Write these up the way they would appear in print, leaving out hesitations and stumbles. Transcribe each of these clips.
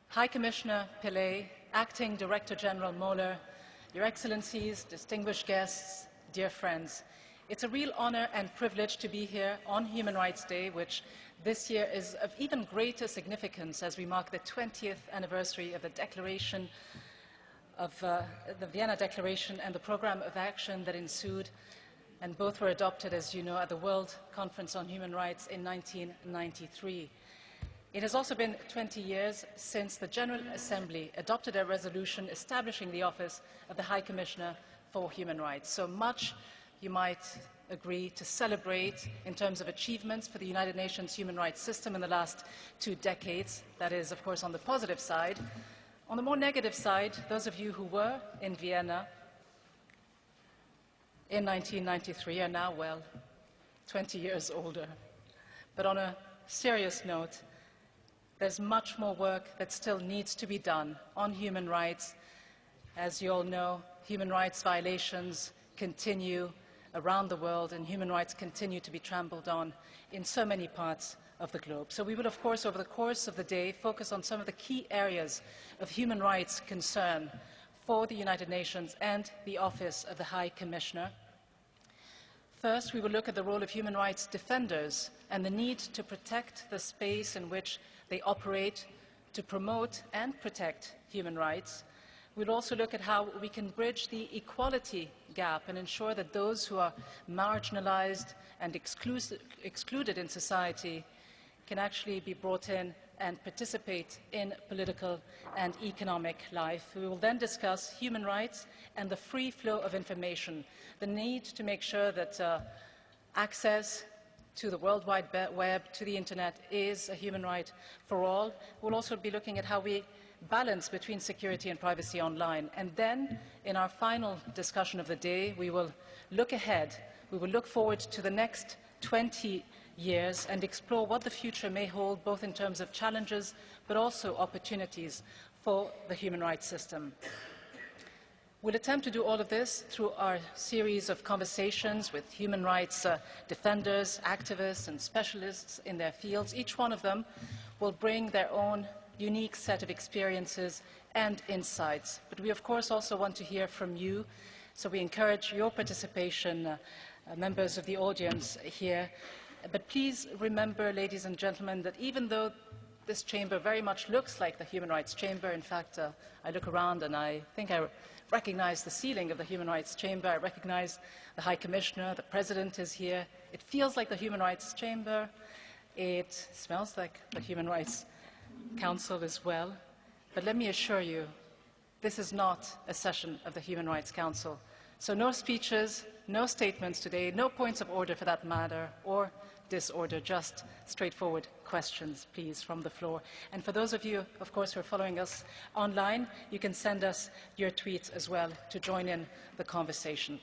High Commissioner Pillay, Acting Director General Moeller, Your Excellencies, distinguished guests, dear friends, it's a real honor and privilege to be here on Human Rights Day, which this year is of even greater significance as we mark the 20th anniversary of the Declaration of the Vienna Declaration and the Programme of Action that ensued, and both were adopted, as you know, at the World Conference on Human Rights in 1993. It has also been 20 years since the General Assembly adopted a resolution establishing the office of the High Commissioner for Human Rights. So much, you might agree, to celebrate in terms of achievements for the United Nations human rights system in the last 2 decades. That is, of course, on the positive side. On the more negative side, those of you who were in Vienna in 1993 are now, well, 20 years older. But on a serious note, there's much more work that still needs to be done on human rights. As you all know, human rights violations continue around the world, and human rights continue to be trampled on in so many parts of the globe. So we will, of course, over the course of the day, focus on some of the key areas of human rights concern for the United Nations and the Office of the High Commissioner. First, we will look at the role of human rights defenders and the need to protect the space in which they operate, to promote and protect human rights. We'll also look at how we can bridge the equality gap and ensure that those who are marginalized and excluded in society can actually be brought in and participate in political and economic life. We will then discuss human rights and the free flow of information, the need to make sure that access to the World Wide Web, to the Internet, is a human right for all. We'll also be looking at how we balance between security and privacy online. And then, in our final discussion of the day, we will look ahead. We will look forward to the next 20 years and explore what the future may hold, both in terms of challenges but also opportunities for the human rights system. We'll attempt to do all of this through our series of conversations with human rights defenders, activists and specialists in their fields. Each one of them will bring their own unique set of experiences and insights. But we, of course, also want to hear from you, so we encourage your participation, members of the audience here. But please remember, ladies and gentlemen, that even though this chamber very much looks like the Human Rights Chamber, in fact, I look around and I think I recognize the ceiling of the Human Rights Chamber. I recognize the High Commissioner, the President is here. It feels like the Human Rights Chamber. It smells like the Human Rights Council as well. But let me assure you, this is not a session of the Human Rights Council. So no speeches, no statements today, no points of order for that matter, or disorder, just straightforward questions, please, from the floor. And for those of you, of course, who are following us online, you can send us your tweets as well to join in the conversation.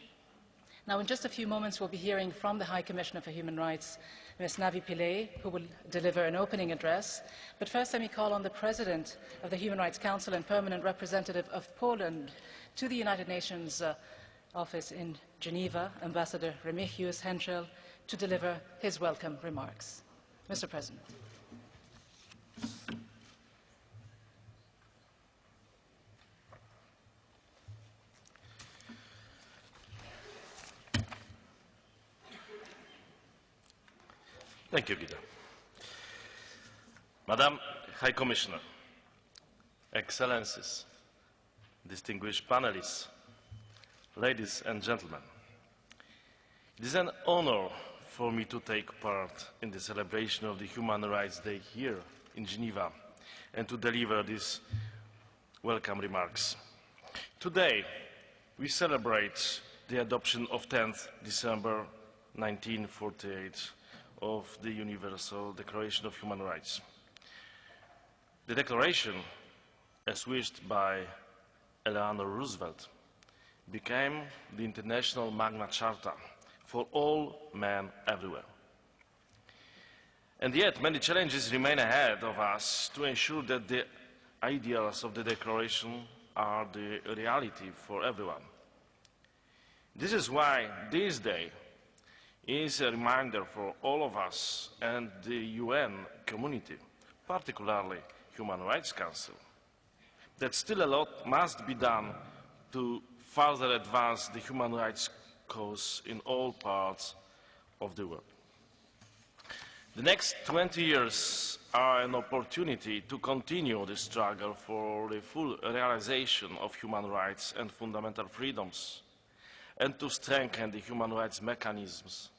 Now, in just a few moments, we'll be hearing from the High Commissioner for Human Rights, Ms. Navi Pillay, who will deliver an opening address. But first, let me call on the President of the Human Rights Council and Permanent Representative of Poland to the United Nations office in Geneva, Ambassador Remigiusz Henschel, to deliver his welcome remarks. Mr. President. Thank you, Guido. Madam High Commissioner, Excellencies, distinguished panelists, ladies and gentlemen, it is an honor for me to take part in the celebration of the Human Rights Day here in Geneva and to deliver these welcome remarks. Today, we celebrate the adoption of 10th December 1948 of the Universal Declaration of Human Rights. The Declaration, as wished by Eleanor Roosevelt, became the international Magna Charta for all men everywhere. And yet, many challenges remain ahead of us to ensure that the ideals of the Declaration are the reality for everyone. This is why this day is a reminder for all of us and the UN community particularly Human Rights Council, that still a lot must be done to further advance the human rights cause in all parts of the world. The next 20 years are an opportunity to continue the struggle for the full realization of human rights and fundamental freedoms, and to strengthen the human rights mechanisms,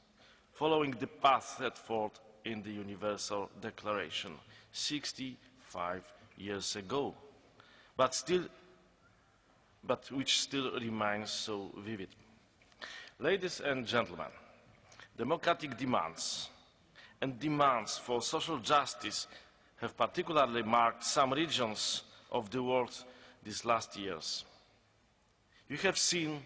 following the path set forth in the Universal Declaration 65 years ago, but which still remains so vivid. Ladies and gentlemen, democratic demands and demands for social justice have particularly marked some regions of the world these last years. You have seen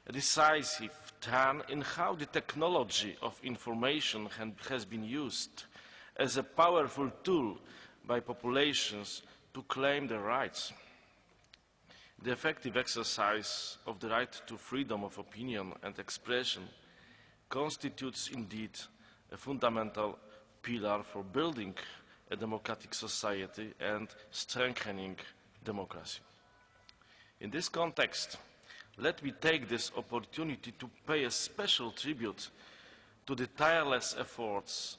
a decisive turn in how the technology of information has been used as a powerful tool by populations to claim their rights. The effective exercise of the right to freedom of opinion and expression constitutes indeed a fundamental pillar for building a democratic society and strengthening democracy. In this context, let me take this opportunity to pay a special tribute to the tireless efforts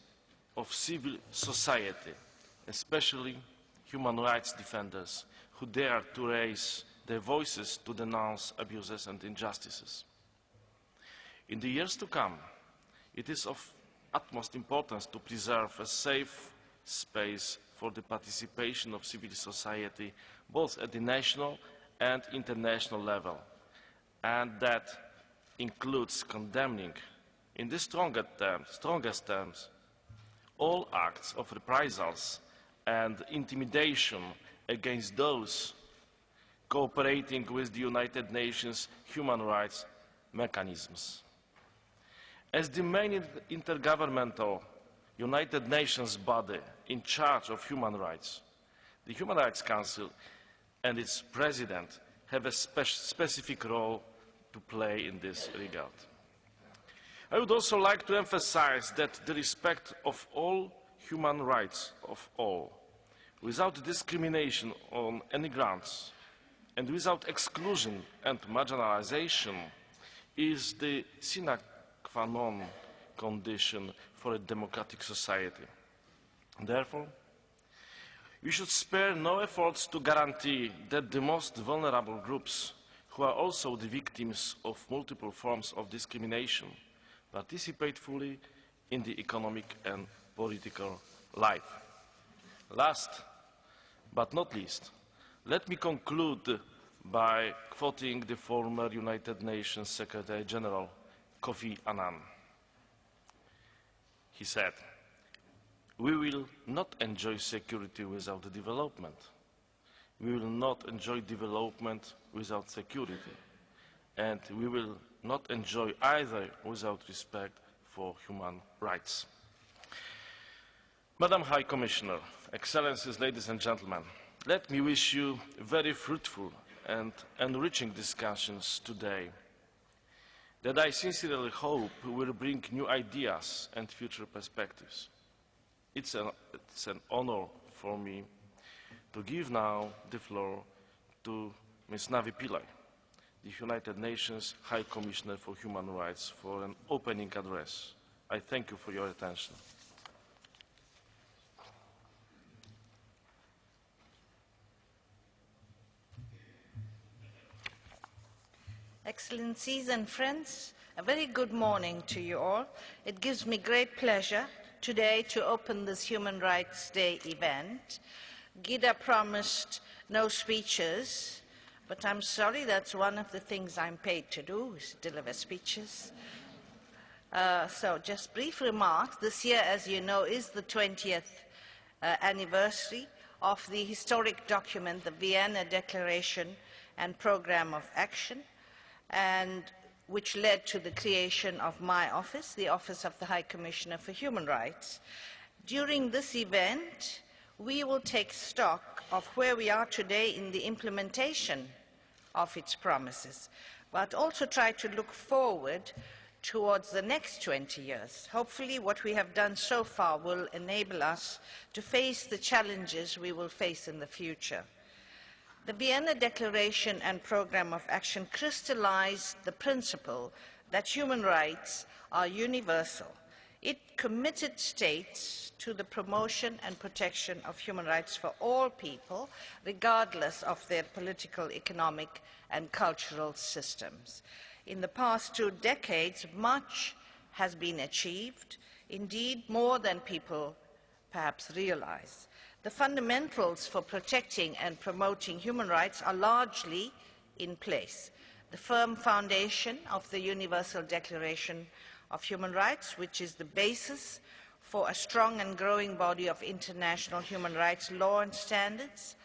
of civil society, especially human rights defenders, who dare to raise their voices to denounce abuses and injustices. In the years to come, it is of utmost importance to preserve a safe space for the participation of civil society, both at the national and international level, and that includes condemning, in the strongest terms, all acts of reprisals and intimidation against those cooperating with the United Nations human rights mechanisms. As the main intergovernmental United Nations body in charge of human rights, the Human Rights Council and its president have a specific role to play in this regard. I would also like to emphasize that the respect of all human rights of all, without discrimination on any grounds, and without exclusion and marginalization, is the sine qua non condition for a democratic society. Therefore, we should spare no efforts to guarantee that the most vulnerable groups, who are also the victims of multiple forms of discrimination, participate fully in the economic and political life. Last but not least, let me conclude by quoting the former United Nations Secretary General, Kofi Annan. He said, "We will not enjoy security without development. We will not enjoy development without security. And we will not enjoy either without respect for human rights." Madam High Commissioner, Excellencies, ladies and gentlemen, let me wish you very fruitful and enriching discussions today that I sincerely hope will bring new ideas and future perspectives. It's an honor for me to give now the floor to Ms. Navi Pillay, the United Nations High Commissioner for Human Rights, for an opening address. I thank you for your attention. Excellencies and friends, a very good morning to you all. It gives me great pleasure today to open this Human Rights Day event. Gita promised no speeches, but I'm sorry, that's one of the things I'm paid to do, is deliver speeches. So just brief remarks. This year, as you know, is the 20th anniversary of the historic document, the Vienna Declaration and Programme of Action, and which led to the creation of my office, the Office of the High Commissioner for Human Rights. During this event, we will take stock of where we are today in the implementation of its promises, but also try to look forward towards the next 20 years. Hopefully, what we have done so far will enable us to face the challenges we will face in the future. The Vienna Declaration and Programme of Action crystallized the principle that human rights are universal. It committed states to the promotion and protection of human rights for all people, regardless of their political, economic, and cultural systems. In the past 2 decades, much has been achieved, indeed more than people perhaps realize. The fundamentals for protecting and promoting human rights are largely in place. The firm foundation of the Universal Declaration of Human Rights, which is the basis for a strong and growing body of international human rights law and standards,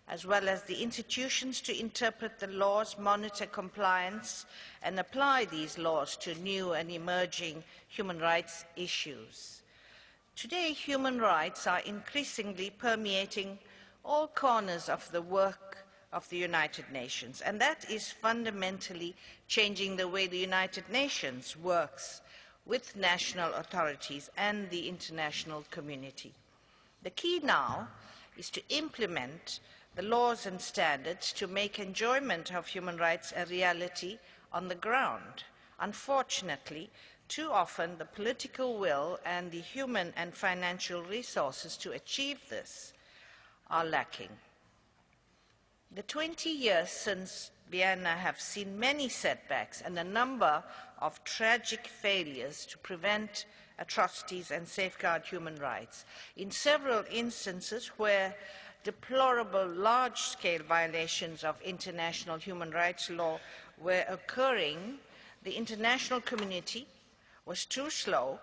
as well as the institutions to interpret the laws, monitor compliance, and apply these laws to new and emerging human rights issues. Today, human rights are increasingly permeating all corners of the work of the United Nations, and that is fundamentally changing the way the United Nations works with national authorities and the international community. The key now is to implement the laws and standards to make enjoyment of human rights a reality on the ground. Unfortunately, too often the political will and the human and financial resources to achieve this are lacking. The 20 years since Vienna have seen many setbacks and a number of tragic failures to prevent atrocities and safeguard human rights. In several instances where deplorable large-scale violations of international human rights law were occurring, the international community was too slow,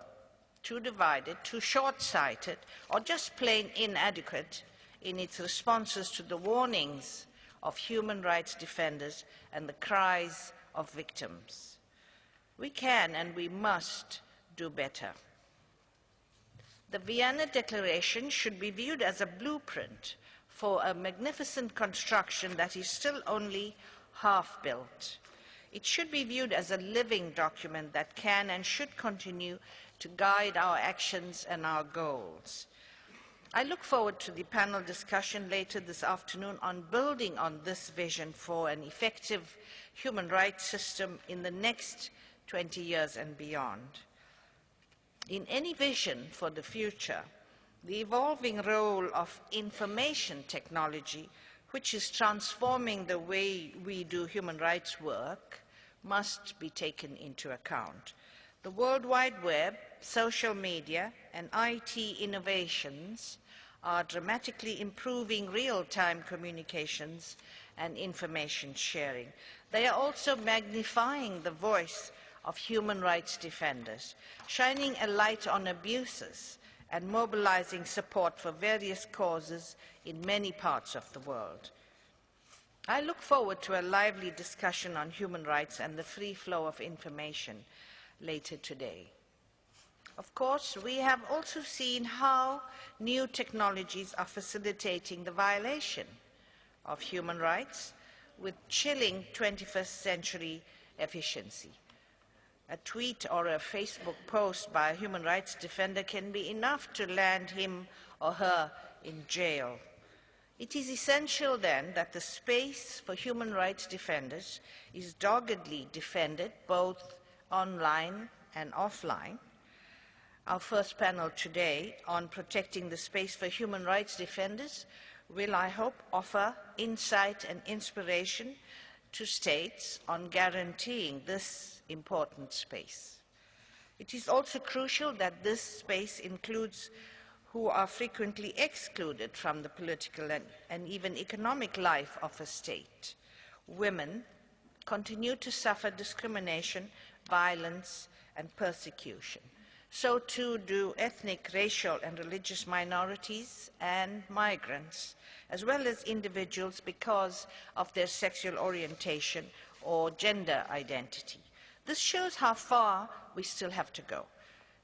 too divided, too short-sighted, or just plain inadequate in its responses to the warnings of human rights defenders and the cries of victims. We can and we must do better. The Vienna Declaration should be viewed as a blueprint for a magnificent construction that is still only half built. It should be viewed as a living document that can and should continue to guide our actions and our goals. I look forward to the panel discussion later this afternoon on building on this vision for an effective human rights system in the next 20 years and beyond. In any vision for the future, the evolving role of information technology, which is transforming the way we do human rights work, must be taken into account. The World Wide Web, social media, and IT innovations are dramatically improving real-time communications and information sharing. They are also magnifying the voice of human rights defenders, shining a light on abuses, and mobilizing support for various causes in many parts of the world. I look forward to a lively discussion on human rights and the free flow of information later today. Of course, we have also seen how new technologies are facilitating the violation of human rights with chilling 21st century efficiency. A tweet or a Facebook post by a human rights defender can be enough to land him or her in jail. It is essential then that the space for human rights defenders is doggedly defended both online and offline. Our first panel today on protecting the space for human rights defenders will, I hope, offer insight and inspiration to states on guaranteeing this important space. It is also crucial that this space includes who are frequently excluded from the political and even economic life of a state. Women continue to suffer discrimination, violence, and persecution. So too do ethnic, racial, and religious minorities and migrants, as well as individuals because of their sexual orientation or gender identity. This shows how far we still have to go.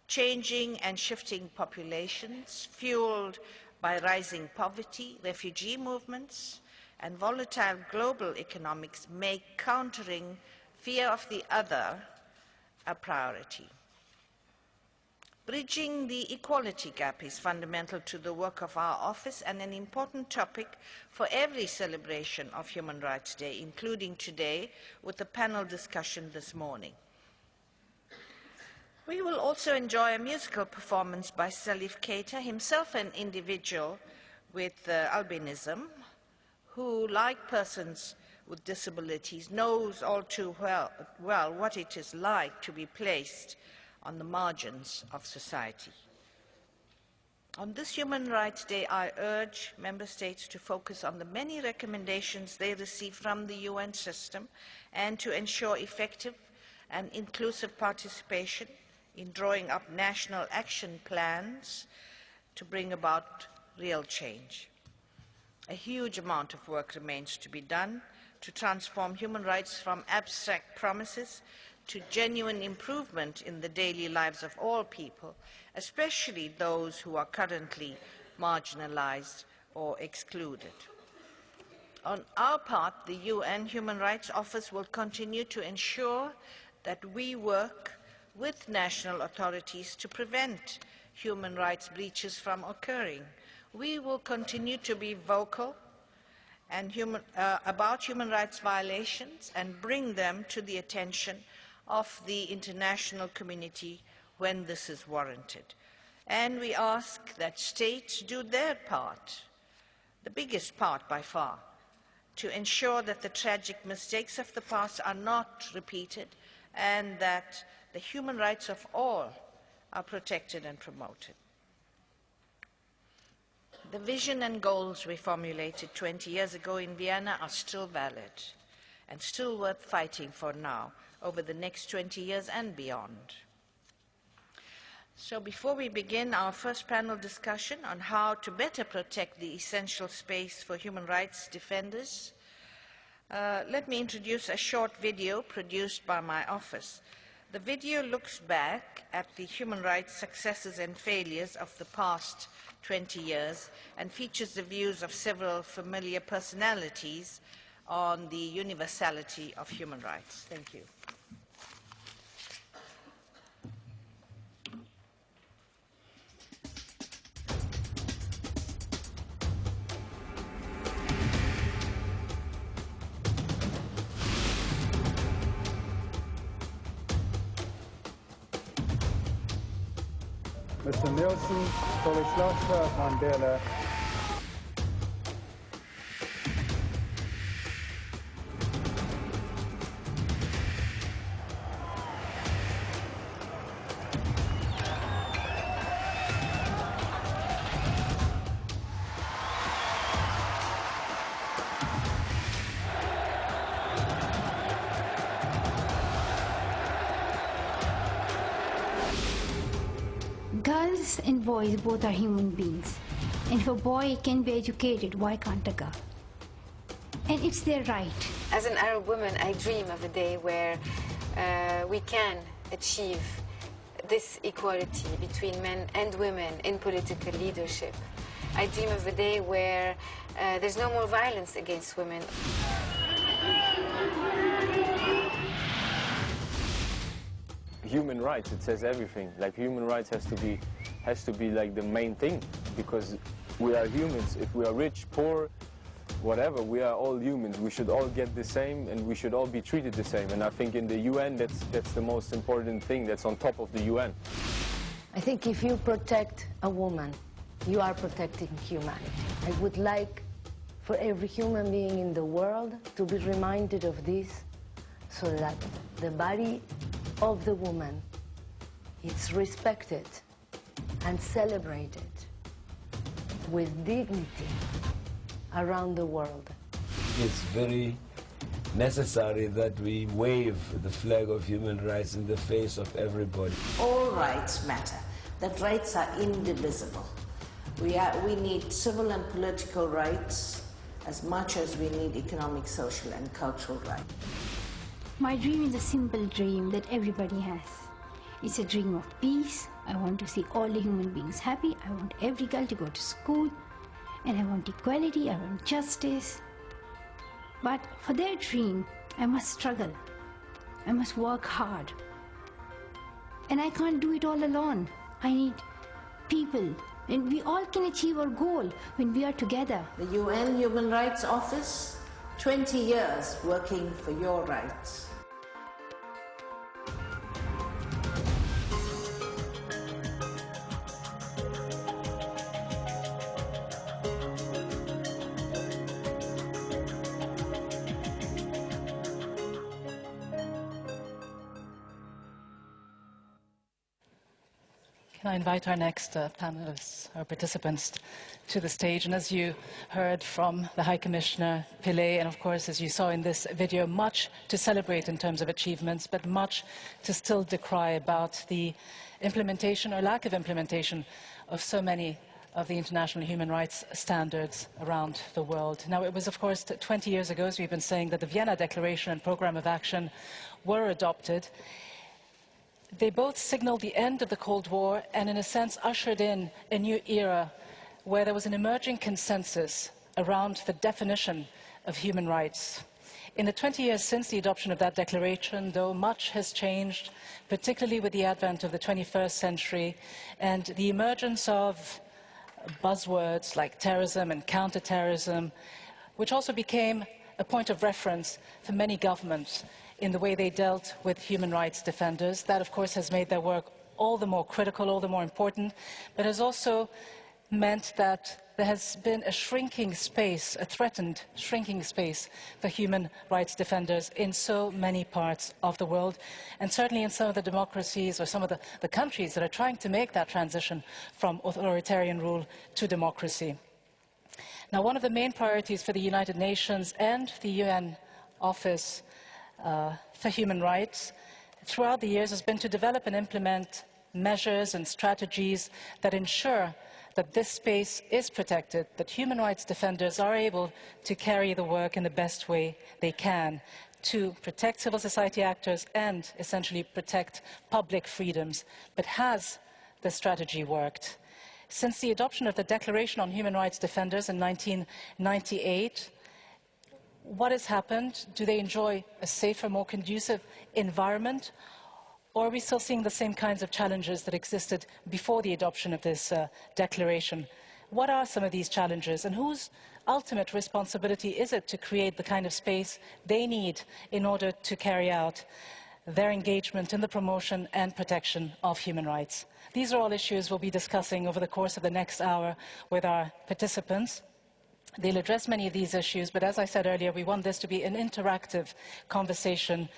Changing and shifting populations, fueled by rising poverty, refugee movements, and volatile global economics, make countering fear of the other a priority. Bridging the equality gap is fundamental to the work of our office and an important topic for every celebration of Human Rights Day, including today with a panel discussion this morning. We will also enjoy a musical performance by Salif Keita, himself an individual with albinism, who, like persons with disabilities, knows all too well what it is like to be placed on the margins of society. On this Human Rights Day, I urge member states to focus on the many recommendations they receive from the UN system and to ensure effective and inclusive participation in drawing up national action plans to bring about real change. A huge amount of work remains to be done to transform human rights from abstract promises to genuine improvement in the daily lives of all people, especially those who are currently marginalized or excluded. On our part, the UN Human Rights Office will continue to ensure that we work with national authorities to prevent human rights breaches from occurring. We will continue to be vocal and about human rights violations and bring them to the attention of the international community when this is warranted. And we ask that states do their part, the biggest part by far, to ensure that the tragic mistakes of the past are not repeated and that the human rights of all are protected and promoted. The vision and goals we formulated 20 years ago in Vienna are still valid and still worth fighting for now, over the next 20 years and beyond. So before we begin our first panel discussion on how to better protect the essential space for human rights defenders, let me introduce a short video produced by my office. The video looks back at the human rights successes and failures of the past 20 years and features the views of several familiar personalities on the universality of human rights. Thank you. Mr. Nelson Rolihlahla Mandela. Girls and boys both are human beings. And if a boy can be educated, why can't a girl? And it's their right. As an Arab woman, I dream of a day where we can achieve this equality between men and women in political leadership. I dream of a day where there's no more violence against women. Human rights, it says everything. Like, human rights has to be like the main thing, because we are humans. If we are rich, poor, whatever, we are all humans. We should all get the same and we should all be treated the same. And I think in the UN, that's the most important thing that's on top of the UN. I think if you protect a woman, you are protecting humanity. I would like for every human being in the world to be reminded of this, so that the body of the woman is respected and celebrated with dignity around the world. It's very necessary that we wave the flag of human rights in the face of everybody. All rights matter, that rights are indivisible. We need civil and political rights as much as we need economic, social, and cultural rights. My dream is a simple dream that everybody has. It's a dream of peace. I want to see all the human beings happy. I want every girl to go to school. And I want equality, I want justice. But for their dream, I must struggle. I must work hard. And I can't do it all alone. I need people. And we all can achieve our goal when we are together. The UN Human Rights Office, 20 years working for your rights. Can I invite our next panelists, our participants, to the stage? And as you heard from the High Commissioner Pillay, and of course, as you saw in this video, much to celebrate in terms of achievements, but much to still decry about the implementation or lack of implementation of so many of the international human rights standards around the world. Now, it was, of course, 20 years ago, as we've been saying, that the Vienna Declaration and Programme of Action were adopted. They both signaled the end of the Cold War and, in a sense, ushered in a new era where there was an emerging consensus around the definition of human rights. In the 20 years since the adoption of that declaration, though, much has changed, particularly with the advent of the 21st century and the emergence of buzzwords like terrorism and counterterrorism, which also became a point of reference for many governments in the way they dealt with human rights defenders. That, of course, has made their work all the more critical, all the more important, but has also meant that there has been a shrinking space, a threatened shrinking space for human rights defenders in so many parts of the world, and certainly in some of the democracies or some of the countries that are trying to make that transition from authoritarian rule to democracy. Now, one of the main priorities for the United Nations and the UN Office for Human Rights throughout the years has been to develop and implement measures and strategies that ensure that this space is protected, that human rights defenders are able to carry the work in the best way they can to protect civil society actors and essentially protect public freedoms. But has the strategy worked? Since the adoption of the Declaration on Human Rights Defenders in 1998, what has happened? Do they enjoy a safer, more conducive environment? Or are we still seeing the same kinds of challenges that existed before the adoption of this declaration? What are some of these challenges, and whose ultimate responsibility is it to create the kind of space they need in order to carry out their engagement in the promotion and protection of human rights? These are all issues we'll be discussing over the course of the next hour with our participants. They'll address many of these issues, but as I said earlier, we want this to be an interactive conversation.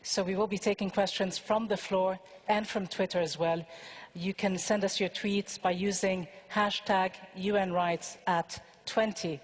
So we will be taking questions from the floor and from Twitter as well. You can send us your tweets by using hashtag #UNRightsAt20.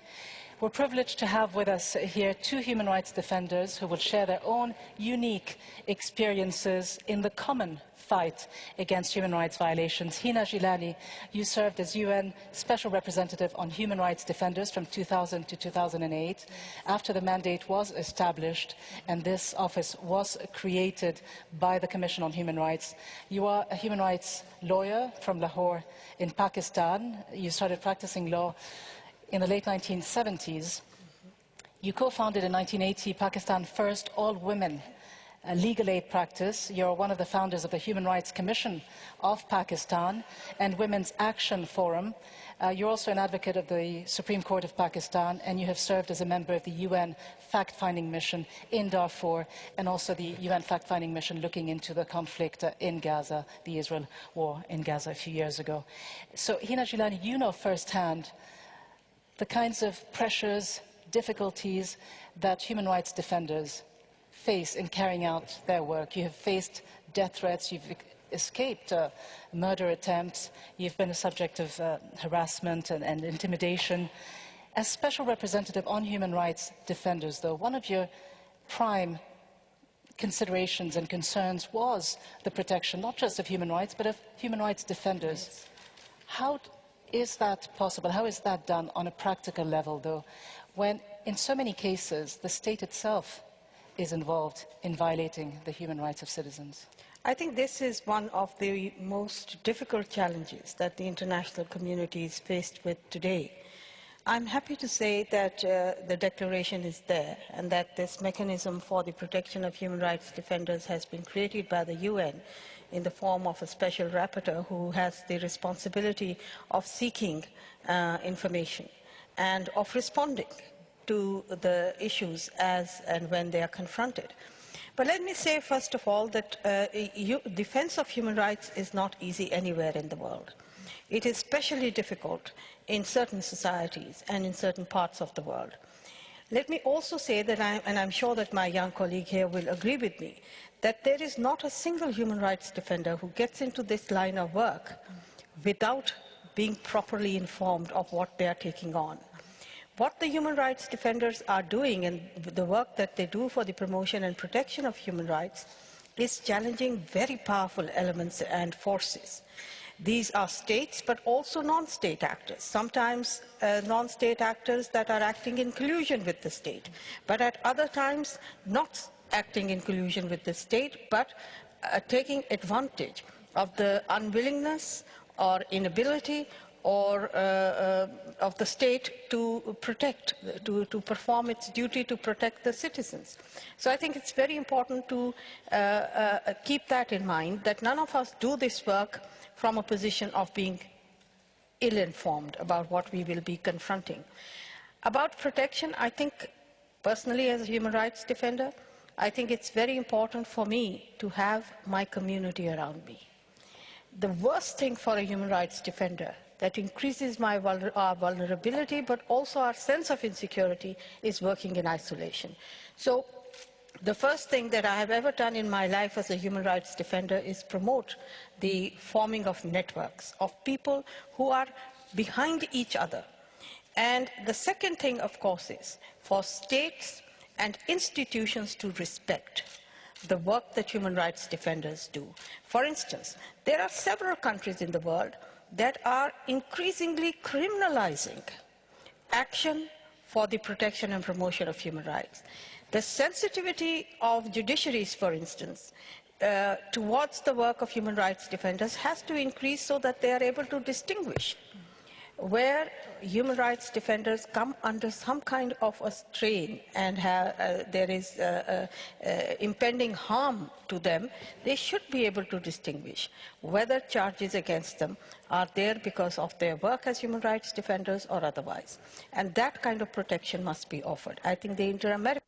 We're privileged to have with us here two human rights defenders who will share their own unique experiences in the common fight against human rights violations. Hina Jilani, you served as UN Special Representative on Human Rights Defenders from 2000 to 2008. After the mandate was established and this office was created by the Commission on Human Rights, you are a human rights lawyer from Lahore in Pakistan. You started practicing law in the late 1970s. You co-founded in 1980 Pakistan's first all-women legal aid practice. You're one of the founders of the Human Rights Commission of Pakistan and Women's Action Forum. You're also an advocate of the Supreme Court of Pakistan, and you have served as a member of the UN fact-finding mission in Darfur and also the UN fact-finding mission looking into the conflict in Gaza, the Israel war in Gaza a few years ago. So, Hina Jilani, you know firsthand the kinds of pressures, difficulties that human rights defenders face in carrying out their work. You have faced death threats, you've escaped murder attempts, you've been a subject of harassment and intimidation. As Special Representative on Human Rights Defenders, though, one of your prime considerations and concerns was the protection not just of human rights, but of human rights defenders. How is that possible? How is that done on a practical level, though, when in so many cases the state itself is involved in violating the human rights of citizens? I think this is one of the most difficult challenges that the international community is faced with today. I'm happy to say that the declaration is there and that this mechanism for the protection of human rights defenders has been created by the UN in the form of a special rapporteur who has the responsibility of seeking information and of responding to the issues as and when they are confronted. But let me say, first of all, that defense of human rights is not easy anywhere in the world. It is especially difficult in certain societies and in certain parts of the world. Let me also say that, and I'm sure that my young colleague here will agree with me, that there is not a single human rights defender who gets into this line of work without being properly informed of what they are taking on. What the human rights defenders are doing and the work that they do for the promotion and protection of human rights is challenging very powerful elements and forces. These are states, but also non-state actors. Sometimes non-state actors that are acting in collusion with the state, but at other times not acting in collusion with the state, but taking advantage of the unwillingness or inability or of the state to protect, to perform its duty to protect the citizens. So I think it's very important to keep that in mind, that none of us do this work from a position of being ill-informed about what we will be confronting. About protection, I think, personally as a human rights defender, I think it's very important for me to have my community around me. The worst thing for a human rights defender that increases our vulnerability, but also our sense of insecurity, is working in isolation. So the first thing that I have ever done in my life as a human rights defender is promote the forming of networks of people who are behind each other. And the second thing, of course, is for states and institutions to respect the work that human rights defenders do. For instance, there are several countries in the world that are increasingly criminalizing action for the protection and promotion of human rights. The sensitivity of judiciaries, for instance, towards the work of human rights defenders has to increase so that they are able to distinguish where human rights defenders come under some kind of a strain and there is impending harm to them. They should be able to distinguish whether charges against them are there because of their work as human rights defenders or otherwise. And that kind of protection must be offered. I think the Inter-American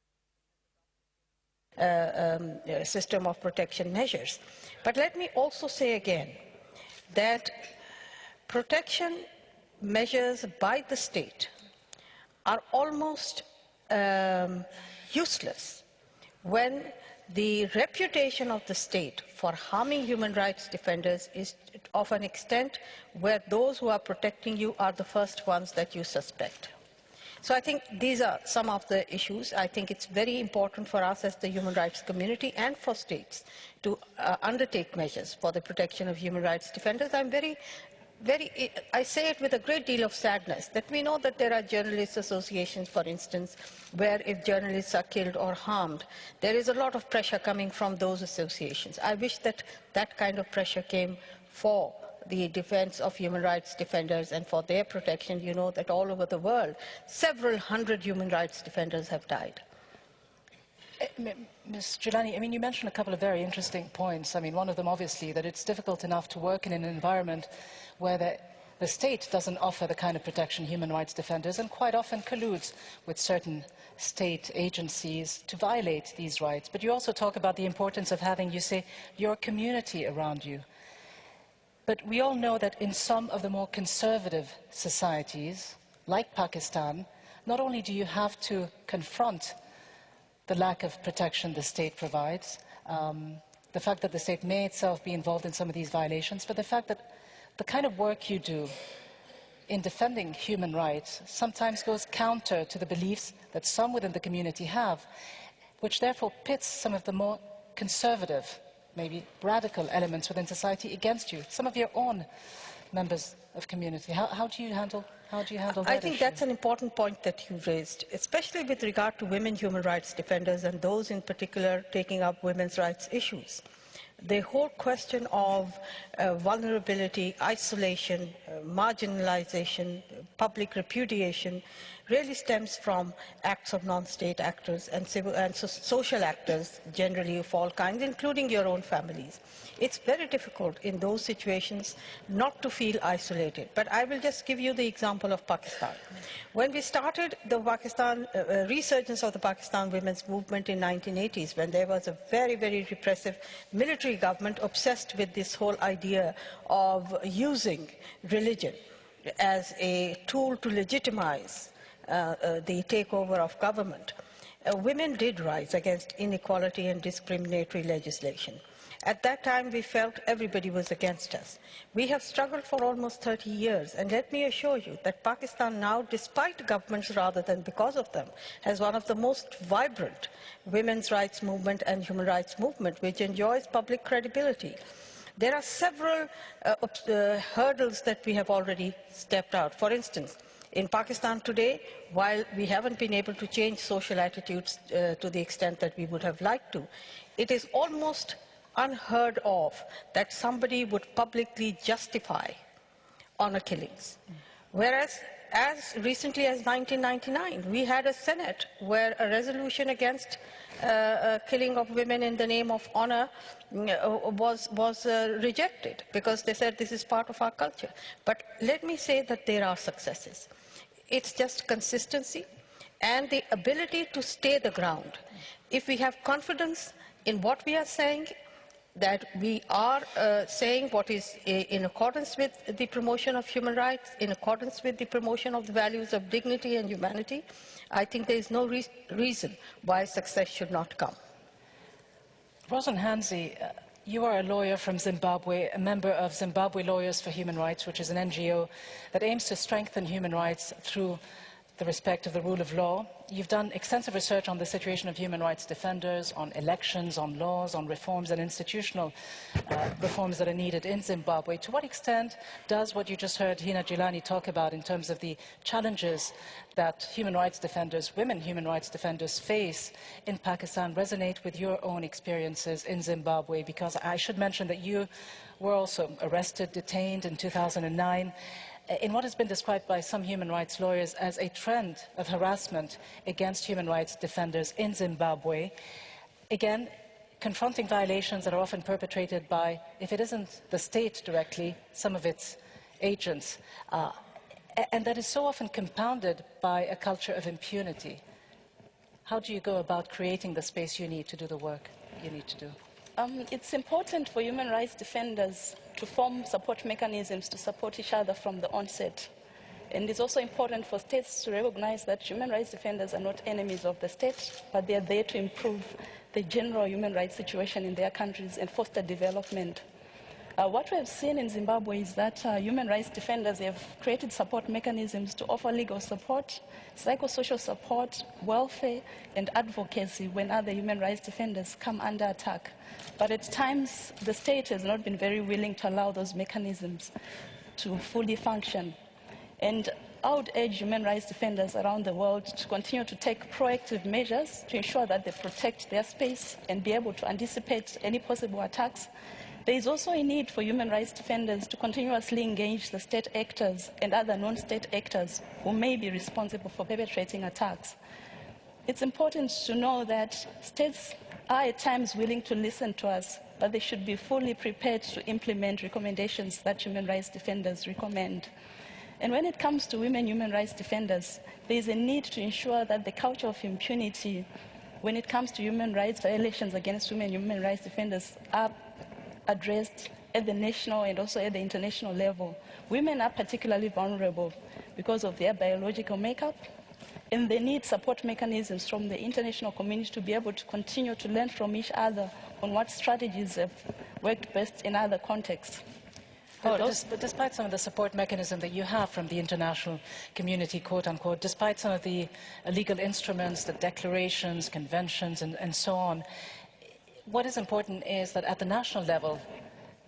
system of protection measures. But let me also say again that protection measures by the state are almost useless when the reputation of the state for harming human rights defenders is of an extent where those who are protecting you are the first ones that you suspect. So I think these are some of the issues. I think it's very important for us as the human rights community and for states to undertake measures for the protection of human rights defenders. I say it with a great deal of sadness that we know that there are journalists associations, for instance, where if journalists are killed or harmed, there is a lot of pressure coming from those associations. I wish that that kind of pressure came for the defense of human rights defenders and for their protection. You know that all over the world, several hundred human rights defenders have died. Ms. Jilani, I mean, you mentioned a couple of very interesting points. I mean, one of them, obviously, that it's difficult enough to work in an environment where the state doesn't offer the kind of protection human rights defenders and quite often colludes with certain state agencies to violate these rights. But you also talk about the importance of having, you say, your community around you. But we all know that in some of the more conservative societies, like Pakistan, not only do you have to confront the lack of protection the state provides, the fact that the state may itself be involved in some of these violations, but the fact that the kind of work you do in defending human rights sometimes goes counter to the beliefs that some within the community have, which therefore pits some of the more conservative, maybe radical elements within society against you, some of your own members of community. How do you handle that I think issue? that's an important point that you raised, especially with regard to women human rights defenders and those in particular taking up women's rights issues. The whole question of vulnerability, isolation, marginalization, public repudiation really stems from acts of non-state actors and civil and social actors generally of all kinds, including your own families. It's very difficult in those situations not to feel isolated. But I will just give you the example of Pakistan. When we started the resurgence of the Pakistan women's movement in 1980s, when there was a very, very repressive military government obsessed with this whole idea of using religion as a tool to legitimize the takeover of government, women did rise against inequality and discriminatory legislation. At that time, we felt everybody was against us. We have struggled for almost 30 years, and let me assure you that Pakistan now, despite governments rather than because of them, has one of the most vibrant women's rights movement and human rights movement, which enjoys public credibility. There are several hurdles that we have already stepped out. For instance, in Pakistan today, while we haven't been able to change social attitudes to the extent that we would have liked to, it is almost unheard of that somebody would publicly justify honor killings. Whereas, as recently as 1999, we had a Senate where a resolution against killing of women in the name of honor was rejected because they said this is part of our culture. But let me say that there are successes. It's just consistency and the ability to stay the ground. If we have confidence in what we are saying, that we are saying what is in accordance with the promotion of human rights, in accordance with the promotion of the values of dignity and humanity, I think there is no reason why success should not come. Rosan Hanzi, you are a lawyer from Zimbabwe, a member of Zimbabwe Lawyers for Human Rights, which is an NGO that aims to strengthen human rights through the respect of the rule of law. You've done extensive research on the situation of human rights defenders, on elections, on laws, on reforms and institutional reforms that are needed in Zimbabwe. To what extent does what you just heard Hina Jilani talk about in terms of the challenges that human rights defenders, women human rights defenders face in Pakistan resonate with your own experiences in Zimbabwe? Because I should mention that you were also arrested, detained in 2009. In what has been described by some human rights lawyers as a trend of harassment against human rights defenders in Zimbabwe. Again, confronting violations that are often perpetrated by, if it isn't the state directly, some of its agents. And that is so often compounded by a culture of impunity. How do you go about creating the space you need to do the work you need to do? It's important for human rights defenders to form support mechanisms to support each other from the onset. And it's also important for states to recognize that human rights defenders are not enemies of the state, but they are there to improve the general human rights situation in their countries and foster development. What we have seen in Zimbabwe is that human rights defenders have created support mechanisms to offer legal support, psychosocial support, welfare, and advocacy when other human rights defenders come under attack. But at times, the state has not been very willing to allow those mechanisms to fully function. And I would urge human rights defenders around the world to continue to take proactive measures to ensure that they protect their space and be able to anticipate any possible attacks. There is also a need for human rights defenders to continuously engage the state actors and other non-state actors who may be responsible for perpetrating attacks. It's important to know that states are at times willing to listen to us, but they should be fully prepared to implement recommendations that human rights defenders recommend. And when it comes to women human rights defenders, there is a need to ensure that the culture of impunity, when it comes to human rights violations against women human rights defenders, are addressed at the national and also at the international level. Women are particularly vulnerable because of their biological makeup, and they need support mechanisms from the international community to be able to continue to learn from each other on what strategies have worked best in other contexts. But despite some of the support mechanism that you have from the international community, quote unquote, despite some of the legal instruments, the declarations, conventions, and so on, what is important is that at the national level,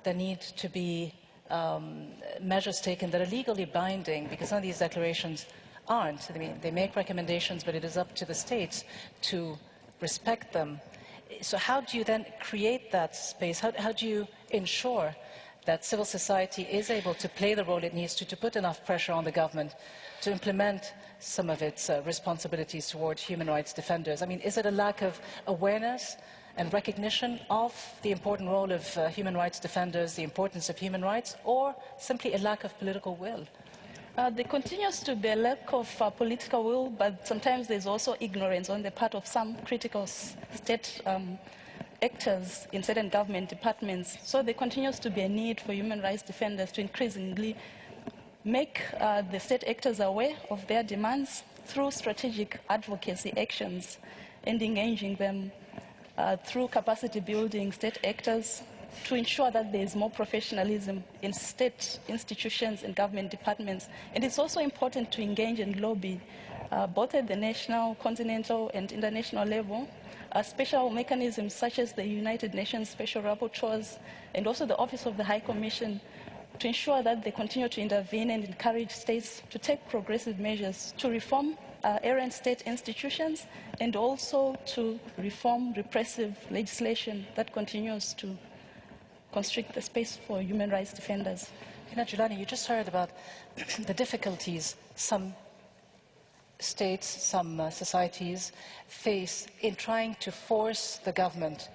there need to be measures taken that are legally binding, because some of these declarations aren't. I mean, they make recommendations, but it is up to the states to respect them. So how do you then create that space? How do you ensure that civil society is able to play the role it needs to put enough pressure on the government to implement some of its responsibilities toward human rights defenders? I mean, is it a lack of awareness and recognition of the important role of human rights defenders, the importance of human rights, or simply a lack of political will? There continues to be a lack of political will, but sometimes there's also ignorance on the part of some critical state actors in certain government departments. So there continues to be a need for human rights defenders to increasingly make the state actors aware of their demands through strategic advocacy actions and engaging them through capacity building state actors to ensure that there is more professionalism in state institutions and government departments. And it's also important to engage and lobby both at the national, continental and international level. Special mechanisms such as the United Nations Special Rapporteurs and also the Office of the High Commission to ensure that they continue to intervene and encourage states to take progressive measures to reform errant state institutions and also to reform repressive legislation that continues to constrict the space for human rights defenders. Hina Jilani, you just heard about the difficulties some states, some societies face in trying to force the government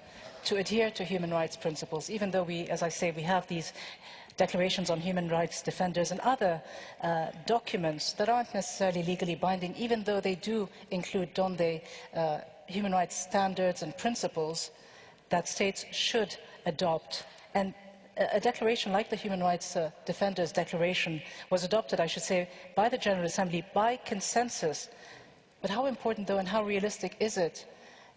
to adhere to human rights principles, even though we, as I say, we have these declarations on human rights defenders and other documents that aren't necessarily legally binding, even though they do include DONDE human rights standards and principles that states should adopt. And a declaration like the Human Rights Defenders Declaration was adopted, I should say, by the General Assembly by consensus. But how important, though, and how realistic is it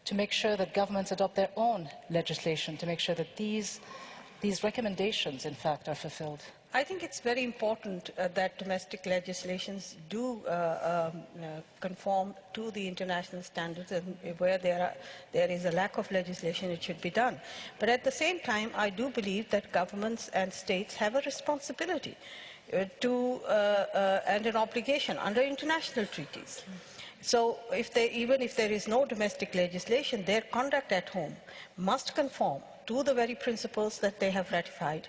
to make sure that governments adopt their own legislation, to make sure that these recommendations, in fact, are fulfilled? I think it's very important that domestic legislations do conform to the international standards, and where there is a lack of legislation, it should be done. But at the same time, I do believe that governments and states have a responsibility and an obligation under international treaties. So even if there is no domestic legislation, their conduct at home must conform to the very principles that they have ratified,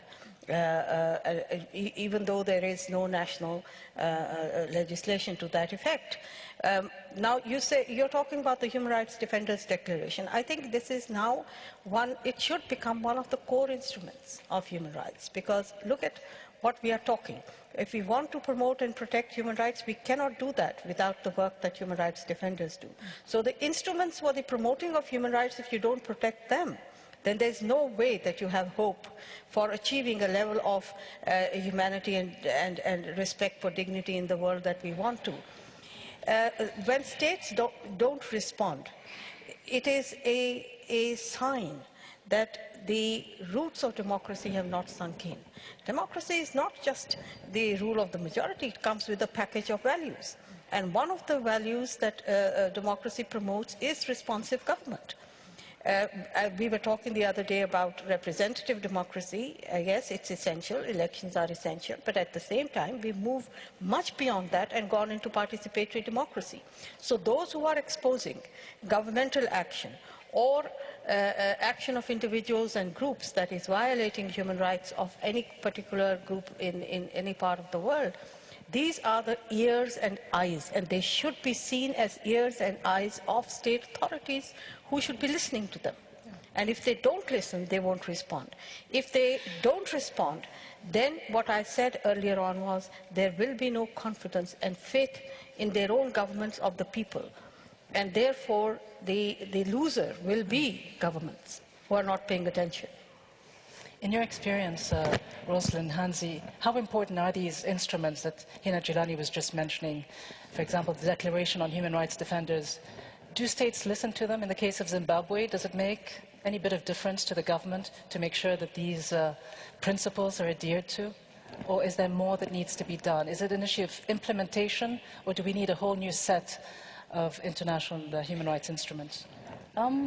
even though there is no national legislation to that effect. Now, you're talking about the Human Rights Defenders Declaration. I think this is now it should become one of the core instruments of human rights, because look at what we are talking. If we want to promote and protect human rights, we cannot do that without the work that human rights defenders do. So the instruments for the promoting of human rights, if you don't protect them, then there's no way that you have hope for achieving a level of humanity and respect for dignity in the world that we want to. When states don't respond, it is a sign that the roots of democracy have not sunk in. Democracy is not just the rule of the majority, it comes with a package of values. And one of the values that democracy promotes is responsive government. We were talking the other day about representative democracy. Yes, it's essential, elections are essential, but at the same time, we move much beyond that and gone into participatory democracy. So those who are exposing governmental action or action of individuals and groups that is violating human rights of any particular group in any part of the world, these are the ears and eyes, and they should be seen as ears and eyes of state authorities who should be listening to them. And if they don't listen, they won't respond. If they don't respond, then what I said earlier on was there will be no confidence and faith in their own governments of the people. And therefore, the loser will be governments who are not paying attention. In your experience, Rosalind Hanzi, how important are these instruments that Hina Jilani was just mentioning? For example, the Declaration on Human Rights Defenders. Do states listen to them? In the case of Zimbabwe, does it make any bit of difference to the government to make sure that these principles are adhered to? Or is there more that needs to be done? Is it an issue of implementation, or do we need a whole new set of international human rights instruments?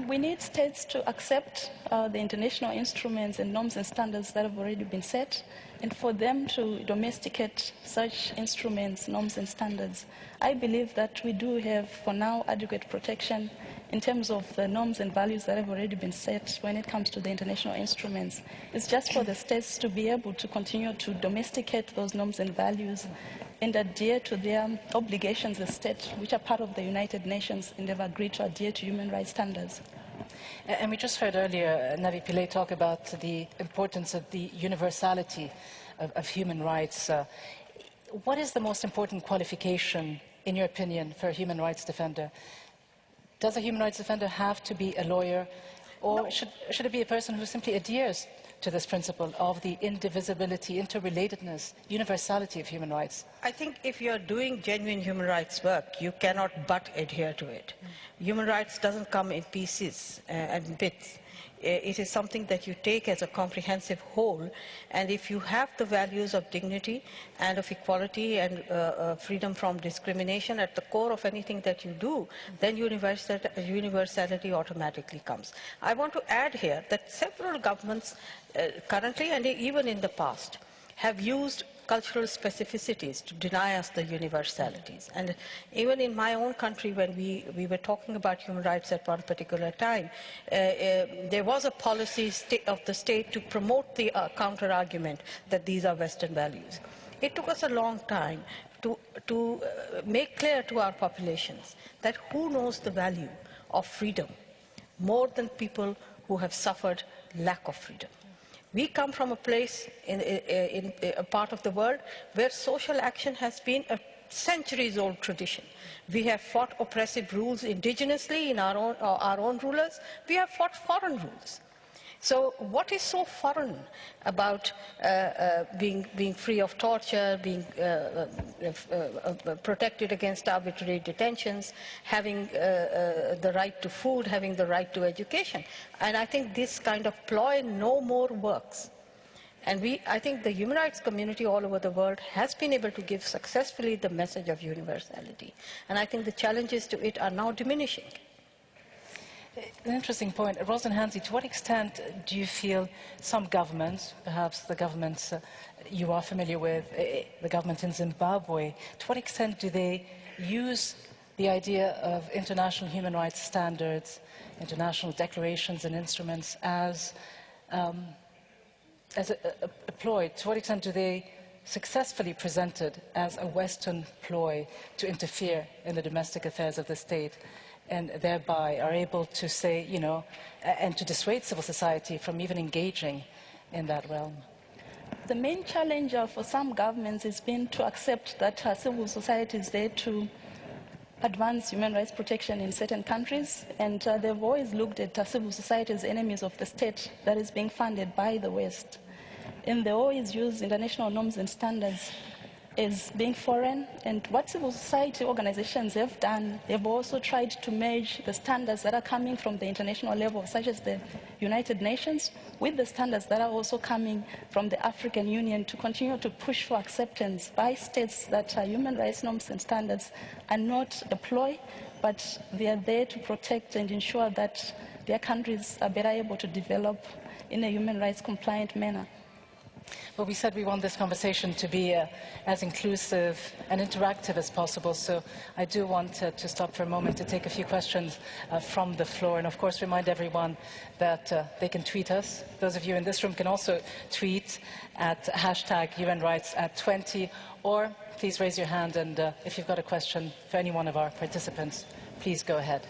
We need states to accept the international instruments and norms and standards that have already been set, and for them to domesticate such instruments, norms and standards. I believe that we do have, for now, adequate protection in terms of the norms and values that have already been set when it comes to the international instruments. It's just for the states to be able to continue to domesticate those norms and values and adhere to their obligations as state, which are part of the United Nations, and they've agreed to adhere to human rights standards. And we just heard earlier Navi Pillay talk about the importance of the universality of human rights. What is the most important qualification, in your opinion, for a human rights defender? Does a human rights defender have to be a lawyer, or no, should it be a person who simply adheres to this principle of the indivisibility, interrelatedness, universality of human rights? I think if you're doing genuine human rights work, you cannot but adhere to it. Human rights doesn't come in pieces and bits. It is something that you take as a comprehensive whole, and if you have the values of dignity and of equality and freedom from discrimination at the core of anything that you do, then universality automatically comes. I want to add here that several governments currently and even in the past have used cultural specificities to deny us the universalities. And even in my own country, when we were talking about human rights at one particular time, there was a policy of the state to promote the counter-argument that these are Western values. It took us a long time to make clear to our populations that who knows the value of freedom more than people who have suffered lack of freedom. We come from a place in a part of the world where social action has been a centuries-old tradition. We have fought oppressive rules indigenously in our own rulers. We have fought foreign rules. So what is so foreign about being free of torture, being protected against arbitrary detentions, having the right to food, having the right to education? And I think this kind of ploy no more works. And I think the human rights community all over the world has been able to give successfully the message of universality. And I think the challenges to it are now diminishing. An interesting point. Rosalind Hansie, to what extent do you feel some governments, perhaps the governments you are familiar with, the government in Zimbabwe, to what extent do they use the idea of international human rights standards, international declarations and instruments as a ploy? To what extent do they successfully present it as a Western ploy to interfere in the domestic affairs of the state, and thereby are able to say, you know, and to dissuade civil society from even engaging in that realm? The main challenge for some governments has been to accept that civil society is there to advance human rights protection in certain countries, and they've always looked at civil society as enemies of the state that is being funded by the West. And they always use international norms and standards as being foreign, and what civil society organizations have done, they've also tried to merge the standards that are coming from the international level, such as the United Nations, with the standards that are also coming from the African Union, to continue to push for acceptance by states that human rights norms and standards are not a ploy, but they are there to protect and ensure that their countries are better able to develop in a human rights compliant manner. Well, we said we want this conversation to be as inclusive and interactive as possible, so I do want to stop for a moment to take a few questions from the floor, and of course remind everyone that they can tweet us. Those of you in this room can also tweet at #HumanRightsAt20, or please raise your hand, and if you've got a question for any one of our participants, please go ahead.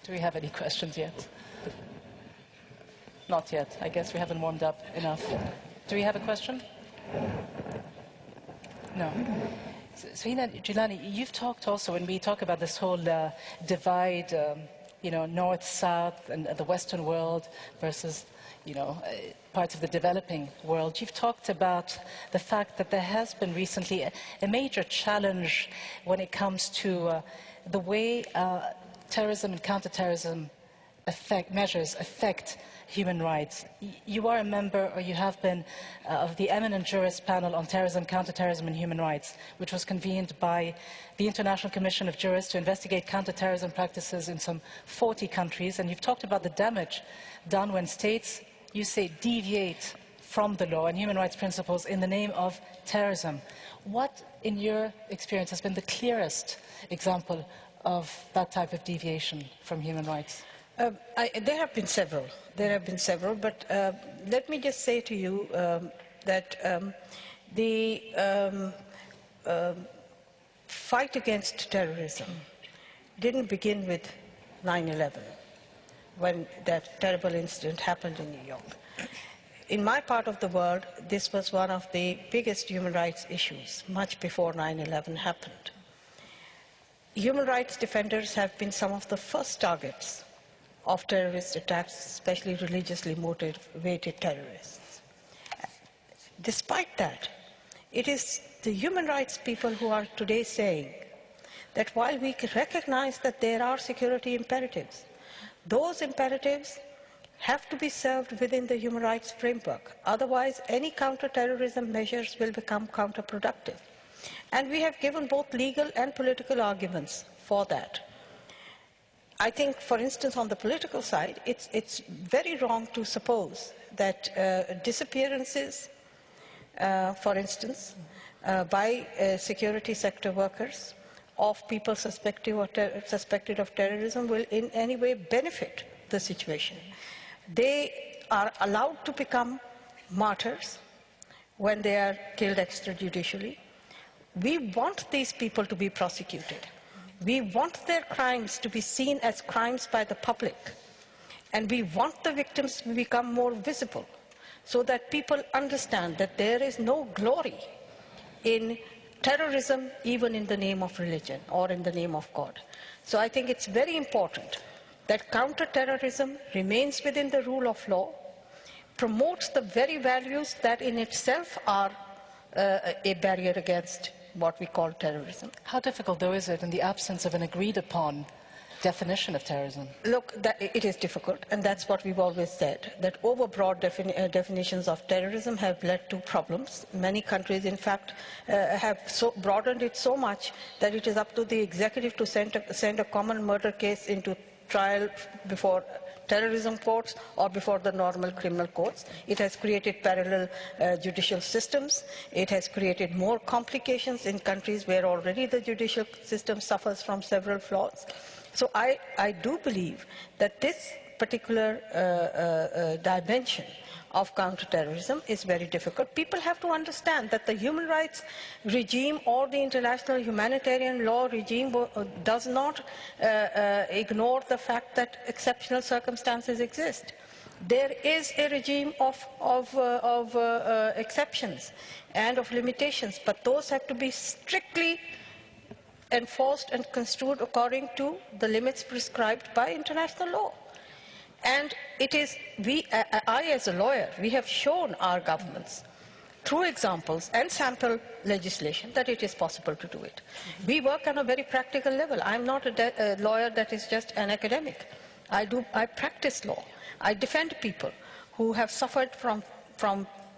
Do we have any questions yet? Not yet. I guess we haven't warmed up enough. Do we have a question? No. So Hina Jilani, you've talked also, when we talk about this whole divide, north-south and the Western world versus, parts of the developing world, you've talked about the fact that there has been recently a major challenge when it comes to the way terrorism and counterterrorism measures affect human rights. You are a member, or you have been, of the eminent jurist panel on terrorism, counterterrorism and human rights, which was convened by the International Commission of Jurists to investigate counterterrorism practices in some 40 countries. And you've talked about the damage done when states, you say, deviate from the law and human rights principles in the name of terrorism. What, in your experience, has been the clearest example of that type of deviation from human rights? There have been several. But let me just say to you that The fight against terrorism didn't begin with 9/11, when that terrible incident happened in New York. In my part of the world, this was one of the biggest human rights issues, much before 9/11 happened. Human rights defenders have been some of the first targets of terrorist attacks, especially religiously motivated terrorists. Despite that, it is the human rights people who are today saying that while we recognize that there are security imperatives, those imperatives have to be served within the human rights framework. Otherwise, any counter-terrorism measures will become counterproductive. And we have given both legal and political arguments for that. I think, for instance, on the political side, it's very wrong to suppose that disappearances, for instance, by security sector workers of people suspected of terrorism will in any way benefit the situation. They are allowed to become martyrs when they are killed extrajudicially. We want these people to be prosecuted. We want their crimes to be seen as crimes by the public. And we want the victims to become more visible so that people understand that there is no glory in terrorism, even in the name of religion or in the name of God. So I think it's very important that counter-terrorism remains within the rule of law, promotes the very values that in itself are a barrier against what we call terrorism. How difficult, though, is it in the absence of an agreed-upon definition of terrorism? Look, it is difficult, and that's what we've always said, that overbroad definitions of terrorism have led to problems. Many countries, in fact, have broadened it so much that it is up to the executive to send a common murder case into trial before terrorism courts or before the normal criminal courts. It has created parallel judicial systems. It has created more complications in countries where already the judicial system suffers from several flaws. So I do believe that this particular dimension of counterterrorism is very difficult. People have to understand that the human rights regime or the international humanitarian law regime does not ignore the fact that exceptional circumstances exist. There is a regime of exceptions and of limitations, but those have to be strictly enforced and construed according to the limits prescribed by international law. And it is, I as a lawyer, we have shown our governments through examples and sample legislation that it is possible to do it. We work on a very practical level. I'm not a lawyer that is just an academic. I practice law. I defend people who have suffered from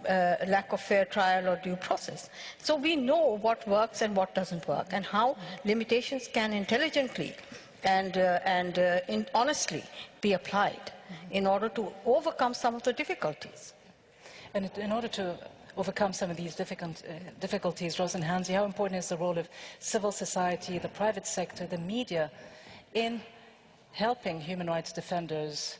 lack of fair trial or due process. So we know what works and what doesn't work, and how limitations can intelligently and honestly be applied in order to overcome some of the difficulties. And in order to overcome some of these difficulties, Rosen Hanzi, how important is the role of civil society, the private sector, the media, in helping human rights defenders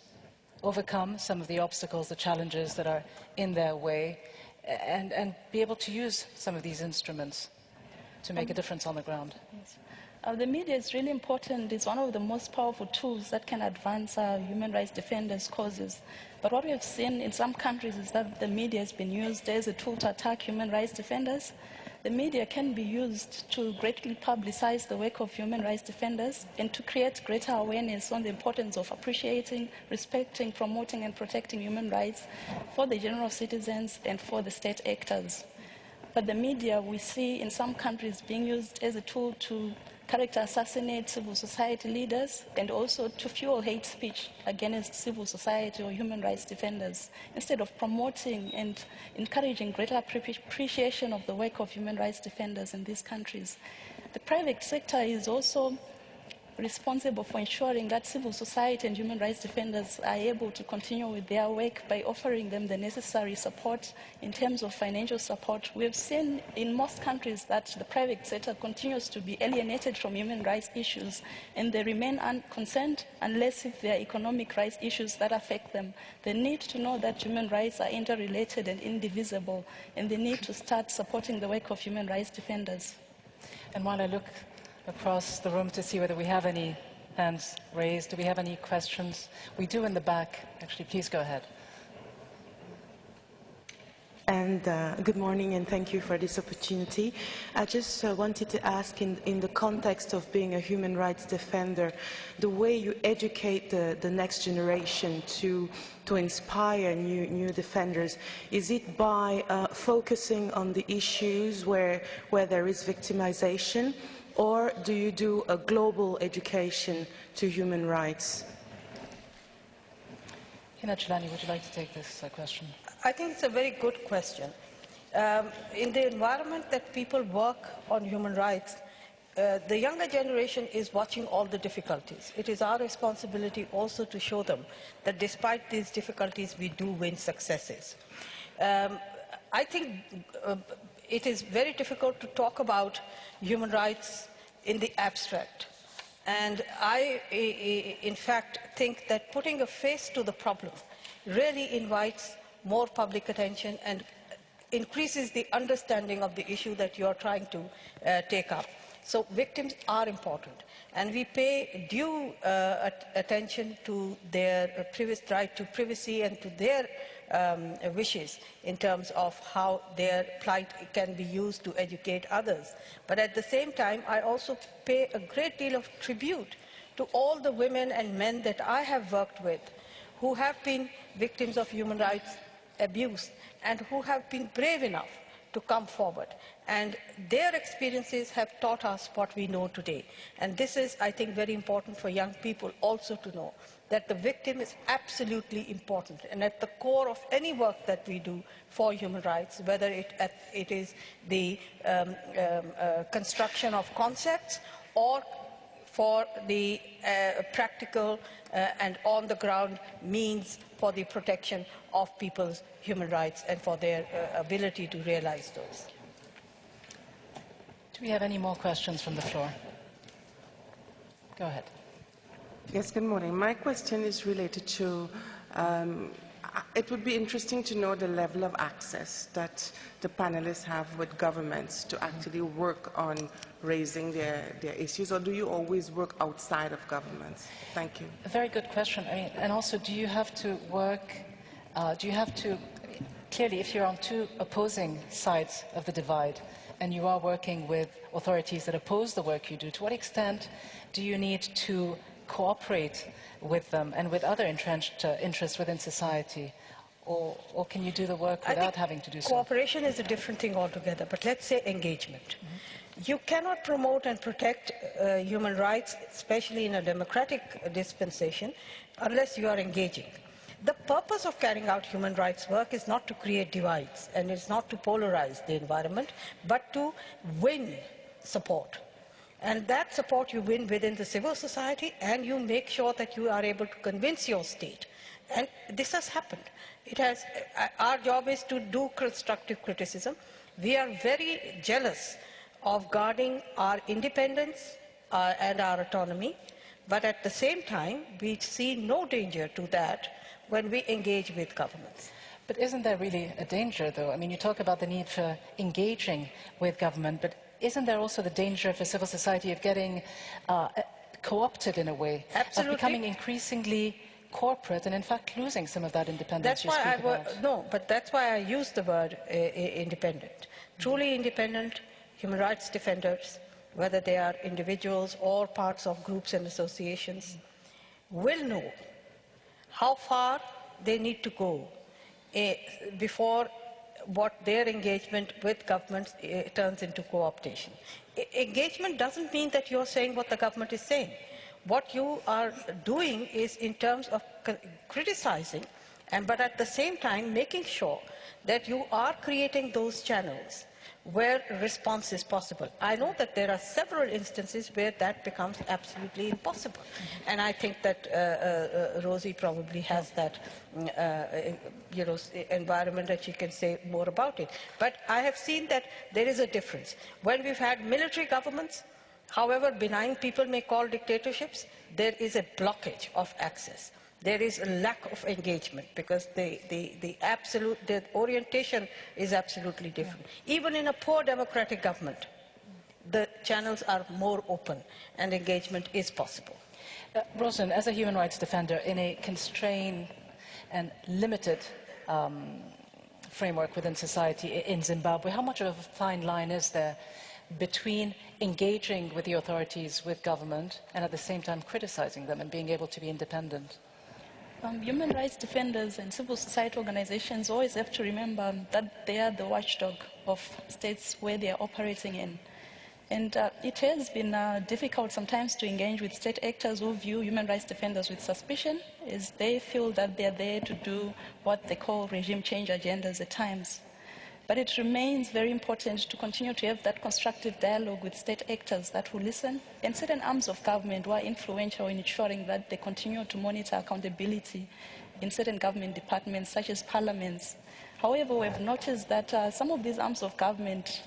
overcome some of the obstacles, the challenges that are in their way, and be able to use some of these instruments to make a difference on the ground? Yes. The media is really important. It's one of the most powerful tools that can advance human rights defenders' causes. But what we have seen in some countries is that the media has been used as a tool to attack human rights defenders. The media can be used to greatly publicize the work of human rights defenders and to create greater awareness on the importance of appreciating, respecting, promoting and protecting human rights for the general citizens and for the state actors. But the media we see in some countries being used as a tool to character assassinate civil society leaders and also to fuel hate speech against civil society or human rights defenders, instead of promoting and encouraging greater appreciation of the work of human rights defenders in these countries. The private sector is also responsible for ensuring that civil society and human rights defenders are able to continue with their work by offering them the necessary support in terms of financial support. We've seen in most countries that the private sector continues to be alienated from human rights issues, and they remain unconcerned unless if there are economic rights issues that affect them. They need to know that human rights are interrelated and indivisible, and they need to start supporting the work of human rights defenders. And while I look across the room to see whether we have any hands raised, do we have any questions? We do in the back. Actually, please go ahead. And good morning, and thank you for this opportunity. I just wanted to ask, in the context of being a human rights defender, the way you educate the next generation to inspire new defenders, is it by focusing on the issues where there is victimization, or do you do a global education to human rights? Hina Jilani, would you like to take this question? I think it's a very good question. In the environment that people work on human rights, the younger generation is watching all the difficulties. It is our responsibility also to show them that despite these difficulties, we do win successes. I think it is very difficult to talk about human rights in the abstract. And I, in fact, think that putting a face to the problem really invites more public attention and increases the understanding of the issue that you are trying to take up. So victims are important, and we pay due attention to their right to privacy and to their wishes in terms of how their plight can be used to educate others. But at the same time, I also pay a great deal of tribute to all the women and men that I have worked with who have been victims of human rights abuse and who have been brave enough to come forward. And their experiences have taught us what we know today. And this is, I think, very important for young people also to know that the victim is absolutely important. And at the core of any work that we do for human rights, whether it is the construction of concepts or for the practical and on-the-ground means for the protection of people's human rights and for their ability to realize those. Do we have any more questions from the floor? Go ahead. Yes, good morning. My question is related to, it would be interesting to know the level of access that the panelists have with governments to actually work on raising their issues, or do you always work outside of governments? Thank you. A very good question. I mean, and also, do you have to work, clearly, if you're on two opposing sides of the divide, and you are working with authorities that oppose the work you do, to what extent do you need to cooperate with them and with other entrenched interests within society? Or can you do the work without having to do so? Cooperation is a different thing altogether, but let's say engagement. You cannot promote and protect human rights, especially in a democratic dispensation, unless you are engaging. The purpose of carrying out human rights work is not to create divides, and it's not to polarize the environment, but to win support. And that support you win within the civil society, and you make sure that you are able to convince your state. And this has happened. Our job is to do constructive criticism. We are very jealous of guarding our independence and our autonomy, but at the same time, we see no danger to that when we engage with governments. But isn't there really a danger, though? I mean, you talk about the need for engaging with government, but isn't there also the danger for civil society of getting co-opted in a way? Absolutely. Of becoming increasingly corporate and in fact losing some of that independence you speak about? No, but that's why I use the word independent. Truly independent human rights defenders, whether they are individuals or parts of groups and associations, will know how far they need to go before what their engagement with governments turns into co-optation. Engagement doesn't mean that you're saying what the government is saying. What you are doing is in terms of criticizing, but at the same time making sure that you are creating those channels where response is possible. I know that there are several instances where that becomes absolutely impossible. And I think that Rosie probably has that environment that she can say more about it. But I have seen that there is a difference. When we've had military governments, however benign people may call dictatorships, there is a blockage of access. There is a lack of engagement because the orientation is absolutely different. Even in a poor democratic government, the channels are more open and engagement is possible. Rosalind, as a human rights defender in a constrained and limited framework within society in Zimbabwe, how much of a fine line is there between engaging with the authorities, with government, and at the same time criticizing them and being able to be independent? Human rights defenders and civil society organizations always have to remember that they are the watchdog of states where they are operating in. And it has been difficult sometimes to engage with state actors who view human rights defenders with suspicion, as they feel that they are there to do what they call regime change agendas at times. But it remains very important to continue to have that constructive dialogue with state actors that will listen, and certain arms of government who are influential in ensuring that they continue to monitor accountability in certain government departments, such as parliaments. However, we have noticed that some of these arms of government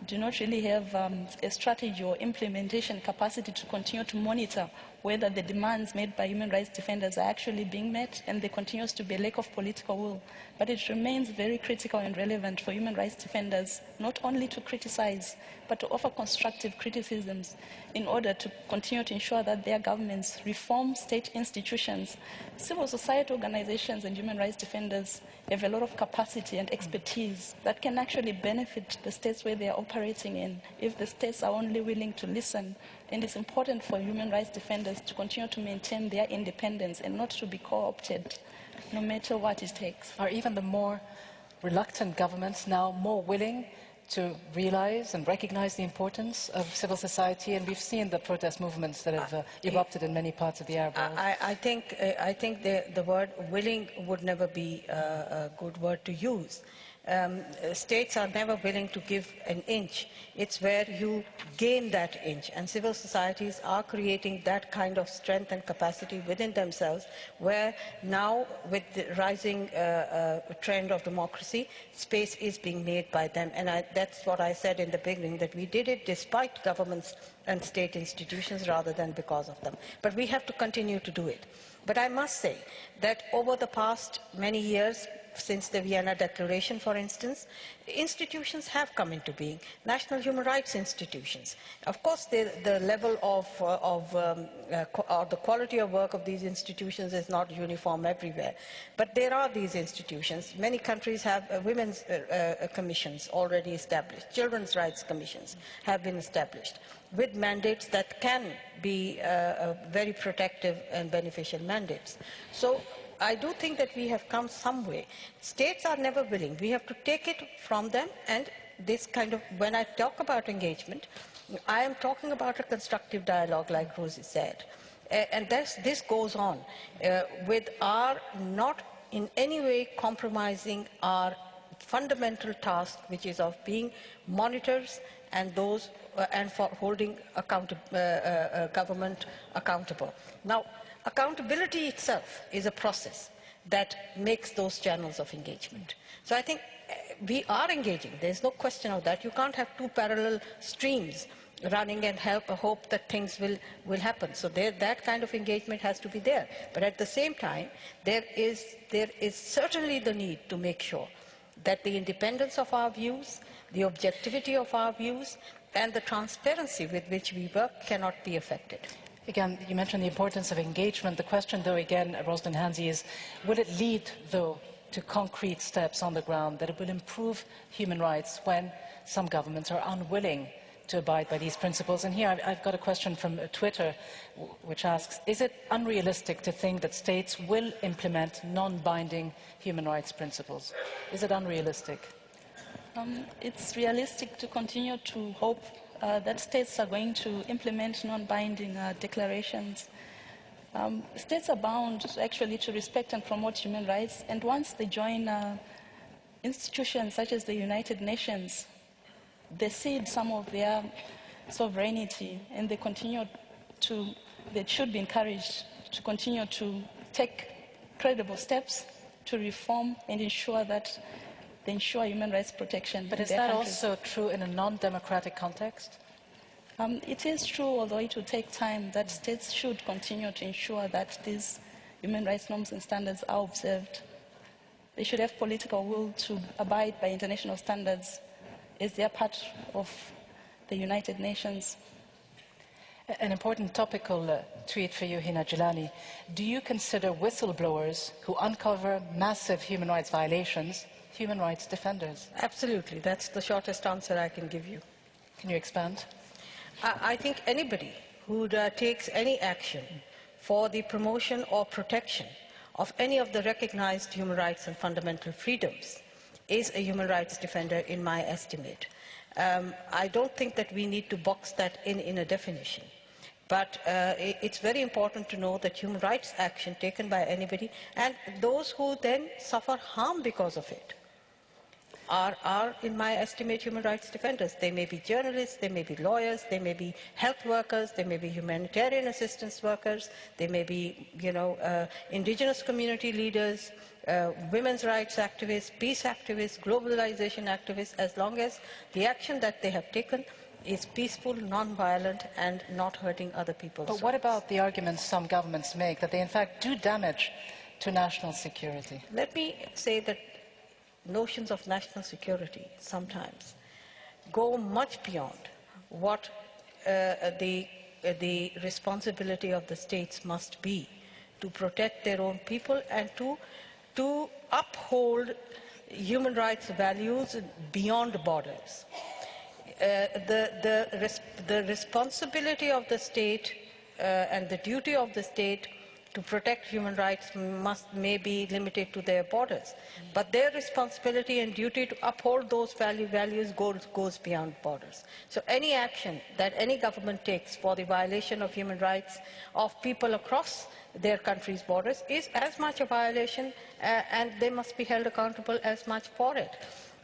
do not really have a strategy or implementation capacity to continue to monitor whether the demands made by human rights defenders are actually being met, and there continues to be a lack of political will. But it remains very critical and relevant for human rights defenders not only to criticize, but to offer constructive criticisms in order to continue to ensure that their governments reform state institutions. Civil society organizations and human rights defenders have a lot of capacity and expertise that can actually benefit the states where they are operating in if the states are only willing to listen. And it's important for human rights defenders to continue to maintain their independence and not to be co-opted, no matter what it takes. Are even the more reluctant governments now more willing to realize and recognize the importance of civil society? And we've seen the protest movements that have erupted in many parts of the Arab world. I think the word willing would never be a good word to use. States are never willing to give an inch. It's where you gain that inch. And civil societies are creating that kind of strength and capacity within themselves, where now, with the rising trend of democracy, space is being made by them. And that's what I said in the beginning, that we did it despite governments and state institutions rather than because of them. But we have to continue to do it. But I must say that over the past many years, since the Vienna Declaration, for instance, institutions have come into being, national human rights institutions. Of course, the level of the quality of work of these institutions is not uniform everywhere. But there are these institutions. Many countries have women's commissions already established. Children's rights commissions have been established with mandates that can be very protective and beneficial mandates. So I do think that we have come some way. States are never willing. We have to take it from them, and this kind of, when I talk about engagement, I am talking about a constructive dialogue, like Rosie said. And this goes on with our not in any way compromising our fundamental task, which is of being monitors and those and for holding government accountable. Now, accountability itself is a process that makes those channels of engagement. So I think we are engaging. There's no question of that. You can't have two parallel streams running and hope that things will happen. So that kind of engagement has to be there. But at the same time, there is certainly the need to make sure that the independence of our views, the objectivity of our views, and the transparency with which we work cannot be affected. Again, you mentioned the importance of engagement. The question, though, again, Rosalind Hanzi, is will it lead, though, to concrete steps on the ground, that it will improve human rights when some governments are unwilling to abide by these principles? And here I've got a question from Twitter, which asks, is it unrealistic to think that states will implement non-binding human rights principles? Is it unrealistic? It's realistic to continue to hope that states are going to implement non-binding declarations. States are bound actually to respect and promote human rights, and once they join institutions such as the United Nations, they cede some of their sovereignty, and they should be encouraged to continue to take credible steps to reform and ensure that they ensure human rights protection. But is that also true in a non-democratic context? It is true, although it will take time, that states should continue to ensure that these human rights norms and standards are observed. They should have political will to abide by international standards as they are part of the United Nations. An important topical tweet for you, Hina Jilani. Do you consider whistleblowers who uncover massive human rights violations human rights defenders? Absolutely. That's the shortest answer I can give you. Can you expand? I think anybody who takes any action for the promotion or protection of any of the recognized human rights and fundamental freedoms is a human rights defender, in my estimate. I don't think that we need to box that in a definition. But it's very important to know that human rights action taken by anybody, and those who then suffer harm because of it, are, in my estimate, human rights defenders. They may be journalists, they may be lawyers, they may be health workers, they may be humanitarian assistance workers, they may be, indigenous community leaders, women's rights activists, peace activists, globalization activists, as long as the action that they have taken is peaceful, non-violent, and not hurting other people's rights. But what about the arguments some governments make that they in fact do damage to national security? Let me say that notions of national security sometimes go much beyond what the responsibility of the states must be to protect their own people and to uphold human rights values beyond borders. The responsibility of the state and the duty of the state to protect human rights may be limited to their borders. But their responsibility and duty to uphold those values goes beyond borders. So any action that any government takes for the violation of human rights of people across their country's borders is as much a violation, and they must be held accountable as much for it.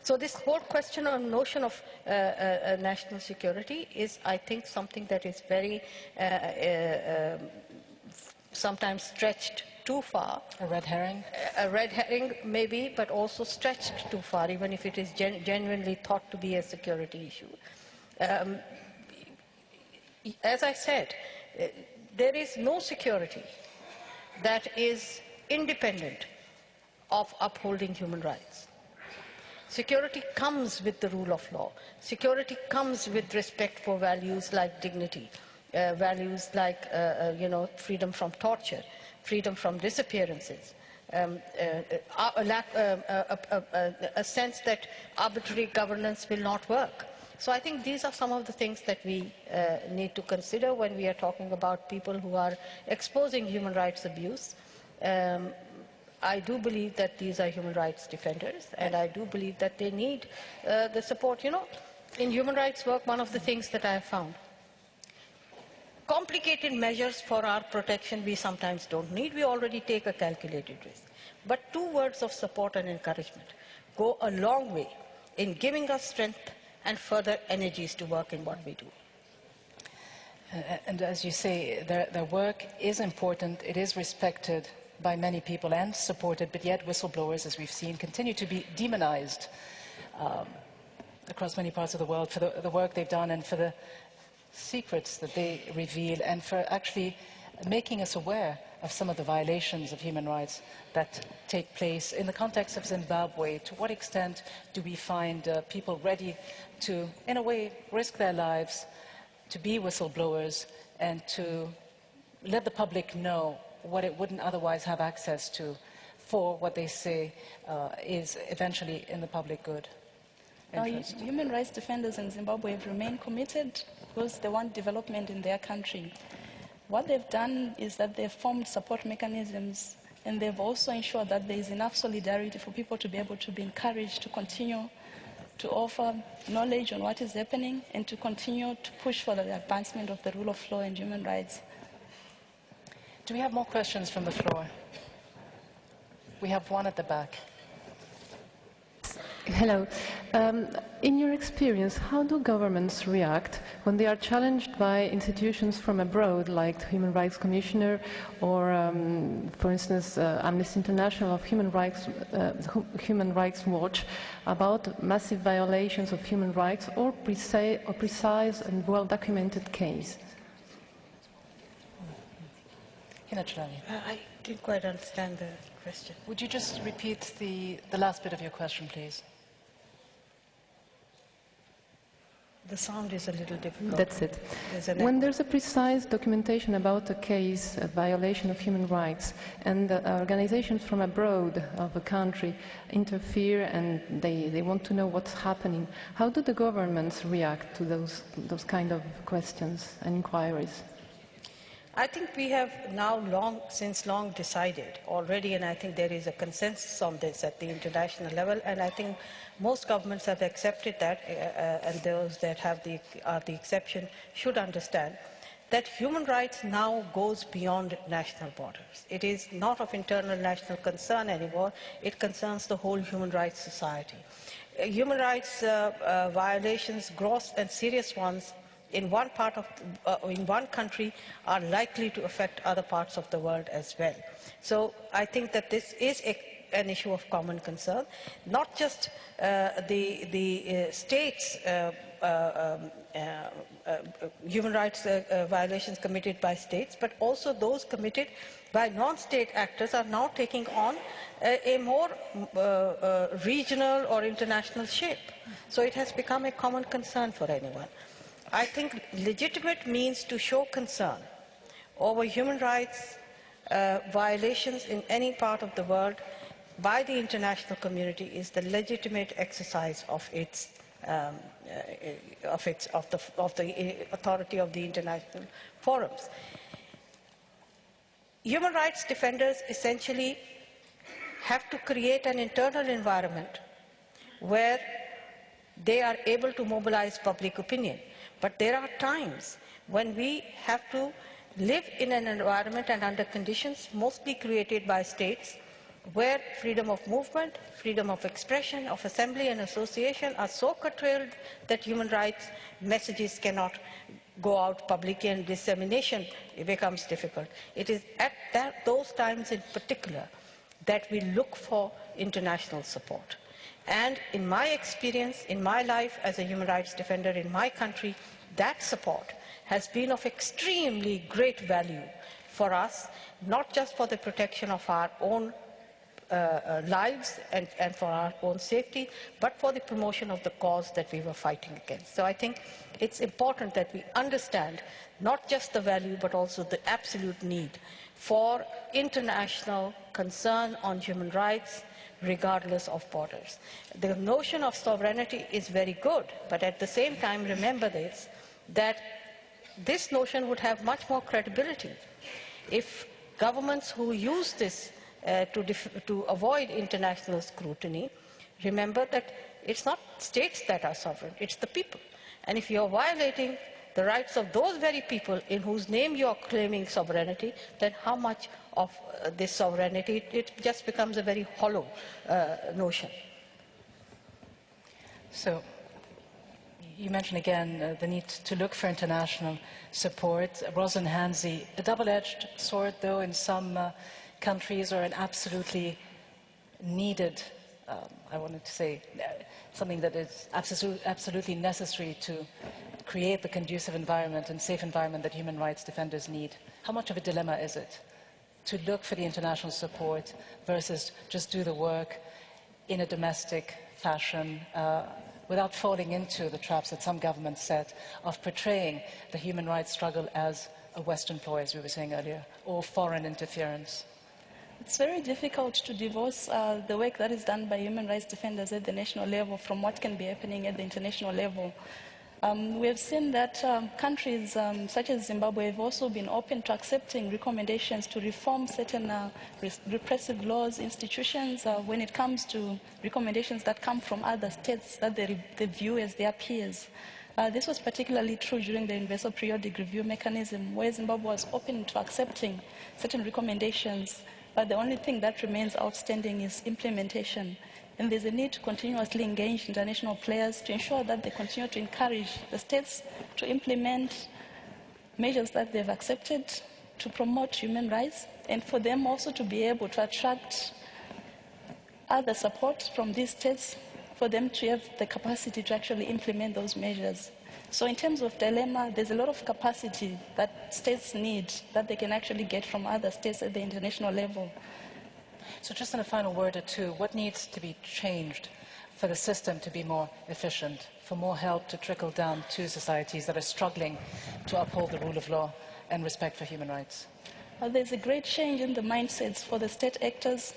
So this whole question or notion of national security is, I think, something that is very sometimes stretched too far. A red herring? A red herring, maybe, but also stretched too far, even if it is genuinely thought to be a security issue. As I said, there is no security that is independent of upholding human rights. Security comes with the rule of law. Security comes with respect for values like dignity, values like freedom from torture, freedom from disappearances, a sense that arbitrary governance will not work. So I think these are some of the things that we need to consider when we are talking about people who are exposing human rights abuse. I do believe that these are human rights defenders, and I do believe that they need the support. In human rights work, one of the things that I have found, complicated measures for our protection we sometimes don't need. We already take a calculated risk. But 2 words of support and encouragement go a long way in giving us strength and further energies to work in what we do. And as you say, their work is important, it is respected by many people and supported, but yet whistleblowers, as we've seen, continue to be demonized across many parts of the world for the work they've done and for the secrets that they reveal and for actually making us aware of some of the violations of human rights that take place in the context of Zimbabwe. To what extent do we find people ready to, in a way, risk their lives to be whistleblowers and to let the public know what it wouldn't otherwise have access to for what they say is eventually in the public good interest? Human rights defenders in Zimbabwe have remained committed because they want development in their country. What they've done is that they've formed support mechanisms, and they've also ensured that there is enough solidarity for people to be able to be encouraged to continue to offer knowledge on what is happening and to continue to push for the advancement of the rule of law and human rights. Do we have more questions from the floor? We have one at the back. Hello. In your experience, how do governments react when they are challenged by institutions from abroad, like the Human Rights Commissioner or, for instance, Amnesty International or Human Rights Watch, about massive violations of human rights or precise and well-documented case? I didn't quite understand the question. Would you just repeat the last bit of your question, please? The sound is a little difficult. That's it. When there's a precise documentation about a case, a violation of human rights, and organizations from abroad of a country interfere and they want to know what's happening, how do the governments react to those kind of questions and inquiries? I think we have now since long decided already, and I think there is a consensus on this at the international level, and I think most governments have accepted that, and those that are the exception should understand that human rights now goes beyond national borders. It is not of internal national concern anymore. It concerns the whole human rights society. Human rights violations, gross and serious ones, in one country are likely to affect other parts of the world as well. So I think that this is an issue of common concern, not just the states' human rights violations committed by states, but also those committed by non-state actors are now taking on a more regional or international shape. So it has become a common concern for anyone. I think legitimate means to show concern over human rights violations in any part of the world by the international community is the legitimate exercise of the authority of the international forums. Human rights defenders essentially have to create an internal environment where they are able to mobilize public opinion. But there are times when we have to live in an environment and under conditions mostly created by states where freedom of movement, freedom of expression, of assembly and association are so curtailed that human rights messages cannot go out publicly and dissemination becomes difficult. It is at those times in particular that we look for international support. And in my experience, in my life as a human rights defender in my country, that support has been of extremely great value for us, not just for the protection of our own lives and for our own safety, but for the promotion of the cause that we were fighting against. So I think it's important that we understand not just the value, but also the absolute need for international concern on human rights, regardless of borders. The notion of sovereignty is very good, but at the same time, remember this, that this notion would have much more credibility if governments who use this to avoid international scrutiny remember that it's not states that are sovereign, it's the people. And if you're violating the rights of those very people in whose name you're claiming sovereignty, then how much of this sovereignty, it just becomes a very hollow notion. So, you mentioned again the need to look for international support. Roslyn Hanzi, a double-edged sword, though, in some countries, or an absolutely needed, I wanted to say, something that is absolutely necessary to create the conducive environment and safe environment that human rights defenders need. How much of a dilemma is it to look for the international support versus just do the work in a domestic fashion without falling into the traps that some governments set of portraying the human rights struggle as a Western ploy, as we were saying earlier, or foreign interference? It's very difficult to divorce the work that is done by human rights defenders at the national level from what can be happening at the international level. We have seen that countries such as Zimbabwe have also been open to accepting recommendations to reform certain repressive laws, institutions, when it comes to recommendations that come from other states that they view as their peers. This was particularly true during the Universal Periodic Review Mechanism, where Zimbabwe was open to accepting certain recommendations, but the only thing that remains outstanding is implementation. And there's a need to continuously engage international players to ensure that they continue to encourage the states to implement measures that they've accepted to promote human rights, and for them also to be able to attract other support from these states for them to have the capacity to actually implement those measures. So in terms of dilemma, there's a lot of capacity that states need that they can actually get from other states at the international level. So just in a final word or two, what needs to be changed for the system to be more efficient, for more help to trickle down to societies that are struggling to uphold the rule of law and respect for human rights? There's a great change in the mindsets for the state actors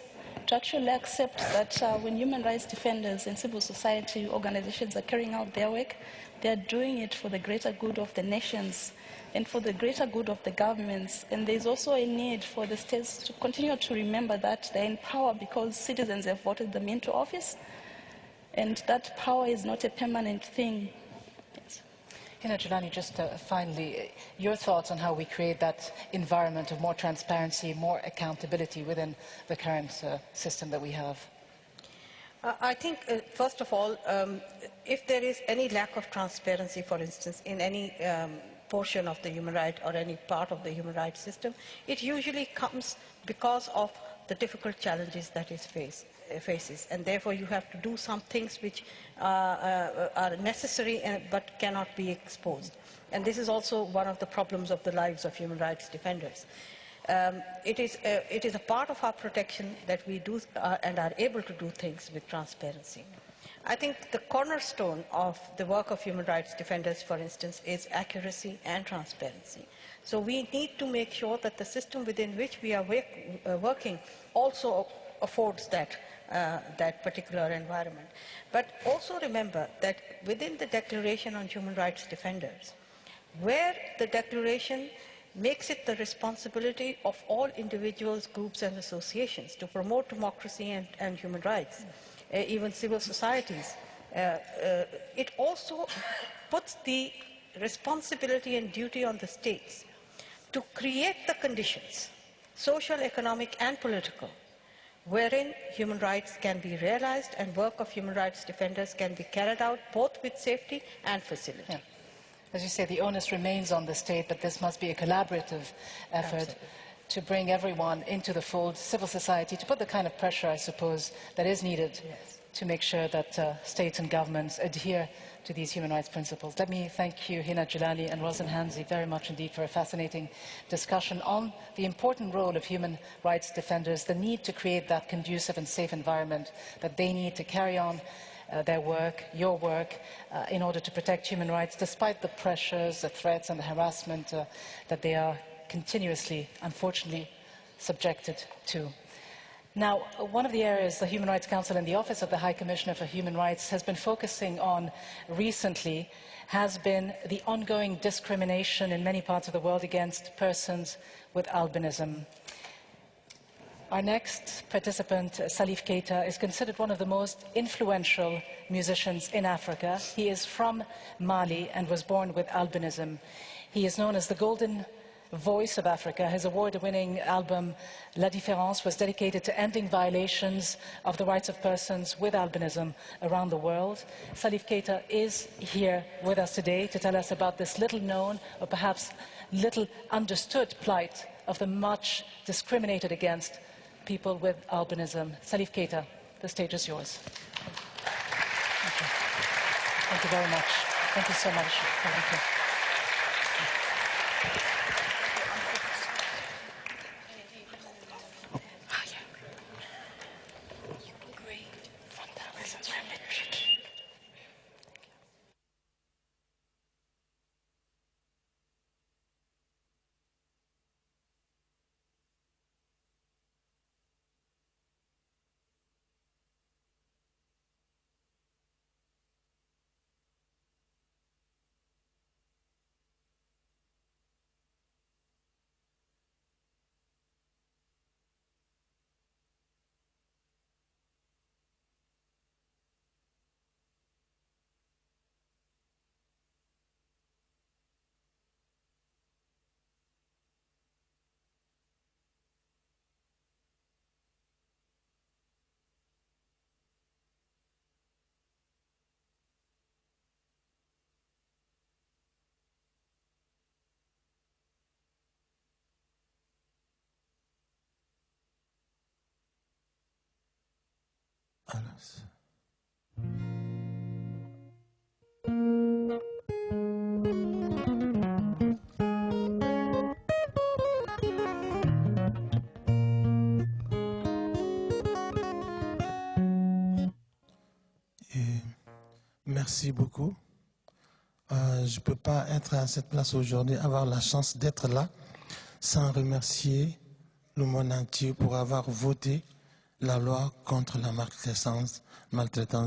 to actually accept that when human rights defenders and civil society organizations are carrying out their work, they're doing it for the greater good of the nations and for the greater good of the governments. And there's also a need for the states to continue to remember that they're in power because citizens have voted them into office, and that power is not a permanent thing. Yes. Hina Jilani, just finally, your thoughts on how we create that environment of more transparency, more accountability within the current system that we have? I think, first of all, if there is any lack of transparency, for instance, in any portion of the human right or any part of the human rights system, it usually comes because of the difficult challenges that it faces. And therefore, you have to do some things which are necessary but cannot be exposed. And this is also one of the problems of the lives of human rights defenders. It is a part of our protection that we do and are able to do things with transparency. I think the cornerstone of the work of human rights defenders, for instance, is accuracy and transparency. So we need to make sure that the system within which we are working also affords that particular environment. But also remember that within the Declaration on Human Rights Defenders, where the Declaration makes it the responsibility of all individuals, groups and associations to promote democracy and human rights, even civil societies. It also puts the responsibility and duty on the states to create the conditions, social, economic and political, wherein human rights can be realized and work of human rights defenders can be carried out both with safety and facility. Yeah. As you say, the onus remains on the state, but this must be a collaborative effort to bring everyone into the fold, civil society, to put the kind of pressure, I suppose, that is needed to make sure that states and governments adhere to these human rights principles. Let me thank you, Hina Jilani and Rosen Hanzi, very much indeed for a fascinating discussion on the important role of human rights defenders, the need to create that conducive and safe environment that they need to carry on their work, your work, in order to protect human rights, despite the pressures, the threats and the harassment that they are continuously, unfortunately, subjected to. Now, one of the areas the Human Rights Council and the Office of the High Commissioner for Human Rights has been focusing on recently has been the ongoing discrimination in many parts of the world against persons with albinism. Our next participant, Salif Keita, is considered one of the most influential musicians in Africa. He is from Mali and was born with albinism. He is known as the Golden Voice of Africa. His award-winning album, La Différence, was dedicated to ending violations of the rights of persons with albinism around the world. Salif Keita is here with us today to tell us about this little-known, or perhaps little-understood plight of the much discriminated against people with albinism. Salif Keita, the stage is yours. Thank you. Thank you very much. Thank you so much. Thank you. Merci beaucoup. Je ne peux pas être à cette place aujourd'hui, avoir la chance d'être là, sans remercier le monde entier pour avoir voté la loi contre la maltraitance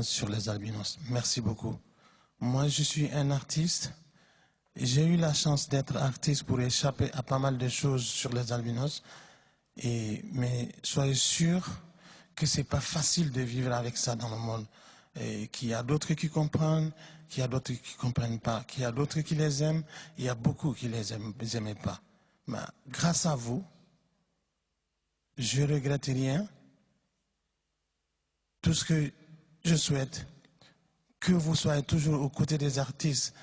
sur les albinos. Merci beaucoup. Moi, je suis un artiste. J'ai eu la chance d'être artiste pour échapper à pas mal de choses sur les albinos. Mais soyez sûrs que ce n'est pas facile de vivre avec ça dans le monde. Et qu'il y a d'autres qui comprennent, qu'il y a d'autres qui ne comprennent pas, qu'il y a d'autres qui les aiment, il y a beaucoup qui les aimaient pas. Mais grâce à vous, je ne regrette rien. Tout ce que je souhaite, que vous soyez toujours aux côtés des artistes,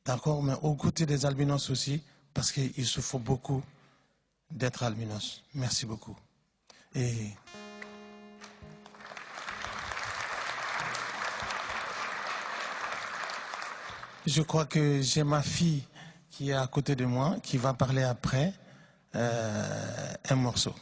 d'accord, mais aux côtés des albinos aussi, parce qu'il se faut beaucoup d'être albinos. Merci beaucoup. Et je crois que j'ai ma fille qui est à côté de moi, qui va parler après un morceau.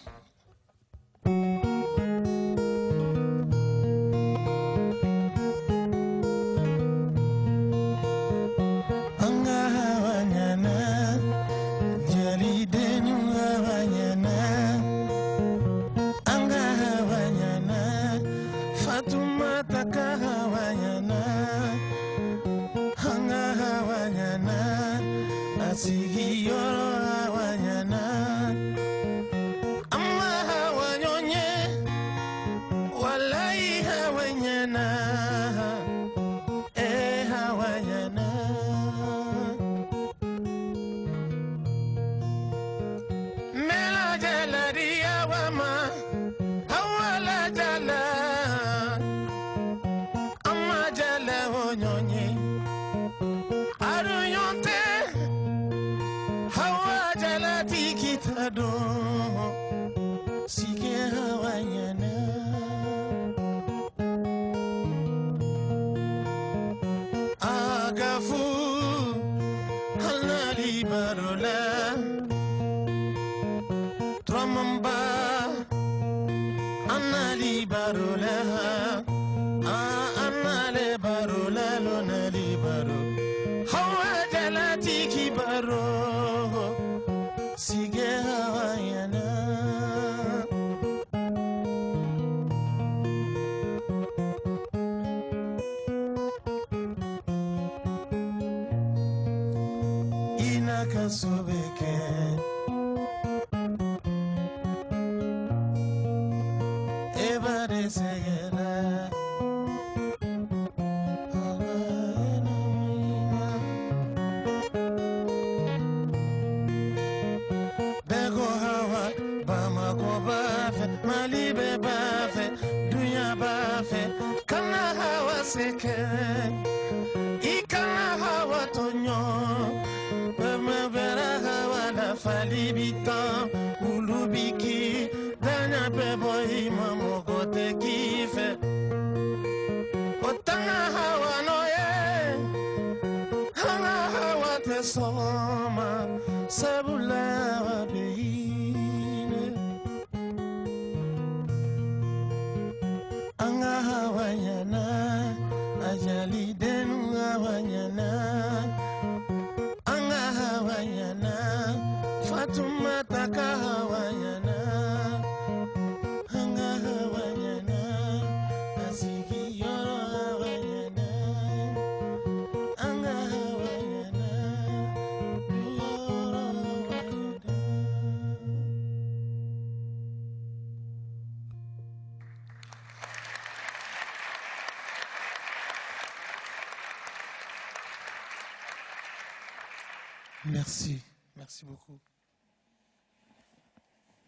Merci, merci beaucoup.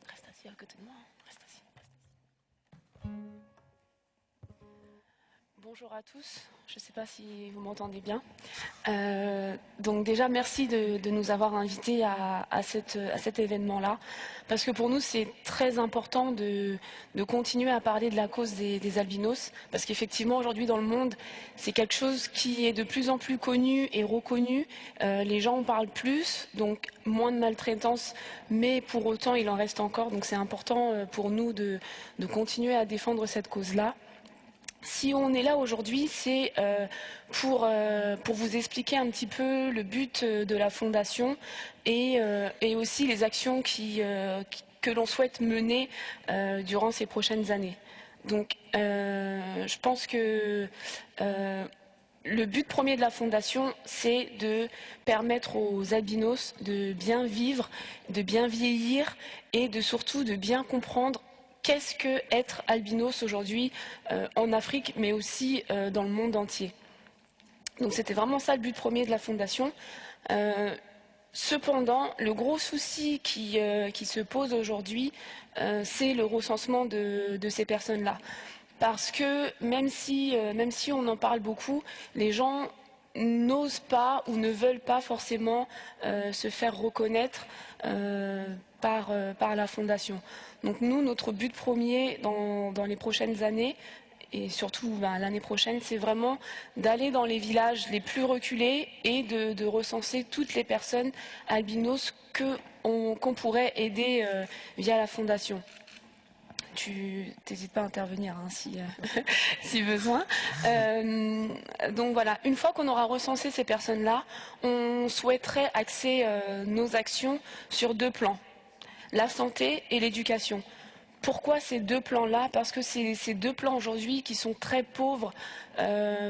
Reste assis à côté de moi, reste assis. Bonjour à tous, je ne sais pas si vous m'entendez bien. Donc déjà, merci de nous avoir invités à cet événement-là, parce que pour nous, c'est très important de continuer à parler de la cause des albinos, parce qu'effectivement, aujourd'hui, dans le monde, c'est quelque chose qui est de plus en plus connu et reconnu. Les gens en parlent plus, donc moins de maltraitance, mais pour autant, il en reste encore. Donc c'est important pour nous de continuer à défendre cette cause-là. Si on est là aujourd'hui, c'est pour vous expliquer un petit peu le but de la Fondation et aussi les actions que l'on souhaite mener durant ces prochaines années. Donc, je pense que le but premier de la Fondation, c'est de permettre aux albinos de bien vivre, de bien vieillir et surtout de bien comprendre qu'est-ce que être albinos aujourd'hui en Afrique, mais aussi dans le monde entier. Donc c'était vraiment ça le but premier de la Fondation. Cependant, le gros souci qui se pose aujourd'hui, c'est le recensement de ces personnes-là. Parce que même si on en parle beaucoup, les gens n'osent pas ou ne veulent pas forcément se faire reconnaître par la Fondation. Donc nous, notre but premier dans les prochaines années, et surtout l'année prochaine, c'est vraiment d'aller dans les villages les plus reculés et de recenser toutes les personnes albinos qu'on pourrait aider via la Fondation. Tu n'hésites pas à intervenir si besoin. Donc voilà, une fois qu'on aura recensé ces personnes-là, on souhaiterait axer nos actions sur 2 plans, la santé et l'éducation. Pourquoi ces 2 plans-là? Parce que c'est ces 2 plans aujourd'hui qui sont très pauvres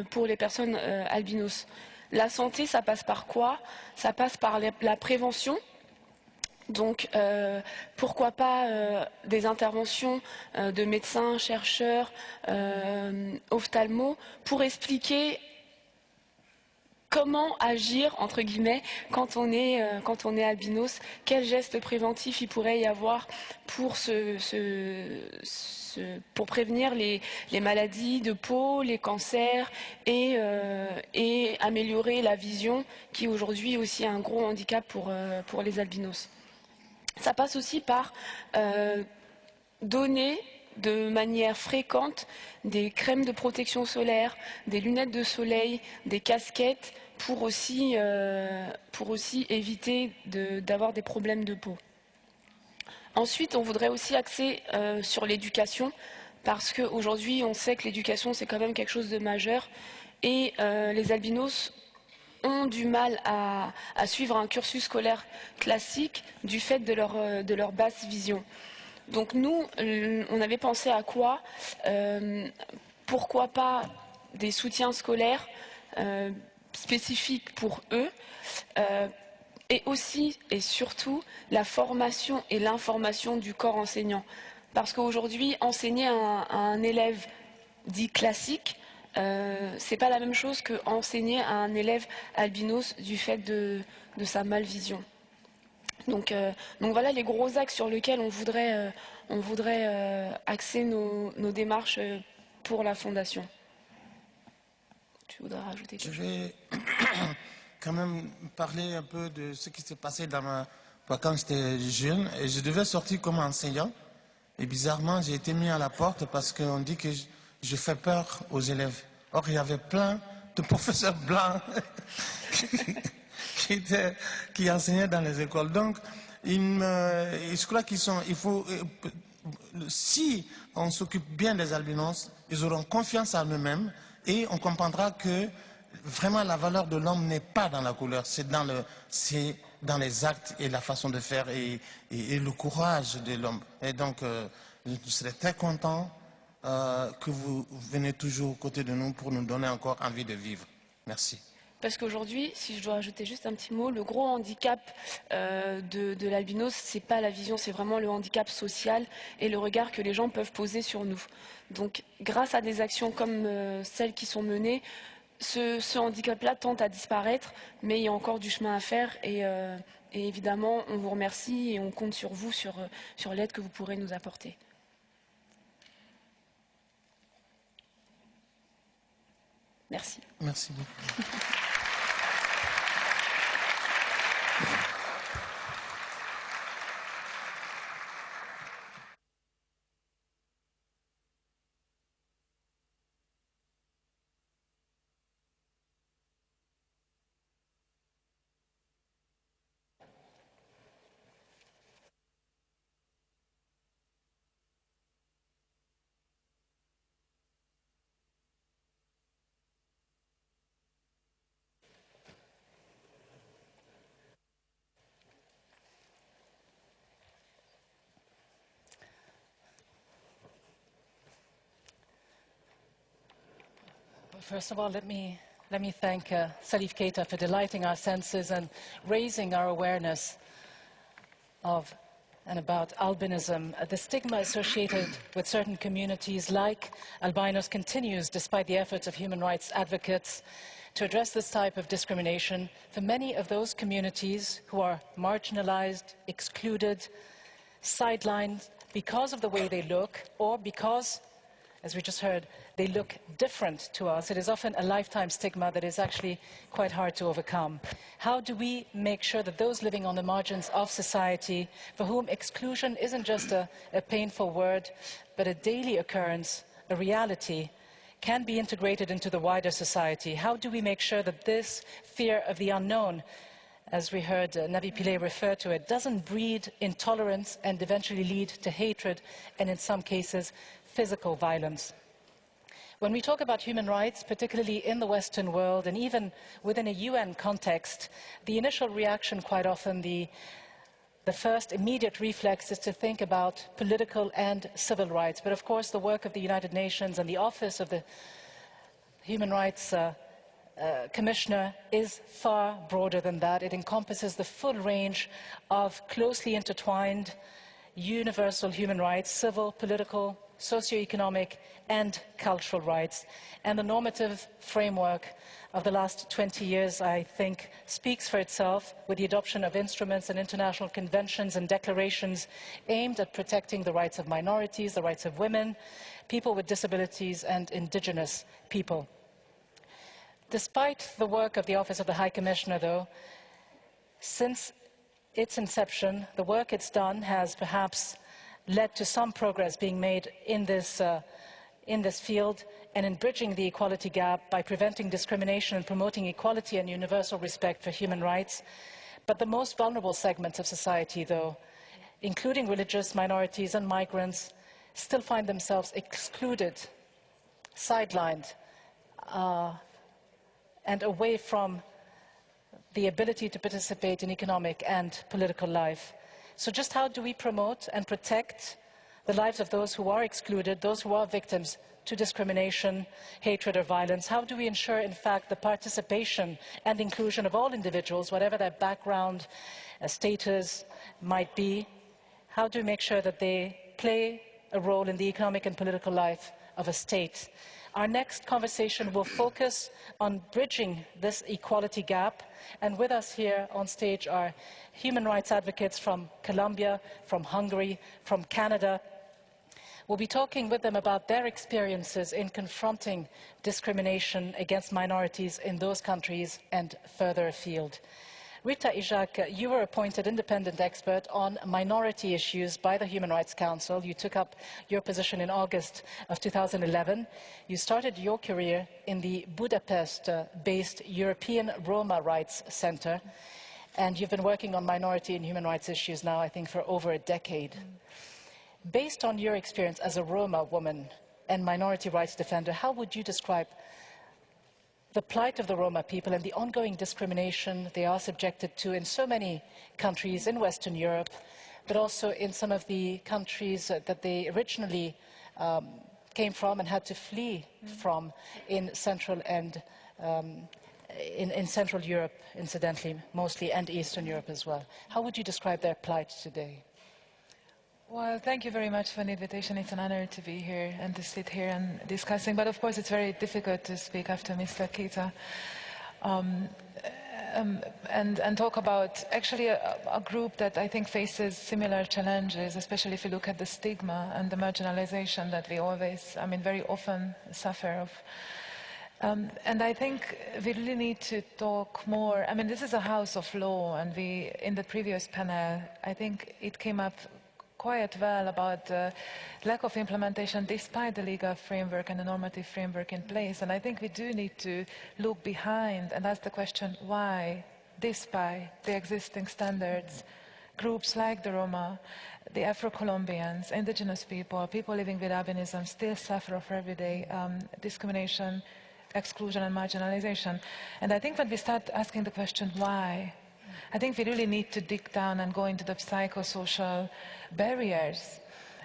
pour les personnes albinos. La santé, ça passe par quoi? Ça passe par la prévention. Donc, pourquoi pas des interventions de médecins, chercheurs, ophtalmos, pour expliquer comment agir, entre guillemets, quand on est albinos, quels gestes préventifs il pourrait y avoir pour prévenir les maladies de peau, les cancers et améliorer la vision, qui aujourd'hui est aussi un gros handicap pour les albinos. Ça passe aussi par donner de manière fréquente des crèmes de protection solaire, des lunettes de soleil, des casquettes pour aussi éviter d'avoir des problèmes de peau. Ensuite, on voudrait aussi axer sur l'éducation parce qu'aujourd'hui, on sait que l'éducation, c'est quand même quelque chose de majeur et les albinos ont du mal à suivre un cursus scolaire classique du fait de leur basse vision. Donc nous, on avait pensé à quoi? Pourquoi pas des soutiens scolaires spécifiques pour eux et aussi et surtout la formation et l'information du corps enseignant. Parce qu'aujourd'hui, enseigner à un élève dit classique, c'est pas la même chose qu'enseigner à un élève albinos du fait de sa malvision. Donc voilà les gros axes sur lesquels on voudrait axer nos démarches pour la Fondation. Tu voudrais rajouter quelque chose? Je vais quand même parler un peu de ce qui s'est passé quand j'étais jeune. Et je devais sortir comme enseignant. Et bizarrement, j'ai été mis à la porte parce qu'on dit que je fais peur aux élèves. Or, il y avait plein de professeurs blancs qui enseignaient dans les écoles. Donc, je crois si on s'occupe bien des albinos, ils auront confiance en eux-mêmes et on comprendra que vraiment la valeur de l'homme n'est pas dans la couleur, c'est dans les actes et la façon de faire et le courage de l'homme. Et donc, je serais très content que vous venez toujours aux côtés de nous pour nous donner encore envie de vivre. Merci. Parce qu'aujourd'hui, si je dois ajouter juste un petit mot, le gros handicap de l'albinos, c'est pas la vision, c'est vraiment le handicap social et le regard que les gens peuvent poser sur nous. Donc, grâce à des actions comme celles qui sont menées, ce handicap-là tente à disparaître, mais il y a encore du chemin à faire et évidemment, on vous remercie et on compte sur vous, sur l'aide que vous pourrez nous apporter. Merci. Merci beaucoup. First of all, let me thank Salif Keita for delighting our senses and raising our awareness of and about albinism. The stigma associated with certain communities like albinos continues despite the efforts of human rights advocates to address this type of discrimination. For many of those communities who are marginalized, excluded, sidelined because of the way they look or because, as we just heard, they look different to us, it is often a lifetime stigma that is actually quite hard to overcome. How do we make sure that those living on the margins of society, for whom exclusion isn't just a painful word, but a daily occurrence, a reality, can be integrated into the wider society? How do we make sure that this fear of the unknown, as we heard Navi Pillay refer to it, doesn't breed intolerance and eventually lead to hatred and, in some cases, physical violence? When we talk about human rights, particularly in the Western world and even within a UN context, the initial reaction quite often, the first immediate reflex is to think about political and civil rights. But of course, the work of the United Nations and the Office of the Human Rights Commissioner is far broader than that. It encompasses the full range of closely intertwined universal human rights, civil, political, socio-economic and cultural rights. And the normative framework of the last 20 years, I think, speaks for itself with the adoption of instruments and international conventions and declarations aimed at protecting the rights of minorities, the rights of women, people with disabilities and indigenous people. Despite the work of the Office of the High Commissioner, though, since its inception, the work it's done has perhaps led to some progress being made in this field and in bridging the equality gap by preventing discrimination and promoting equality and universal respect for human rights. But the most vulnerable segments of society, though, including religious minorities and migrants, still find themselves excluded, sidelined, and away from the ability to participate in economic and political life. So just how do we promote and protect the lives of those who are excluded, those who are victims to discrimination, hatred or violence? How do we ensure, in fact, the participation and inclusion of all individuals, whatever their background, status might be? How do we make sure that they play a role in the economic and political life of a state? Our next conversation will focus on bridging this equality gap, and with us here on stage are human rights advocates from Colombia, from Hungary, from Canada. We'll be talking with them about their experiences in confronting discrimination against minorities in those countries and further afield. Rita Ijak, you were appointed independent expert on minority issues by the Human Rights Council. You took up your position in August of 2011. You started your career in the Budapest-based European Roma Rights Center, and you've been working on minority and human rights issues now, I think, for over a decade. Based on your experience as a Roma woman and minority rights defender, how would you describe the plight of the Roma people and the ongoing discrimination they are subjected to in so many countries in Western Europe, but also in some of the countries that they originally came from and had to flee from in Central and in Central Europe, incidentally, mostly, and Eastern Europe as well? How would you describe their plight today? Well, thank you very much for the invitation. It's an honor to be here and to sit here and discussing. But of course, it's very difficult to speak after Mr. Keita and talk about actually a group that I think faces similar challenges, especially if you look at the stigma and the marginalization that we always, very often suffer of. And I think we really need to talk more. I mean, this is a house of law, and in the previous panel, I think it came up quite well about the lack of implementation despite the legal framework and the normative framework in place. And I think we do need to look behind and ask the question, why, despite the existing standards, groups like the Roma, the Afro-Colombians, indigenous people, people living with albinism still suffer of everyday discrimination, exclusion and marginalization. And I think when we start asking the question, why, I think we really need to dig down and go into the psychosocial barriers.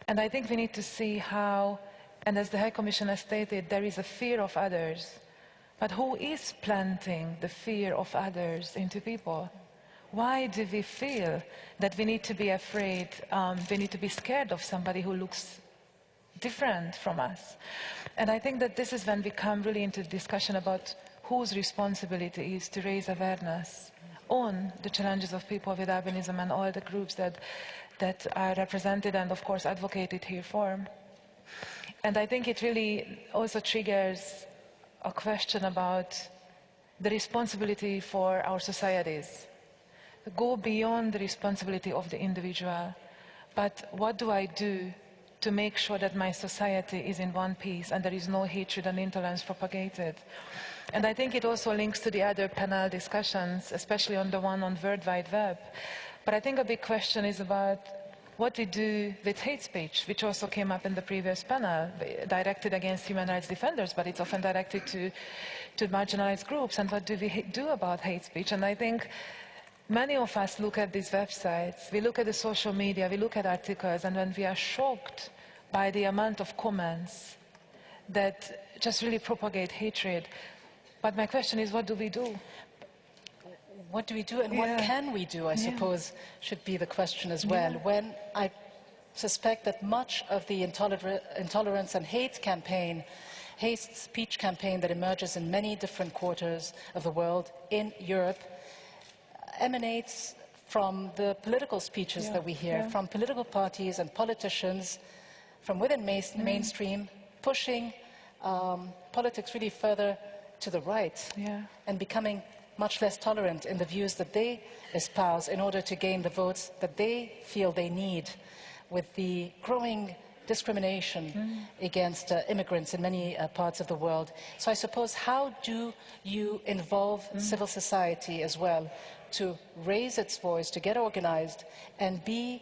And I think we need to see how, and as the High Commissioner stated, there is a fear of others. But who is planting the fear of others into people? Why do we feel that we need to be afraid, we need to be scared of somebody who looks different from us? And I think that this is when we come really into discussion about whose responsibility is to raise awareness on the challenges of people with albinism and all the groups that are represented and, of course, advocated here for. And I think it really also triggers a question about the responsibility for our societies. Go beyond the responsibility of the individual, but what do I do to make sure that my society is in one piece and there is no hatred and intolerance propagated? And I think it also links to the other panel discussions, especially on the one on World Wide Web. But I think a big question is about what we do with hate speech, which also came up in the previous panel, directed against human rights defenders, but it's often directed to marginalized groups. And what do we do about hate speech? And I think many of us look at these websites, we look at the social media, we look at articles, and when we are shocked by the amount of comments that just really propagate hatred. But my question is, what do we do? What do we do and what can we do, I suppose, should be the question as well. When I suspect that much of the intolerance and hate speech campaign that emerges in many different quarters of the world, in Europe, emanates from the political speeches that we hear, from political parties and politicians from within mainstream, pushing politics really further to the right and becoming much less tolerant in the views that they espouse in order to gain the votes that they feel they need, with the growing discrimination against immigrants in many parts of the world. So I suppose, how do you involve civil society as well to raise its voice, to get organized and be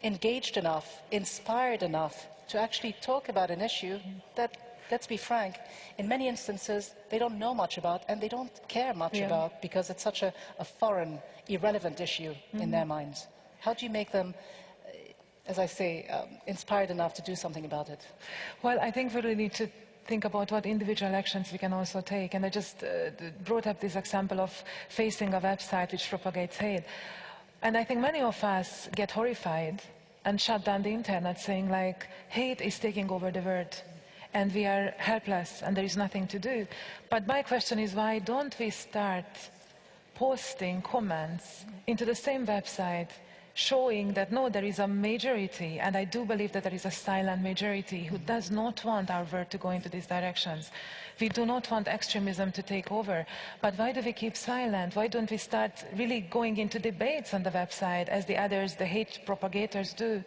engaged enough, inspired enough to actually talk about an issue that, let's be frank, in many instances they don't know much about and they don't care much about, because it's such a foreign, irrelevant issue in their minds? How do you make them, as I say, inspired enough to do something about it? Well, I think we really need to think about what individual actions we can also take. And I just brought up this example of facing a website which propagates hate. And I think many of us get horrified and shut down the internet, saying like, hate is taking over the world and we are helpless and there is nothing to do. But my question is, why don't we start posting comments into the same website showing that, no, there is a majority, and I do believe that there is a silent majority who does not want our world to go into these directions. We do not want extremism to take over. But why do we keep silent? Why don't we start really going into debates on the website, as the others, the hate propagators, do?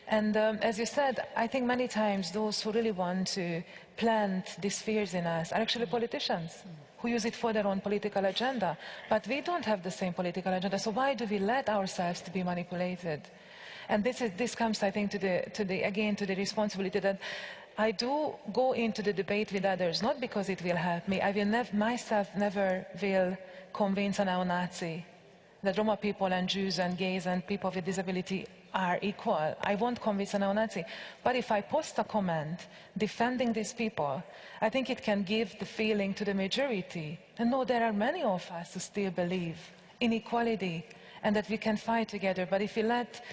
And as you said, I think many times those who really want to plant these fears in us are actually politicians who use it for their own political agenda. But we don't have the same political agenda, so why do we let ourselves to be manipulated? And this comes, I think, to the responsibility that I do go into the debate with others, not because it will help me. I will myself never will convince a neo-Nazi that Roma people and Jews and gays and people with disability are equal. I won't convince a neo-Nazi. But if I post a comment defending these people, I think it can give the feeling to the majority, and no, there are many of us who still believe in equality and that we can fight together. But if we let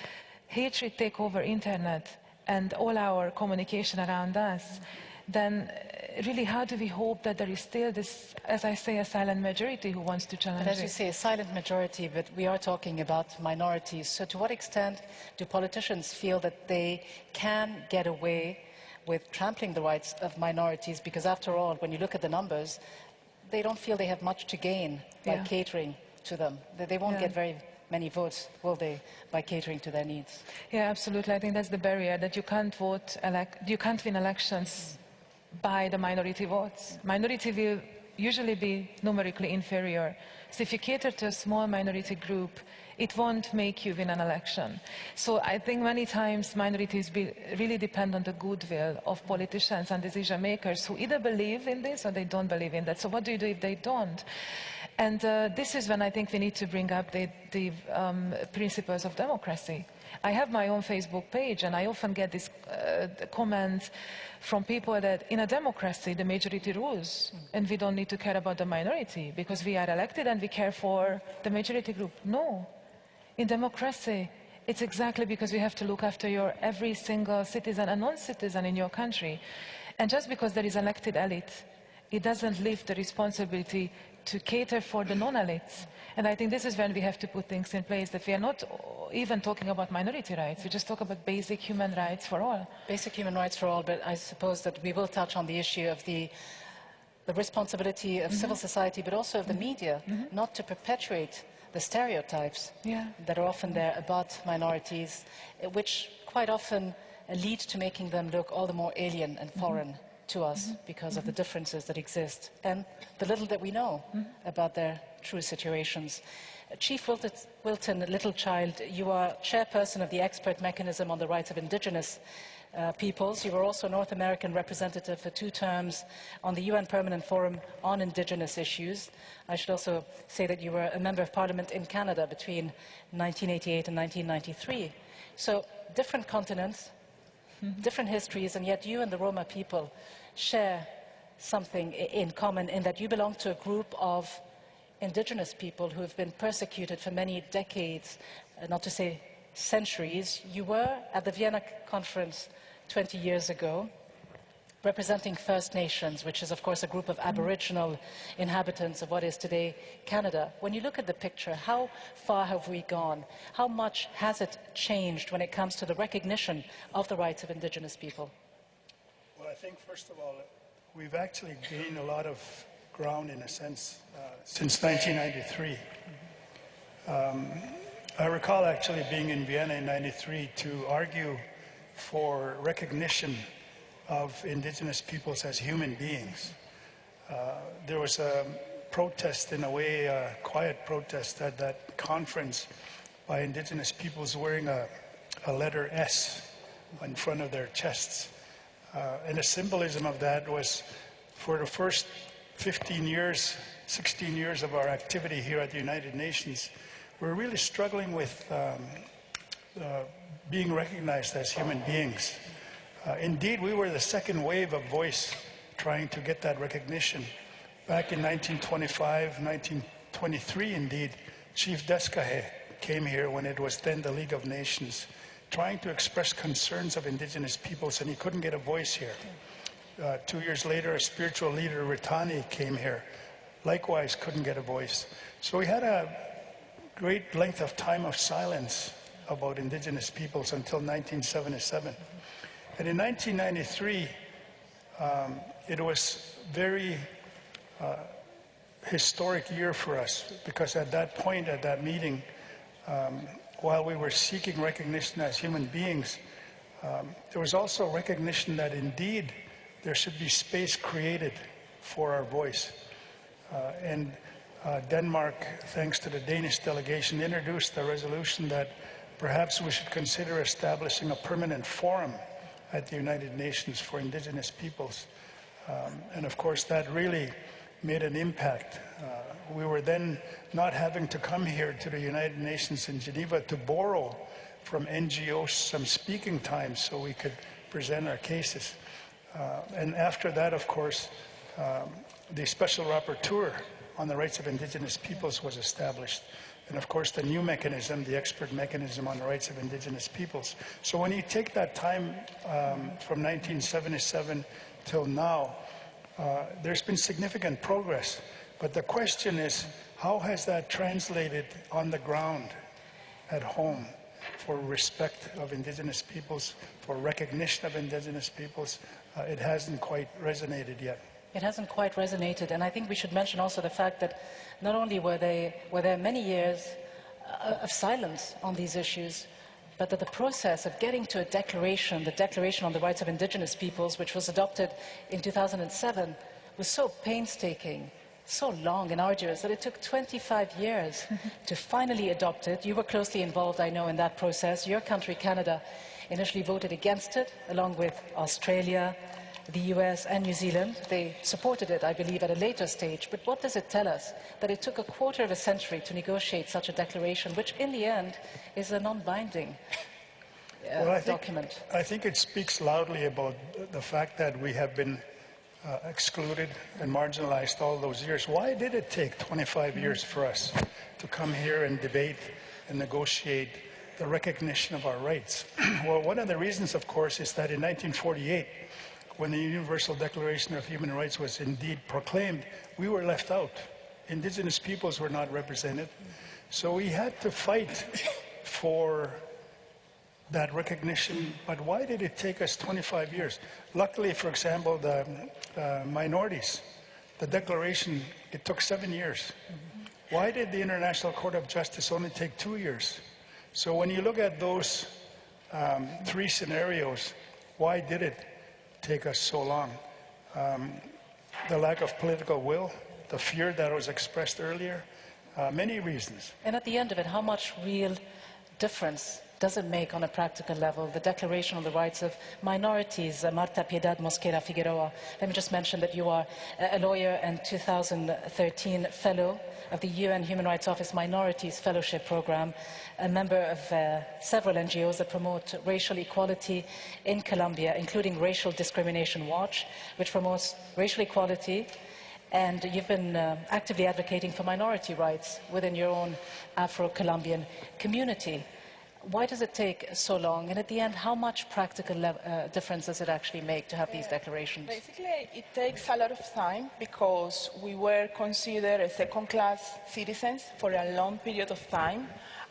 hatred take over internet and all our communication around us, then really, how do we hope that there is still this, as I say, a silent majority who wants to challenge it? But as you say, a silent majority, but we are talking about minorities. So to what extent do politicians feel that they can get away with trampling the rights of minorities, because after all, when you look at the numbers, they don't feel they have much to gain by catering to them. They won't get very many votes, will they, by catering to their needs? Yeah, absolutely. I think that's the barrier, that you can't you can't win elections by the minority votes. Minority will usually be numerically inferior. So if you cater to a small minority group, it won't make you win an election. So I think many times minorities really depend on the goodwill of politicians and decision makers who either believe in this or they don't believe in that. So what do you do if they don't? And this is when I think we need to bring up the principles of democracy. I have my own Facebook page, and I often get this comment from people that in a democracy the majority rules and we don't need to care about the minority because we are elected and we care for the majority group. No. In democracy, it's exactly because we have to look after every single citizen and non-citizen in your country. And just because there is an elected elite, it doesn't lift the responsibility to cater for the non-elites. And I think this is when we have to put things in place, that we are not even talking about minority rights, we just talk about basic human rights for all. Basic human rights for all, but I suppose that we will touch on the issue of the responsibility of civil society, but also of the media, not to perpetuate the stereotypes that are often there about minorities, which quite often lead to making them look all the more alien and foreign to us because of the differences that exist and the little that we know about their true situations. Chief Wilton Littlechild, you are chairperson of the expert mechanism on the rights of indigenous peoples. You were also North American representative for 2 terms on the UN Permanent Forum on Indigenous Issues. I should also say that you were a member of Parliament in Canada between 1988 and 1993. So different continents, different histories, and yet you and the Roma people share something in common in that you belong to a group of indigenous people who have been persecuted for many decades, not to say centuries. You were at the Vienna Conference 20 years ago, representing First Nations, which is, of course, a group of Aboriginal inhabitants of what is today Canada. When you look at the picture, how far have we gone? How much has it changed when it comes to the recognition of the rights of Indigenous people? Well, I think, first of all, we've actually gained a lot of ground, in a sense, since 1993. I recall actually being in Vienna in 93 to argue for recognition of indigenous peoples as human beings. There was a protest, in a way, a quiet protest at that conference by indigenous peoples wearing a letter S in front of their chests. And the symbolism of that was, for the first 15 years, 16 years of our activity here at the United Nations, we're really struggling with being recognized as human beings. Indeed, we were the second wave of voice trying to get that recognition. Back in 1925, 1923, indeed, Chief Deskahe came here when it was then the League of Nations, trying to express concerns of indigenous peoples, and he couldn't get a voice here. 2 years later, a spiritual leader, Ritani, came here. Likewise, couldn't get a voice. So we had a great length of time of silence about indigenous peoples until 1977. And in 1993, it was very historic year for us, because at that point, at that meeting, while we were seeking recognition as human beings, there was also recognition that indeed there should be space created for our voice. Denmark, thanks to the Danish delegation, introduced a resolution that perhaps we should consider establishing a permanent forum at the United Nations for indigenous peoples. And of course, that really made an impact. We were then not having to come here to the United Nations in Geneva to borrow from NGOs some speaking time so we could present our cases. And after that, of course, the Special Rapporteur on the Rights of Indigenous Peoples was established. And of course, the new mechanism, the expert mechanism on the rights of indigenous peoples. So when you take that time from 1977 till now, there's been significant progress. But the question is, how has that translated on the ground at home for respect of indigenous peoples, for recognition of indigenous peoples, it hasn't quite resonated yet. It hasn't quite resonated, and I think we should mention also the fact that not only were there many years of silence on these issues, but that the process of getting to a declaration, the Declaration on the Rights of Indigenous Peoples, which was adopted in 2007, was so painstaking, so long and arduous that it took 25 years to finally adopt it. You were closely involved, I know, in that process. Your country, Canada, initially voted against it, along with Australia, the US and New Zealand. They supported it, I believe, at a later stage. But what does it tell us? That it took a quarter of a century to negotiate such a declaration, which in the end is a non-binding document. I think it speaks loudly about the fact that we have been excluded and marginalized all those years. Why did it take 25 years for us to come here and debate and negotiate the recognition of our rights? Well, one of the reasons, of course, is that in 1948, when the Universal Declaration of Human Rights was indeed proclaimed, we were left out. Indigenous peoples were not represented. So we had to fight for that recognition. But why did it take us 25 years? Luckily, for example, the minorities, the declaration, it took 7 years. Why did the International Court of Justice only take 2 years? So when you look at those 3 scenarios, why did it take us so long? The lack of political will, the fear that was expressed earlier, many reasons. And at the end of it, how much real difference does it make on a practical level? The Declaration on the Rights of Minorities, Marta Piedad Mosquera Figueroa. Let me just mention that you are a lawyer and 2013 fellow of the UN Human Rights Office Minorities Fellowship Program, a member of several NGOs that promote racial equality in Colombia, including Racial Discrimination Watch, which promotes racial equality. And you've been actively advocating for minority rights within your own Afro-Colombian community. Why does it take so long? And at the end, how much practical difference does it actually make to have these declarations? Basically, it takes a lot of time because we were considered as second-class citizens for a long period of time.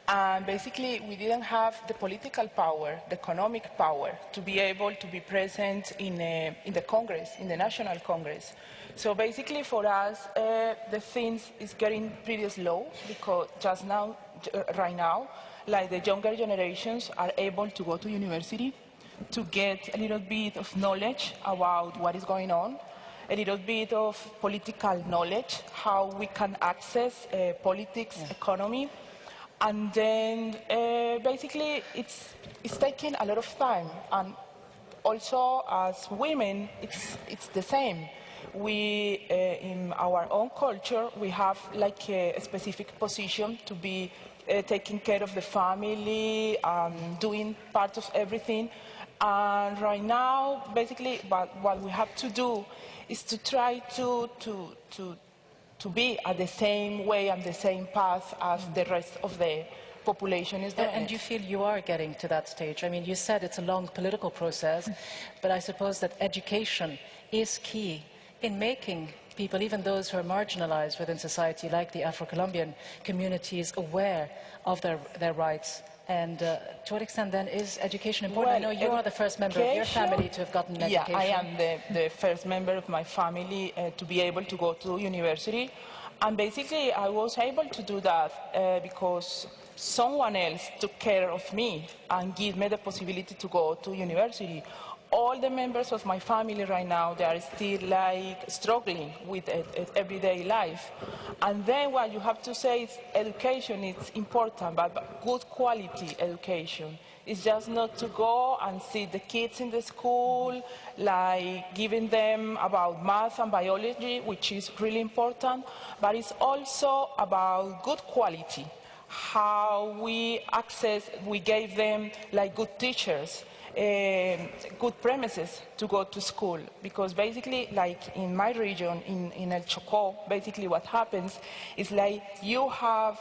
And basically, we didn't have the political power, the economic power, to be able to be present in the Congress, in the National Congress. So basically, for us, the things is getting pretty slow because just now, right now, like the younger generations are able to go to university to get a little bit of knowledge about what is going on, a little bit of political knowledge, how we can access politics, economy. And then basically it's taking a lot of time. And also as women, it's the same. We, in our own culture, we have like a specific position to be taking care of the family, doing part of everything. And right now, basically, what we have to do is to try to be at the same way and the same path as the rest of the population is doing. And you feel you are getting to that stage? I mean, you said it's a long political process, but I suppose that education is key in making people, even those who are marginalized within society, like the Afro-Colombian communities, aware of their rights. And to what extent, then, is education important? Well, I know you are the first member of your family to have gotten an education. Yeah, I am the first member of my family to be able to go to university. And basically, I was able to do that because someone else took care of me and gave me the possibility to go to university. All the members of my family right now, they are still like struggling with everyday life. And then what you have to say is education is important, but good quality education. It's just not to go and see the kids in the school, like giving them about math and biology, which is really important, but it's also about good quality. How we gave them like good teachers, good premises to go to school, because basically, like in my region, in El Chocó, basically what happens is like you have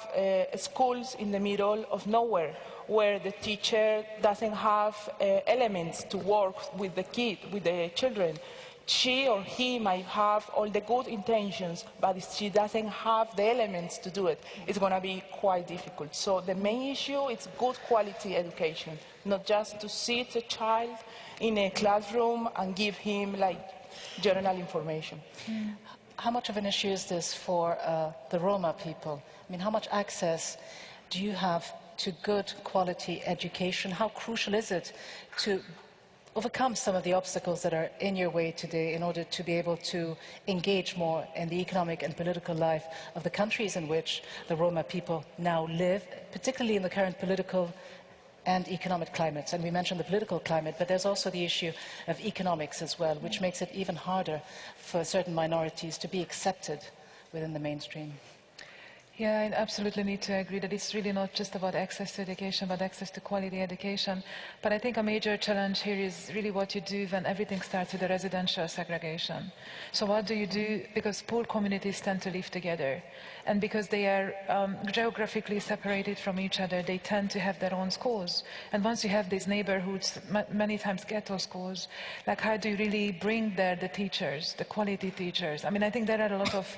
schools in the middle of nowhere where the teacher doesn't have elements to work with the children. she or he might have all the good intentions, but if she doesn't have the elements to do it, it's going to be quite difficult. So the main issue is good quality education, not just to sit a child in a classroom and give him like general information. How much of an issue is this for the Roma people? I mean, how much access do you have to good quality education? How crucial is it to overcome some of the obstacles that are in your way today in order to be able to engage more in the economic and political life of the countries in which the Roma people now live, particularly in the current political and economic climates? And we mentioned the political climate, but there's also the issue of economics as well, which makes it even harder for certain minorities to be accepted within the mainstream. Yeah, I absolutely need to agree that it's really not just about access to education, but access to quality education. But I think a major challenge here is really what you do when everything starts with the residential segregation. So what do you do? Because poor communities tend to live together. And because they are geographically separated from each other, they tend to have their own schools. And once you have these neighborhoods, many times ghetto schools, like how do you really bring there the teachers, the quality teachers? I mean, I think there are a lot of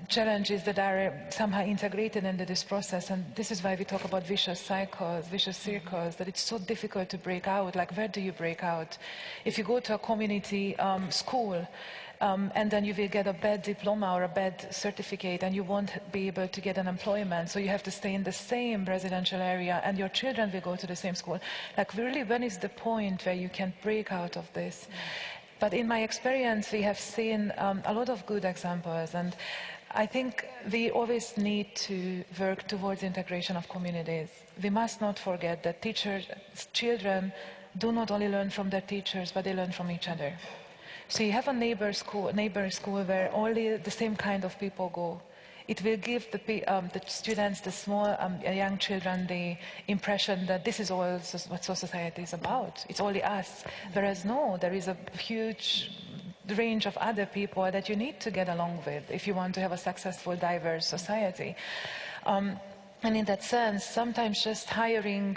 challenges that are somehow integrated into this process, and this is why we talk about vicious cycles, vicious circles, that it's so difficult to break out. Like, where do you break out? If you go to a community school, and then you will get a bad diploma or a bad certificate, and you won't be able to get an employment, so you have to stay in the same residential area, and your children will go to the same school. Like, really, when is the point where you can break out of this? But in my experience, we have seen a lot of good examples, and I think we always need to work towards integration of communities. We must not forget that children do not only learn from their teachers, but they learn from each other. So you have a neighbor school where only the same kind of people go. It will give the students, the small young children, the impression that this is all what society is about. It's only us. Whereas no, there is a huge range of other people that you need to get along with if you want to have a successful, diverse society. And in that sense, sometimes just hiring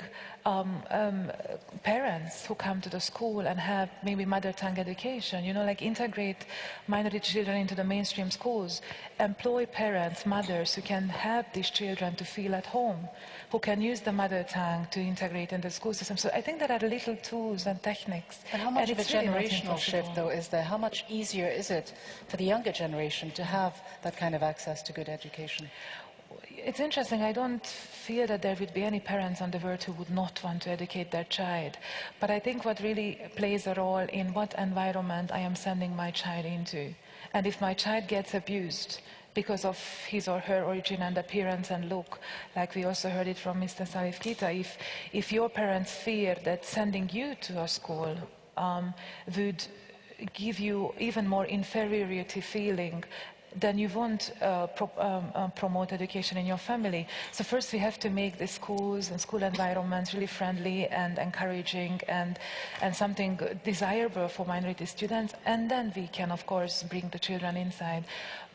parents who come to the school and have maybe mother tongue education, you know, like integrate minority children into the mainstream schools, employ parents, mothers who can help these children to feel at home, who can use the mother tongue to integrate in the school system. So I think there are little tools and techniques. And how much of a generational shift, though, is there? How much easier is it for the younger generation to have that kind of access to good education? It's interesting. I don't feel that there would be any parents on the world who would not want to educate their child. But I think what really plays a role in what environment I am sending my child into. And if my child gets abused because of his or her origin and appearance and look, like we also heard it from Mr. Salif Keita, if your parents fear that sending you to a school would give you even more inferiority feeling, then you won't promote education in your family. So first we have to make the schools and school environments really friendly and encouraging and something desirable for minority students, and then we can, of course, bring the children inside.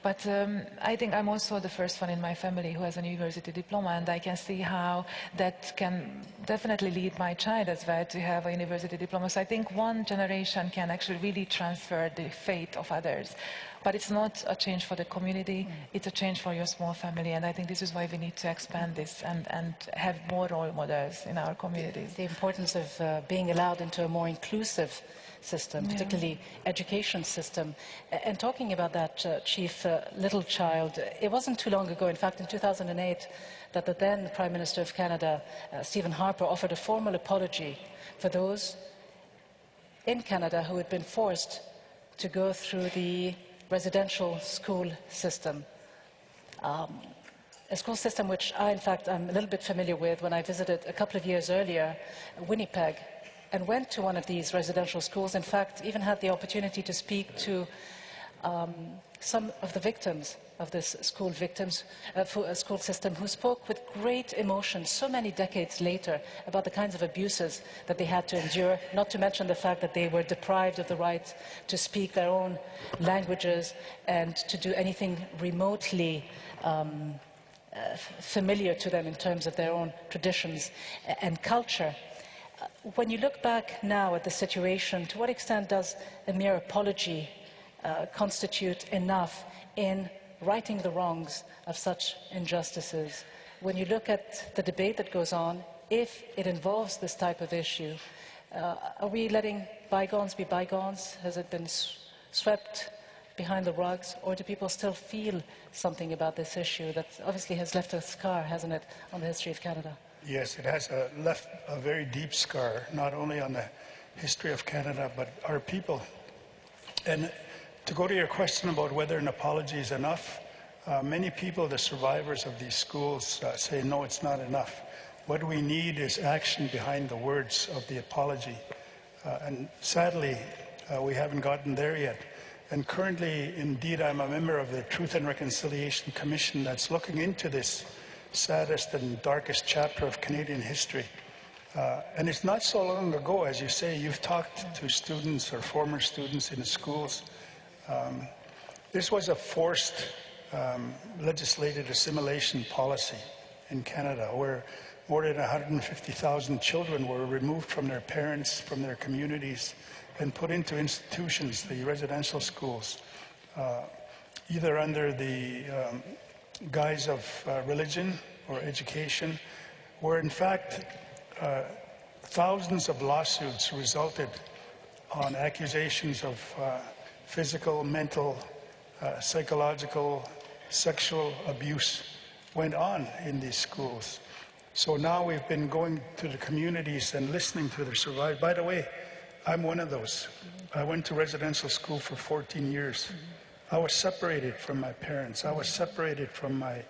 But I think I'm also the first one in my family who has a university diploma, and I can see how that can definitely lead my child as well to have a university diploma. So I think one generation can actually really transfer the fate of others. But it's not a change for the community, it's a change for your small family, and I think this is why we need to expand this and have more role models in our communities. The importance of being allowed into a more inclusive system, particularly education system. And talking about that, Chief Littlechild, it wasn't too long ago, in fact in 2008, that the then Prime Minister of Canada, Stephen Harper, offered a formal apology for those in Canada who had been forced to go through the residential school system. A school system which I, in fact, I'm a little bit familiar with when I visited a couple of years earlier Winnipeg and went to one of these residential schools. In fact, even had the opportunity to speak to some of the victims of this school system who spoke with great emotion so many decades later about the kinds of abuses that they had to endure, not to mention the fact that they were deprived of the right to speak their own languages and to do anything remotely familiar to them in terms of their own traditions and culture. when you look back now at the situation, to what extent does a mere apology constitute enough in righting the wrongs of such injustices? When you look at the debate that goes on, if it involves this type of issue, are we letting bygones be bygones? Has it been swept behind the rugs, or do people still feel something about this issue that obviously has left a scar, hasn't it, on the history of Canada? Yes, it has left a very deep scar, not only on the history of Canada, but our people. And to go to your question about whether an apology is enough, many people, the survivors of these schools, say, no, it's not enough. What we need is action behind the words of the apology. And sadly, we haven't gotten there yet. And currently, indeed, I'm a member of the Truth and Reconciliation Commission that's looking into this saddest and darkest chapter of Canadian history. And it's not so long ago, as you say, you've talked to students or former students in the schools. This was a forced legislated assimilation policy in Canada, where more than 150,000 children were removed from their parents, from their communities, and put into institutions, the residential schools, either under the guise of religion or education, where in fact thousands of lawsuits resulted on accusations of physical, mental, psychological, sexual abuse went on in these schools. So now we've been going to the communities and listening to their survivors. By the way, I'm one of those. I went to residential school for 14 years. I was separated from my parents. I was separated from my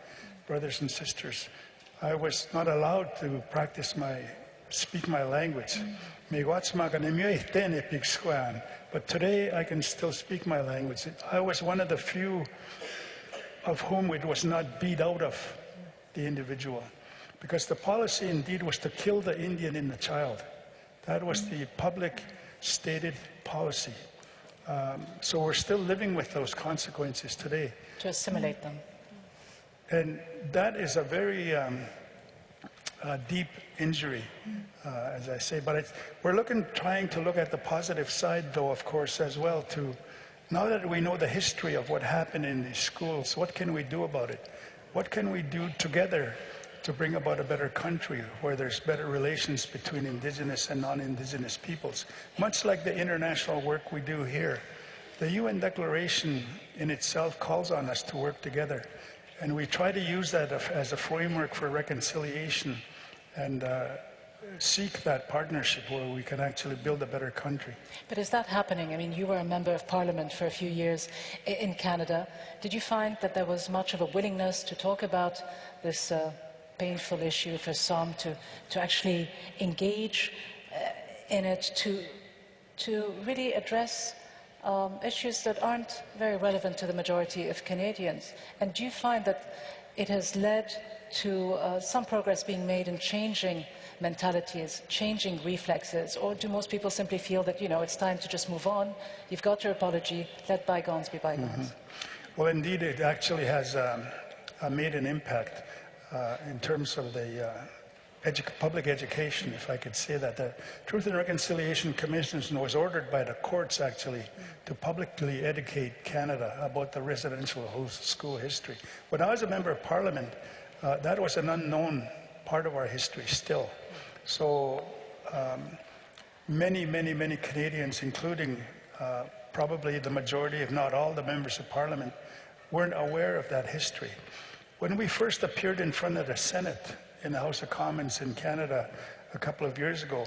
brothers and sisters. I was not allowed to speak my language. But today I can still speak my language. I was one of the few of whom it was not beat out of the individual. Because the policy indeed was to kill the Indian in the child. That was the public stated policy. So we're still living with those consequences today. To assimilate them. And that is a very deep injury, as I say. But we're trying to look at the positive side, though, of course, as well. Now that we know the history of what happened in these schools, what can we do about it? What can we do together to bring about a better country where there's better relations between Indigenous and non-Indigenous peoples? Much like the international work we do here, the UN Declaration in itself calls on us to work together. And we try to use that as a framework for reconciliation and seek that partnership where we can actually build a better country. But is that happening? I mean, you were a member of Parliament for a few years in Canada. Did you find that there was much of a willingness to talk about this painful issue for some, to actually engage in it, to really address issues that aren't very relevant to the majority of Canadians? And do you find that it has led to some progress being made in changing mentalities, changing reflexes, or do most people simply feel that, it's time to just move on, you've got your apology, let bygones be bygones? Mm-hmm. Well, indeed, it actually has made an impact in terms of the public education, if I could say that. The Truth and Reconciliation Commission was ordered by the courts, actually, to publicly educate Canada about the residential school history. When I was a member of Parliament, that was an unknown part of our history still. So many Canadians, including probably the majority, if not all, the members of Parliament, weren't aware of that history. When we first appeared in front of the Senate in the House of Commons in Canada a couple of years ago,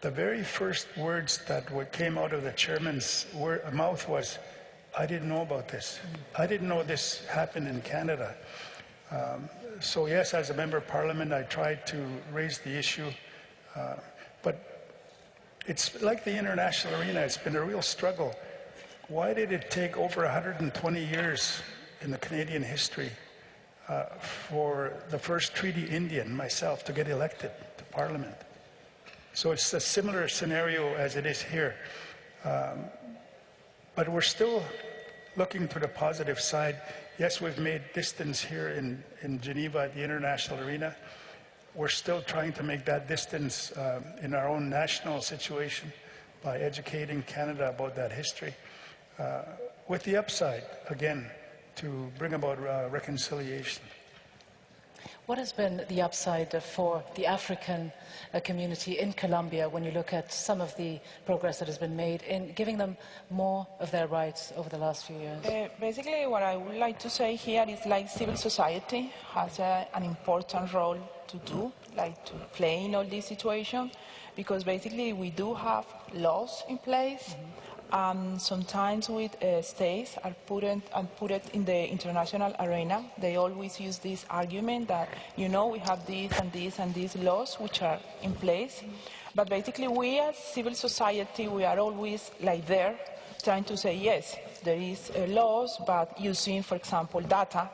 the very first words that came out of the chairman's mouth was, "I didn't know about this. I didn't know this happened in Canada." So yes, as a member of Parliament, I tried to raise the issue. But it's like the international arena. It's been a real struggle. Why did it take over 120 years in the Canadian history for the first treaty Indian, myself, to get elected to Parliament? So it's a similar scenario as it is here. But we're still looking to the positive side. Yes, we've made distance here in Geneva at the international arena. we're still trying to make that distance in our own national situation by educating Canada about that history, with the upside, again, to bring about reconciliation. What has been the upside for the African community in Colombia when you look at some of the progress that has been made in giving them more of their rights over the last few years? Basically, what I would like to say here is like civil society has an important role to do, like to play in all this situation, because basically we do have laws in place. Sometimes with states are put it in the international arena. They always use this argument that, you know, we have these and these and these laws which are in place. But basically we as civil society, we are always like there trying to say, yes, there is laws, but using, for example, data,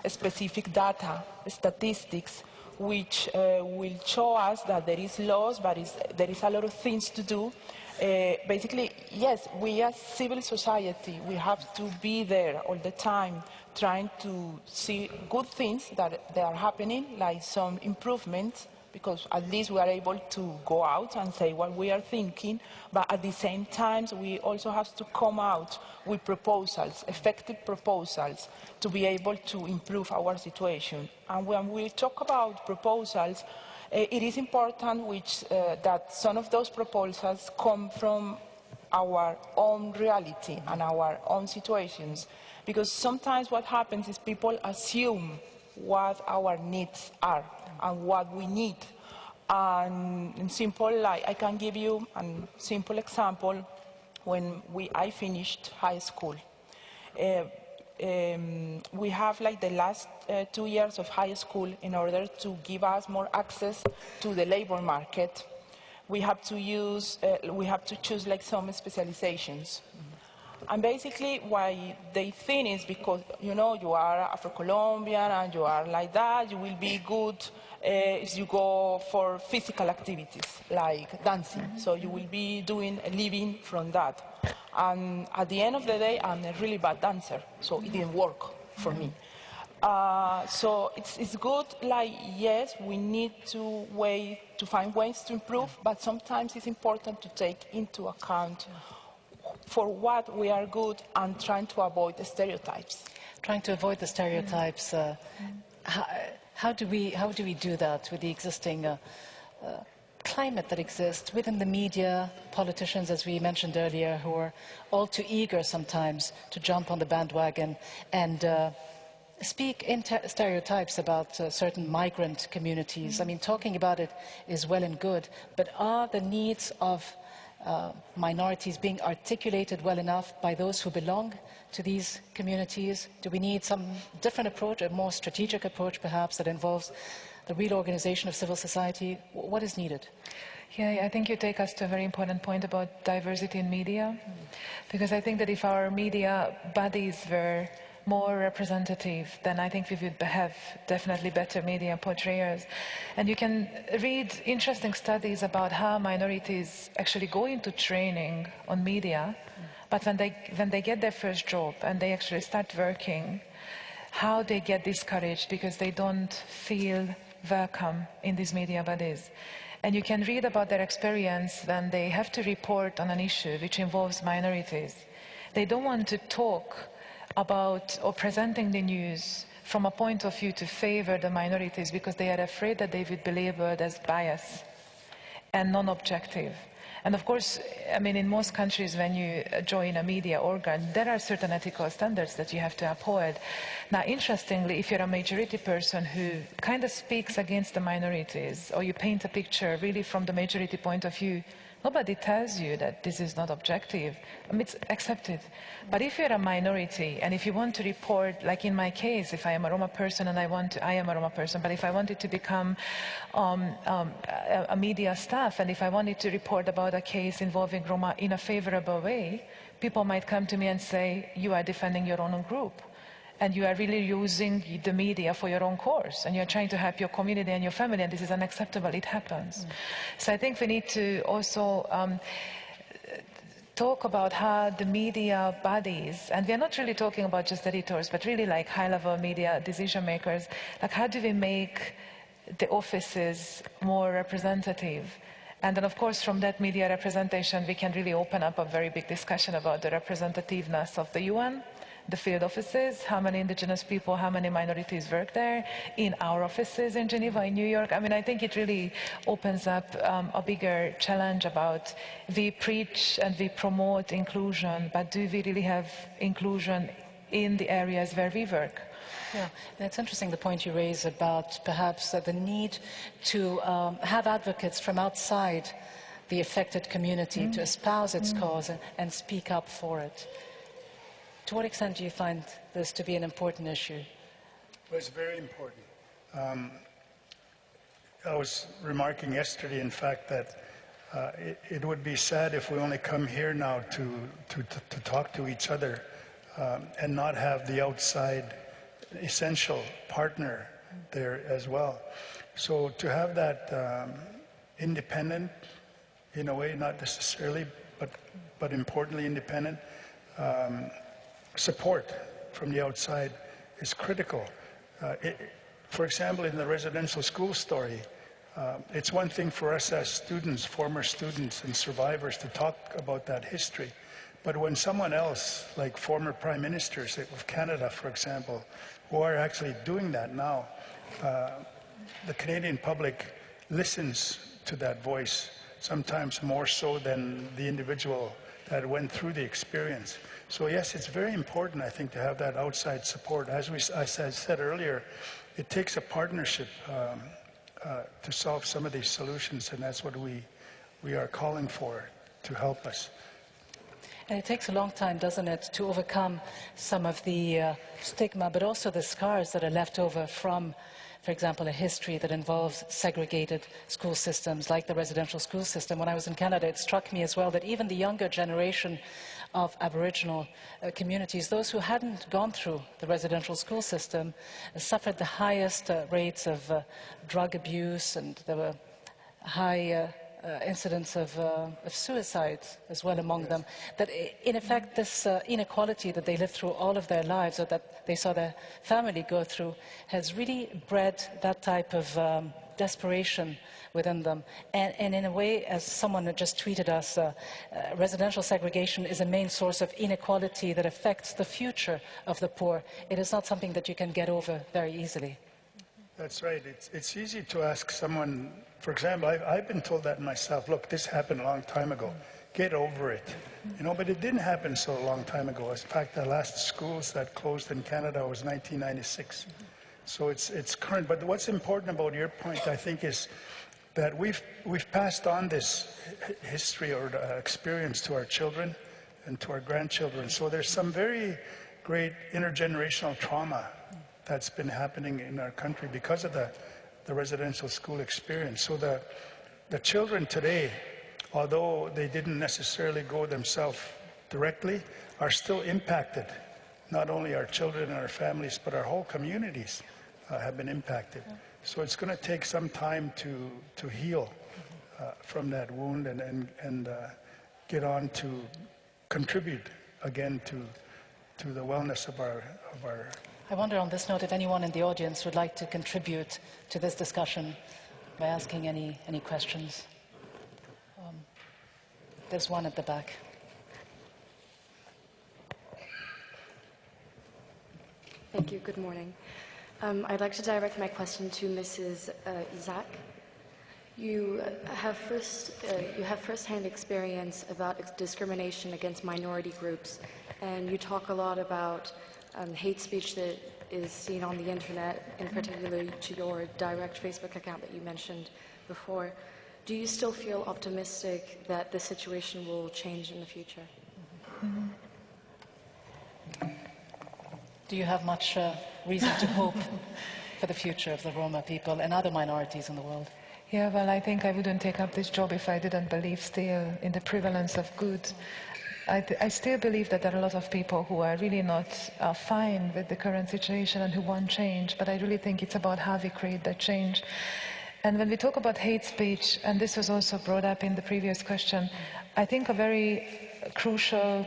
specific data, statistics, which will show us that there is laws, but there is a lot of things to do. Basically, yes, we as civil society, we have to be there all the time trying to see good things that they are happening, like some improvements, because at least we are able to go out and say what we are thinking, but at the same time, we also have to come out with proposals, effective proposals, to be able to improve our situation. And when we talk about proposals, it is important that some of those proposals come from our own reality and our own situations, because sometimes what happens is people assume what our needs are and what we need. And in simple, like I can give you a simple example. When I finished high school, we have like the last 2 years of high school in order to give us more access to the labor market. We have to choose like some specializations. And basically why they think is because, you know, you are Afro-Colombian and you are like that, you will be good if you go for physical activities like dancing. So you will be doing a living from that. And at the end of the day, I'm a really bad dancer, so it didn't work for me. So it's good, like, yes, we need to find ways to improve, but sometimes it's important to take into account for what we are good and trying to avoid the stereotypes. Trying to avoid the stereotypes. How do we do that with the existing climate that exists within the media, politicians, as we mentioned earlier, who are all too eager sometimes to jump on the bandwagon and speak in stereotypes about certain migrant communities? I mean, talking about it is well and good, but are the needs of minorities being articulated well enough by those who belong to these communities? Do we need some different approach, a more strategic approach perhaps that involves the real organization of civil society? What is needed? Yeah, I think you take us to a very important point about diversity in media, because I think that if our media bodies were more representative, then I think we would have definitely better media portrayers. And you can read interesting studies about how minorities actually go into training on media, but when they get their first job and they actually start working, how they get discouraged because they don't feel welcome in these media bodies. And you can read about their experience when they have to report on an issue which involves minorities. They don't want to talk about or presenting the news from a point of view to favor the minorities because they are afraid that they would be labeled as biased and non-objective. And of course, I mean, in most countries when you join a media organ, there are certain ethical standards that you have to uphold. Now, interestingly, if you're a majority person who kind of speaks against the minorities, or you paint a picture really from the majority point of view, nobody tells you that this is not objective. I mean, it's accepted. But if you're a minority, and if you want to report, like in my case, if I am a Roma person and I am a Roma person, but if I wanted to become a media staff, and if I wanted to report about a case involving Roma in a favorable way, people might come to me and say, you are defending your own group. And you are really using the media for your own cause, and you're trying to help your community and your family, and this is unacceptable. It happens. So I think we need to also talk about how the media bodies, and we're not really talking about just editors, but really like high-level media decision makers, like how do we make the offices more representative. And then, of course, from that media representation, we can really open up a very big discussion about the representativeness of the UN, the field offices, how many indigenous people, how many minorities work there, in our offices in Geneva, in New York. I mean, I think it really opens up a bigger challenge about we preach and we promote inclusion, but do we really have inclusion in the areas where we work? Yeah, and it's interesting the point you raise about perhaps the need to have advocates from outside the affected community to espouse its cause and speak up for it. To what extent do you find this to be an important issue? Well, it's very important. I was remarking yesterday, in fact, that it would be sad if we only come here now to talk to each other and not have the outside essential partner there as well. So to have that independent, in a way, not necessarily, but importantly independent, support from the outside is critical. For example, in the residential school story, it's one thing for us as students, former students and survivors, to talk about that history. But when someone else, like former prime ministers of Canada, for example, who are actually doing that now, the Canadian public listens to that voice, sometimes more so than the individual that went through the experience. So yes, it's very important, I think, to have that outside support. As I said earlier, it takes a partnership to solve some of these solutions, and that's what we are calling for to help us. And it takes a long time, doesn't it, to overcome some of the stigma, but also the scars that are left over from, for example, a history that involves segregated school systems, like the residential school system. When I was in Canada, it struck me as well that even the younger generation of Aboriginal communities, those who hadn't gone through the residential school system, suffered the highest rates of drug abuse, and there were high incidents of suicide as well among them. That in effect this inequality that they lived through all of their lives, or that they saw their family go through, has really bred that type of desperation within them. And in a way, as someone just tweeted us, residential segregation is a main source of inequality that affects the future of the poor. It is not something that you can get over very easily. That's right. It's easy to ask someone, for example, I've been told that myself, look, this happened a long time ago, get over it. You know, but it didn't happen so long time ago. In fact, the last schools that closed in Canada was 1996. So it's current. But what's important about your point, I think, is that we've passed on this history or experience to our children and to our grandchildren. So there's some very great intergenerational trauma that's been happening in our country because of the residential school experience. So the children today, although they didn't necessarily go themselves directly, are still impacted. Not only our children and our families, but our whole communities have been impacted. So it's going to take some time to heal from that wound and get on to contribute again to the wellness of our. I wonder on this note if anyone in the audience would like to contribute to this discussion by asking any questions. There's one at the back. Thank you. Good morning. I'd like to direct my question to Mrs. Isaac. You have first-hand experience about discrimination against minority groups, and you talk a lot about hate speech that is seen on the internet, in particular to your direct Facebook account that you mentioned before. Do you still feel optimistic that the situation will change in the future? Do you have much reason to hope for the future of the Roma people and other minorities in the world? Yeah, well, I think I wouldn't take up this job if I didn't believe still in the prevalence of good. I still believe that there are a lot of people who are really not fine with the current situation and who want change, but I really think it's about how we create that change. And when we talk about hate speech, and this was also brought up in the previous question, I think a very crucial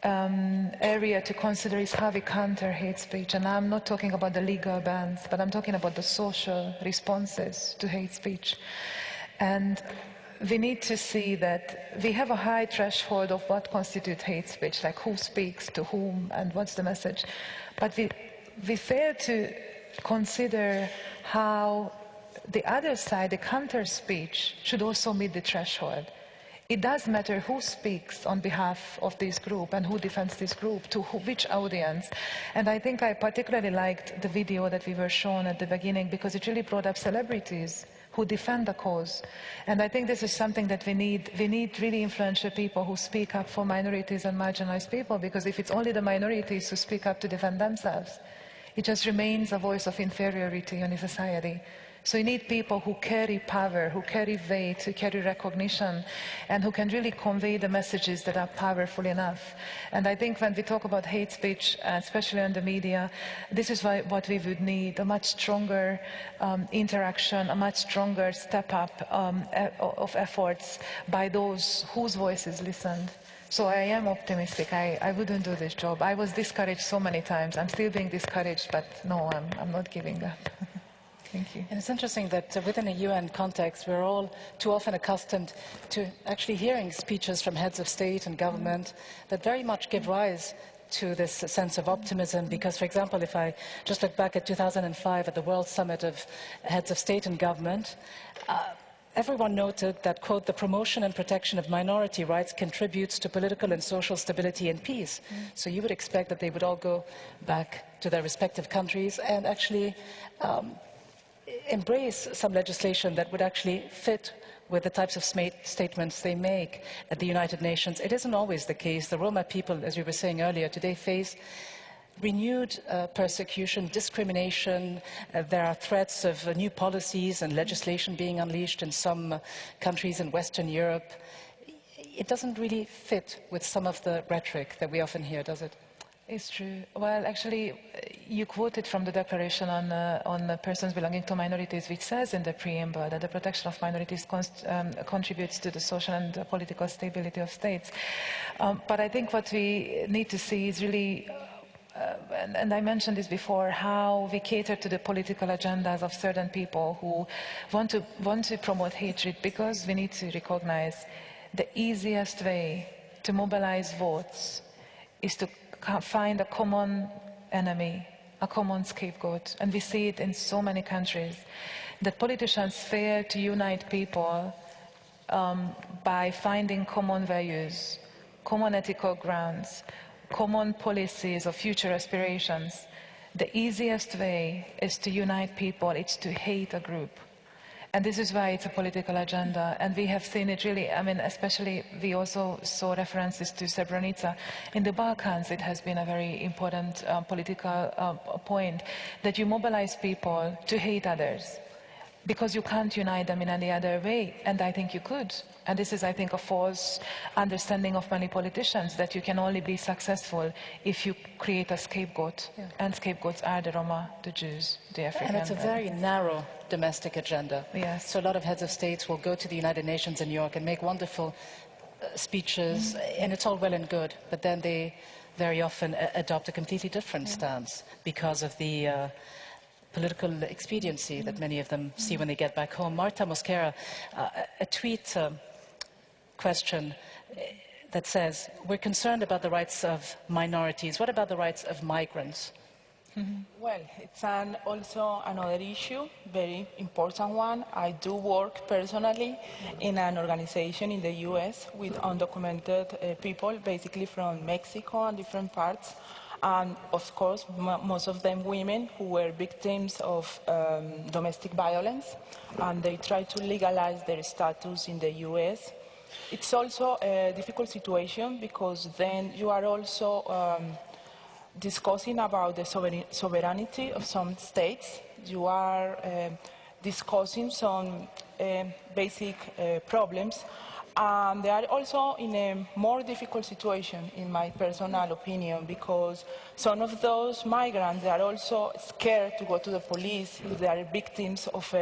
area to consider is how we counter hate speech. And I'm not talking about the legal bans, but I'm talking about the social responses to hate speech. And we need to see that we have a high threshold of what constitutes hate speech, like who speaks to whom and what's the message. But we fail to consider how the other side, the counter speech, should also meet the threshold. It does matter who speaks on behalf of this group and who defends this group, to which audience. And I think I particularly liked the video that we were shown at the beginning because it really brought up celebrities who defend the cause. And I think this is something that we need. We need really influential people who speak up for minorities and marginalized people, because if it's only the minorities who speak up to defend themselves, it just remains a voice of inferiority in a society. So you need people who carry power, who carry weight, who carry recognition, and who can really convey the messages that are powerful enough. And I think when we talk about hate speech, especially on the media, this is what we would need: a much stronger interaction, a much stronger step up of efforts by those whose voices listened. So I am optimistic. I wouldn't do this job. I was discouraged so many times. I'm still being discouraged, but no, I'm not giving up. Thank you. And it's interesting that within a UN context, we're all too often accustomed to actually hearing speeches from heads of state and government that very much give rise to this sense of optimism. Because, for example, if I just look back at 2005 at the World Summit of Heads of State and Government, everyone noted that, quote, the promotion and protection of minority rights contributes to political and social stability and peace. So you would expect that they would all go back to their respective countries and actually embrace some legislation that would actually fit with the types of statements they make at the United Nations. It isn't always the case. The Roma people, as we were saying earlier, today face renewed persecution, discrimination. There are threats of new policies and legislation being unleashed in some countries in Western Europe. It doesn't really fit with some of the rhetoric that we often hear, does it? It's true. Well, actually, you quoted from the Declaration on Persons Belonging to Minorities, which says in the preamble that the protection of minorities contributes to the social and political stability of states. But I think what we need to see is really, and I mentioned this before, how we cater to the political agendas of certain people who want to promote hatred, because we need to recognize the easiest way to mobilize votes is to find a common enemy, a common scapegoat. And we see it in so many countries, that politicians fail to unite people by finding common values, common ethical grounds, common policies or future aspirations. The easiest way is to unite people, it's to hate a group. And this is why it's a political agenda. And we have seen it really, I mean, especially we also saw references to Srebrenica. In the Balkans, it has been a very important political point, that you mobilize people to hate others, because you can't unite them in any other way. And I think you could. And this is, I think, a false understanding of many politicians, that you can only be successful if you create a scapegoat. Yeah. And scapegoats are the Roma, the Jews, the Africans. And it's a very narrow domestic agenda. Yes. So a lot of heads of states will go to the United Nations in New York and make wonderful speeches, and it's all well and good, but then they very often adopt a completely different stance because of the political expediency that many of them see when they get back home. Marta Mosquera, a tweet question that says, we're concerned about the rights of minorities. What about the rights of migrants? Well, it's also another issue, very important one. I do work personally in an organization in the US with undocumented people, basically from Mexico and different parts. And of course, most of them women who were victims of domestic violence, and they try to legalize their status in the US. It's also a difficult situation, because then you are also discussing about the sovereignty of some states. You are discussing some basic problems. They are also in a more difficult situation, in my personal opinion, because some of those migrants, they are also scared to go to the police if they are victims of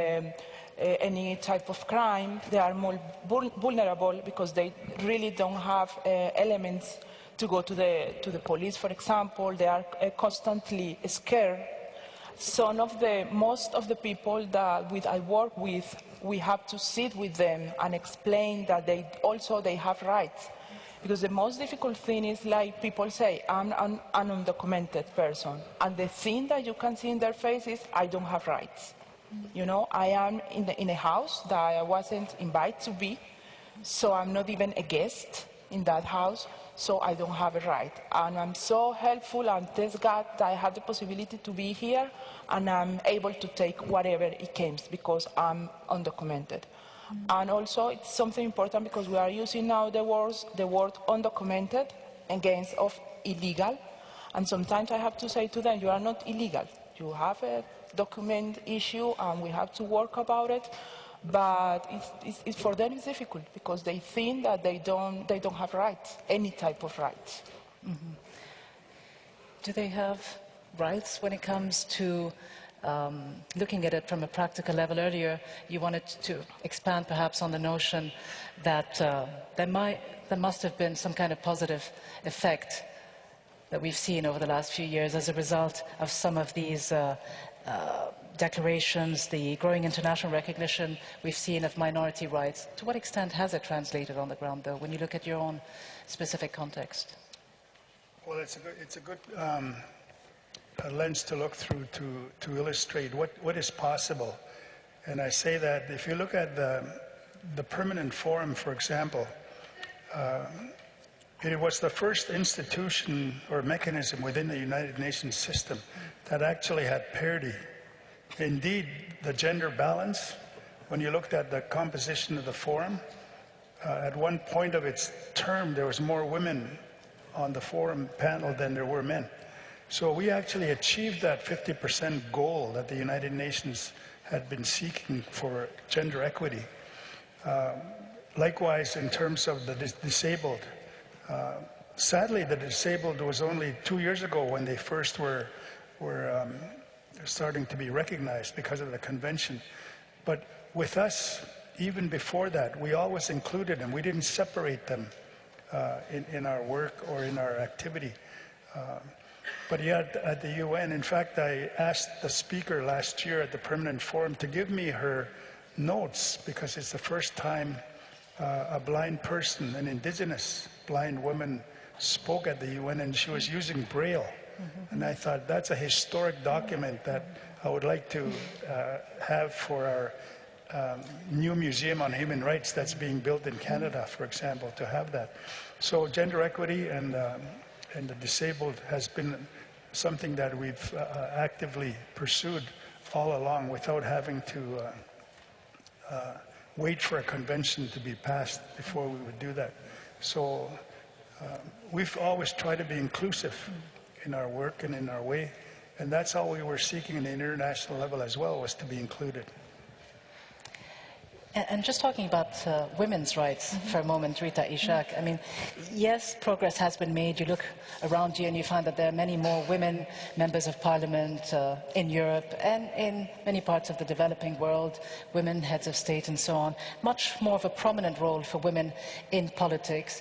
any type of crime. They are more vulnerable because they really don't have elements to go to the police, for example. They are constantly scared. Most of the people that I work with, we have to sit with them and explain that they have rights. Because the most difficult thing is, like people say, I'm an undocumented person. And the thing that you can see in their face is, I don't have rights. You know, I am in a house that I wasn't invited to be, so I'm not even a guest in that house, so I don't have a right. And I'm so helpful, and thank God that I have the possibility to be here, and I'm able to take whatever it comes because I'm undocumented. And also, it's something important because we are using now the word undocumented against of illegal. And sometimes I have to say to them, you are not illegal. You have a document issue and we have to work about it. But for them it's difficult because they think that they don't have rights, any type of rights. Mm-hmm. Do they have rights when it comes to looking at it from a practical level? Earlier, you wanted to expand perhaps on the notion that there must have been some kind of positive effect that we've seen over the last few years as a result of some of these declarations, the growing international recognition we've seen of minority rights. To what extent has it translated on the ground, though, when you look at your own specific context? Well, it's a good a lens to look through to illustrate what is possible. And I say that if you look at the Permanent Forum, for example, it was the first institution or mechanism within the United Nations system that actually had parity. Indeed, the gender balance, when you looked at the composition of the forum, at one point of its term, there was more women on the forum panel than there were men. So we actually achieved that 50% goal that the United Nations had been seeking for gender equity. Likewise, in terms of the disabled, sadly, the disabled was only 2 years ago when they first were starting to be recognized because of the convention. But with us, even before that, we always included them. We didn't separate them in our work or in our activity. But yet, at the UN, in fact, I asked the speaker last year at the Permanent Forum to give me her notes because it's the first time a blind person, an indigenous blind woman, spoke at the UN, and she was using Braille. Mm-hmm. And I thought that's a historic document that I would like to have for our new museum on human rights that's being built in Canada, for example, to have that. So gender equity and the disabled has been something that we've actively pursued all along without having to wait for a convention to be passed before we would do that. So we've always tried to be inclusive in our work and in our way, and that's all we were seeking at the international level as well, was to be included. And just talking about women's rights for a moment, Rita Ishak, I mean, yes, progress has been made. You look around you and you find that there are many more women members of parliament in Europe and in many parts of the developing world, women heads of state and so on. Much more of a prominent role for women in politics.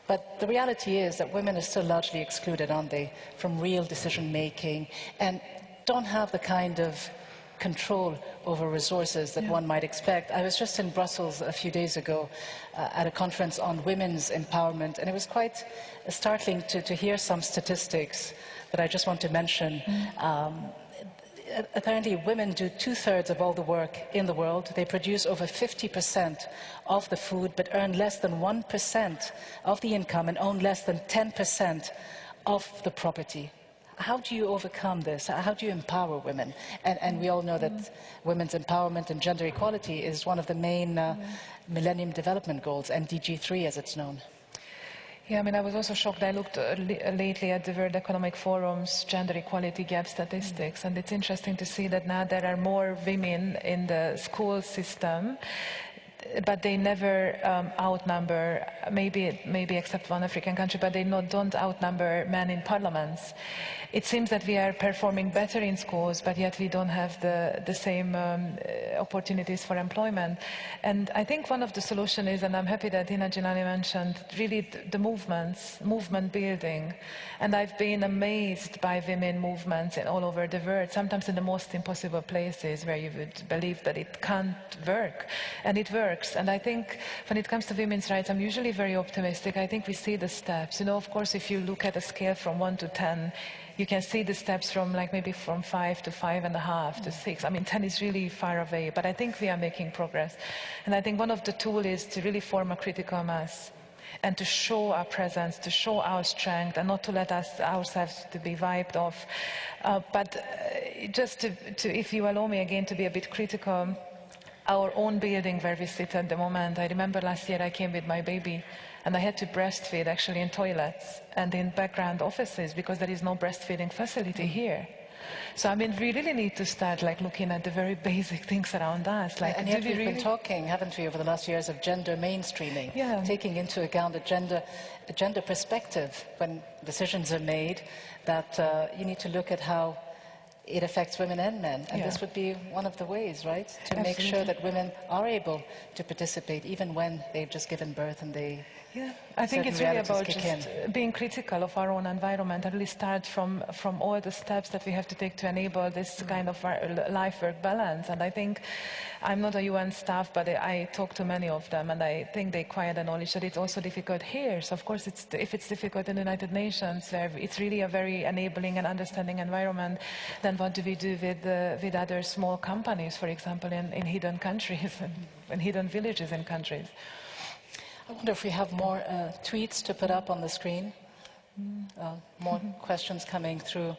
But the reality is that women are still largely excluded, aren't they, from real decision-making and don't have the kind of control over resources that one might expect. I was just in Brussels a few days ago at a conference on women's empowerment, and it was quite startling to hear some statistics that I just want to mention. Apparently, women do 2/3 of all the work in the world. They produce over 50% of the food, but earn less than 1% of the income and own less than 10% of the property. How do you overcome this? How do you empower women? And we all know that women's empowerment and gender equality is one of the main Millennium Development Goals, MDG 3 as it's known. Yeah, I mean, I was also shocked. I looked lately at the World Economic Forum's gender equality gap statistics, and it's interesting to see that now there are more women in the school system but they never outnumber, maybe except one African country, but they don't outnumber men in parliaments. It seems that we are performing better in schools, but yet we don't have the same opportunities for employment. And I think one of the solutions is, and I'm happy that Hina Jinani mentioned, really the movement building. And I've been amazed by women movements all over the world, sometimes in the most impossible places where you would believe that it can't work. And it works. And I think when it comes to women's rights, I'm usually very optimistic. I think we see the steps. You know, of course, if you look at a scale from 1 to 10, you can see the steps from maybe from 5 to 5.5 to 6. I mean, 10 is really far away, but I think we are making progress. And I think one of the tools is to really form a critical mass and to show our presence, to show our strength, and not to let ourselves to be wiped off. But just to, if you allow me again to be a bit critical, our own building where we sit at the moment, I remember last year I came with my baby, and I had to breastfeed actually in toilets and in background offices because there is no breastfeeding facility here. So I mean, we really need to start looking at the very basic things around us. And yet we've been talking, haven't we, over the last years of gender mainstreaming, taking into account a gender perspective when decisions are made, that you need to look at how it affects women and men. And this would be one of the ways, right? To make sure that women are able to participate even when they've just given birth and they... Yeah, I think it's really about just being critical of our own environment and really start from all the steps that we have to take to enable this kind of life-work balance. And I think, I'm not a UN staff, but I talk to many of them, and I think they acquire the knowledge that it's also difficult here. So of course, if it's difficult in the United Nations, where it's really a very enabling and understanding environment, then what do we do with other small companies, for example, in hidden countries and hidden villages in countries? I wonder if we have more tweets to put up on the screen. More questions coming through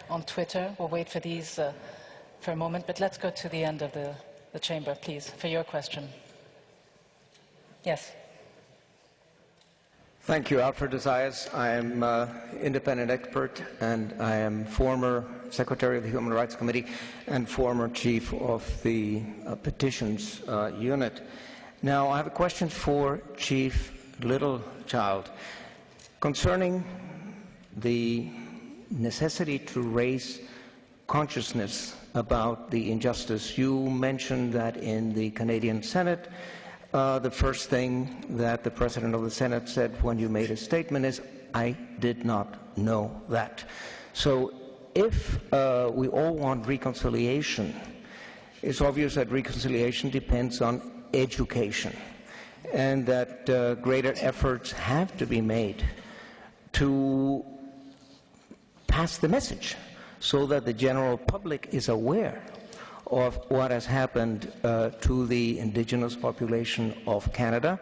on Twitter. We'll wait for these for a moment, but let's go to the end of the chamber, please, for your question. Yes. Thank you, Alfred Zayas. I am an independent expert, and I am former Secretary of the Human Rights Committee and former Chief of the Petitions Unit. Now, I have a question for Chief Littlechild concerning the necessity to raise consciousness about the injustice. You mentioned that in the Canadian Senate, the first thing that the President of the Senate said when you made a statement is, "I did not know that." So if we all want reconciliation, it's obvious that reconciliation depends on education, and that greater efforts have to be made to pass the message so that the general public is aware of what has happened to the indigenous population of Canada,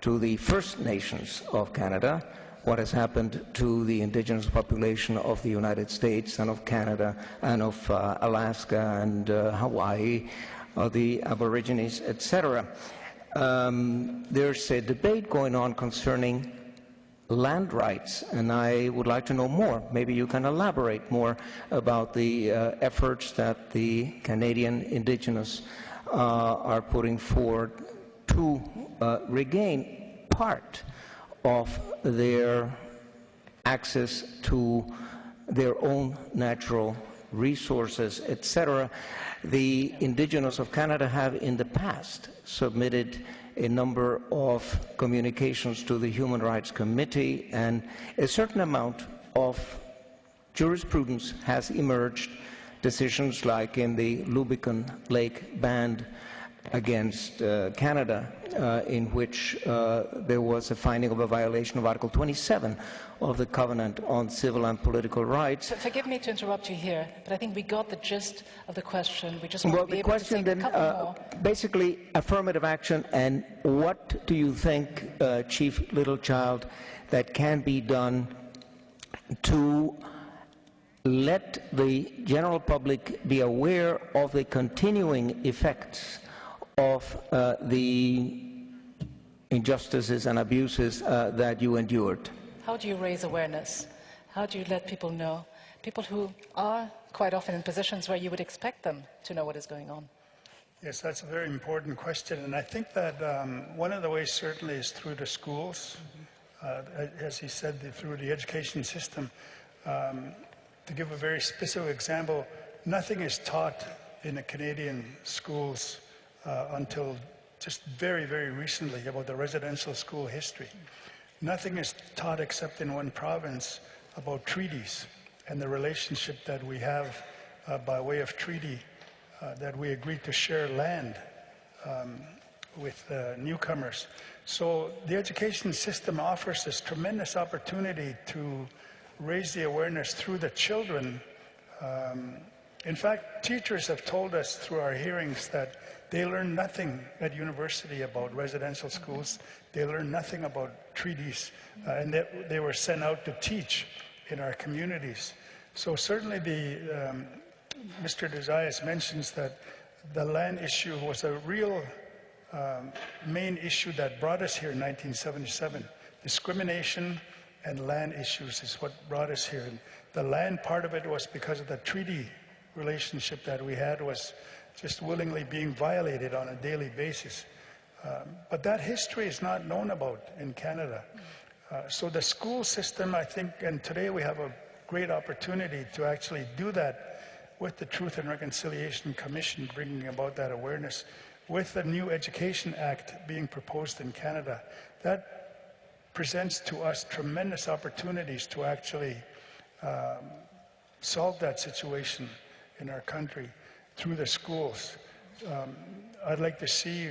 to the First Nations of Canada, what has happened to the indigenous population of the United States and of Canada and of Alaska and Hawaii, the Aborigines, etc. There's a debate going on concerning land rights, and I would like to know more. Maybe you can elaborate more about the efforts that the Canadian Indigenous are putting forward to regain part of their access to their own natural resources, etc. The Indigenous of Canada have in the past submitted a number of communications to the Human Rights Committee, and a certain amount of jurisprudence has emerged, decisions like in the Lubican Lake Band against Canada, in which there was a finding of a violation of Article 27 of the Covenant on Civil and Political Rights. Forgive me to interrupt you here, but I think we got the gist of the question. We just want to be able to take a couple more. Basically, affirmative action, and what do you think, Chief Littlechild, that can be done to let the general public be aware of the continuing effects of the injustices and abuses that you endured? How do you raise awareness? How do you let people know? People who are quite often in positions where you would expect them to know what is going on. Yes, that's a very important question, and I think that one of the ways certainly is through the schools, as he said, through the education system. To give a very specific example, nothing is taught in the Canadian schools until just very, very recently about the residential school history. Nothing is taught except in one province about treaties and the relationship that we have by way of treaty that we agreed to share land with newcomers. So the education system offers this tremendous opportunity to raise the awareness through the children. In fact, teachers have told us through our hearings that they learn nothing at university about residential schools. They learn nothing about treaties, and they were sent out to teach in our communities. So certainly Mr. Desayas mentions that the land issue was a real main issue that brought us here in 1977. Discrimination and land issues is what brought us here. And the land part of it was because of the treaty relationship that we had was just willingly being violated on a daily basis. But that history is not known about in Canada. So the school system, I think, and today we have a great opportunity to actually do that with the Truth and Reconciliation Commission, bringing about that awareness, with the new Education Act being proposed in Canada. That presents to us tremendous opportunities to actually solve that situation in our country through the schools. I'd like to see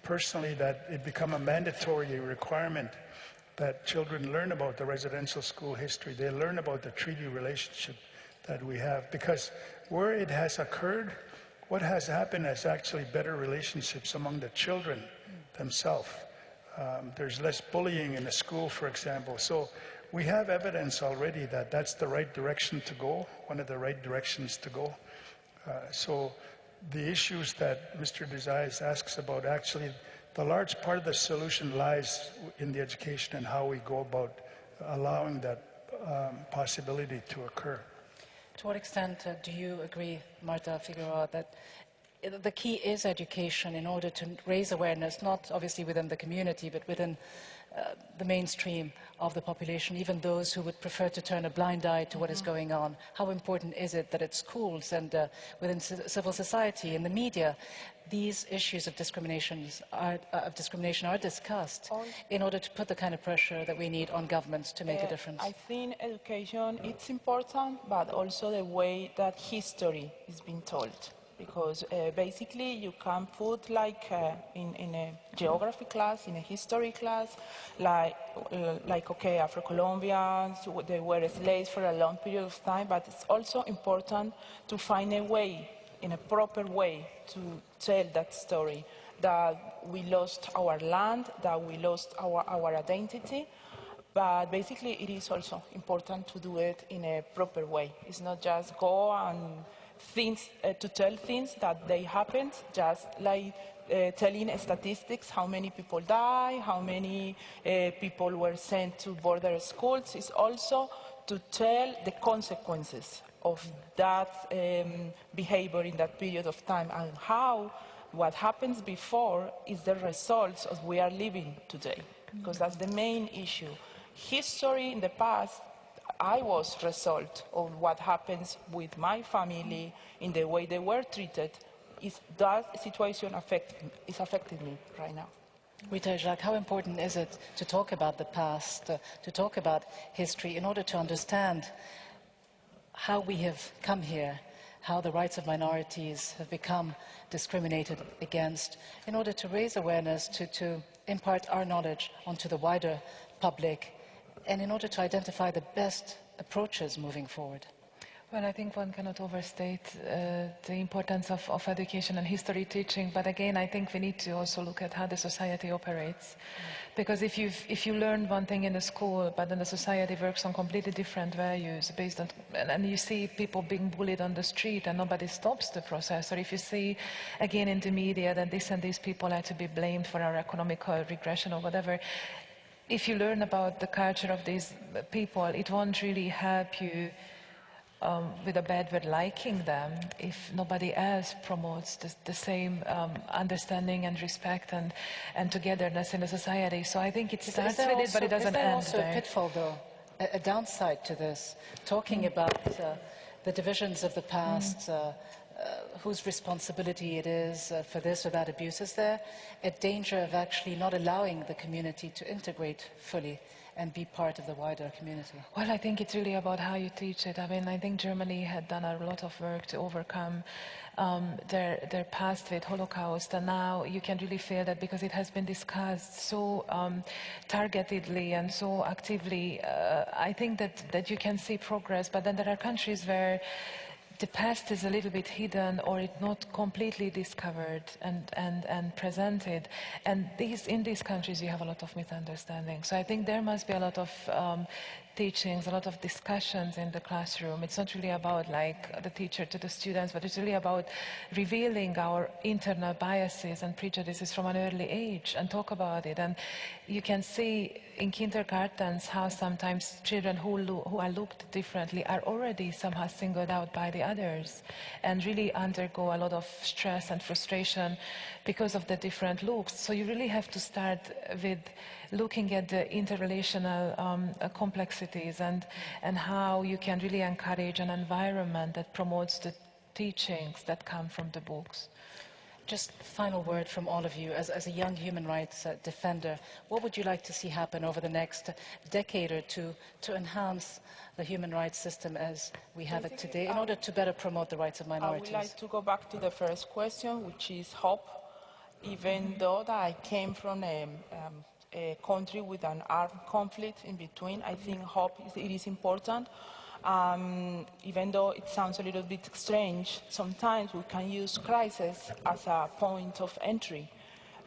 personally that it become a mandatory requirement that children learn about the residential school history. They learn about the treaty relationship that we have, because where it has occurred, what has happened is actually better relationships among the children themselves. There's less bullying in the school, for example. So we have evidence already that that's the right direction to go, one of the right directions to go. So the issues that Mr. Desayas asks about, actually, the large part of the solution lies in the education and how we go about allowing that possibility to occur. To what extent do you agree, Marta Figueroa, that the key is education in order to raise awareness, not obviously within the community, but within the mainstream of the population, even those who would prefer to turn a blind eye to what is going on? How important is it that at schools and within civil society, in the media, these issues of discrimination are discussed in order to put the kind of pressure that we need on governments to make a difference? I think education, it's important, but also the way that history is being told. Because basically you can put like in a geography class, in a history class, like okay, Afro-Colombians, they were slaves for a long period of time, but it's also important to find a way, in a proper way, to tell that story, that we lost our land, that we lost our identity. But basically it is also important to do it in a proper way. It's not just go and to tell things that they happened, just like telling statistics, how many people die, how many people were sent to border schools. It's also to tell the consequences of that behavior in that period of time, and how what happens before is the results of what we are living today, because that's the main issue. History in the past, I was a result of what happens with my family, in the way they were treated. That situation is affecting me right now. Rita Jacques, how important is it to talk about the past, to talk about history, in order to understand how we have come here, how the rights of minorities have become discriminated against, in order to raise awareness, to impart our knowledge onto the wider public, and in order to identify the best approaches moving forward? Well, I think one cannot overstate the importance of education and history teaching, but again, I think we need to also look at how the society operates. Because if you learn one thing in the school, but then the society works on completely different values based on, and you see people being bullied on the street and nobody stops the process, or if you see, again, in the media that this and these people are to be blamed for our economic regression or whatever, if you learn about the culture of these people, it won't really help you with a bad word, liking them if nobody else promotes the same understanding and respect and togetherness in the society. So I think it starts with it, but it doesn't end there. Is there also a pitfall, though, a downside to this, talking about the divisions of the past, whose responsibility it is for this or that abuse? Is there a danger of actually not allowing the community to integrate fully and be part of the wider community? Well, I think it's really about how you teach it. I mean, I think Germany had done a lot of work to overcome their past with Holocaust, and now you can really feel that because it has been discussed so targetedly and so actively. I think that you can see progress, but then there are countries where the past is a little bit hidden or it's not completely discovered and presented. And in these countries you have a lot of misunderstanding. So I think there must be a lot of teachings, a lot of discussions in the classroom. It's not really about like the teacher to the students, but it's really about revealing our internal biases and prejudices from an early age and talk about it. And you can see in kindergartens how sometimes children who are looked differently are already somehow singled out by the others and really undergo a lot of stress and frustration because of the different looks. So you really have to start with looking at the interrelational complexities and how you can really encourage an environment that promotes the teachings that come from the books. Just final word from all of you. As a young human rights defender, what would you like to see happen over the next decade or two to enhance the human rights system as we have it today in order to better promote the rights of minorities? I would like to go back to the first question, which is hope. Even though that I came from a country with an armed conflict in between, I think hope is important. Even though it sounds a little bit strange, sometimes we can use crisis as a point of entry.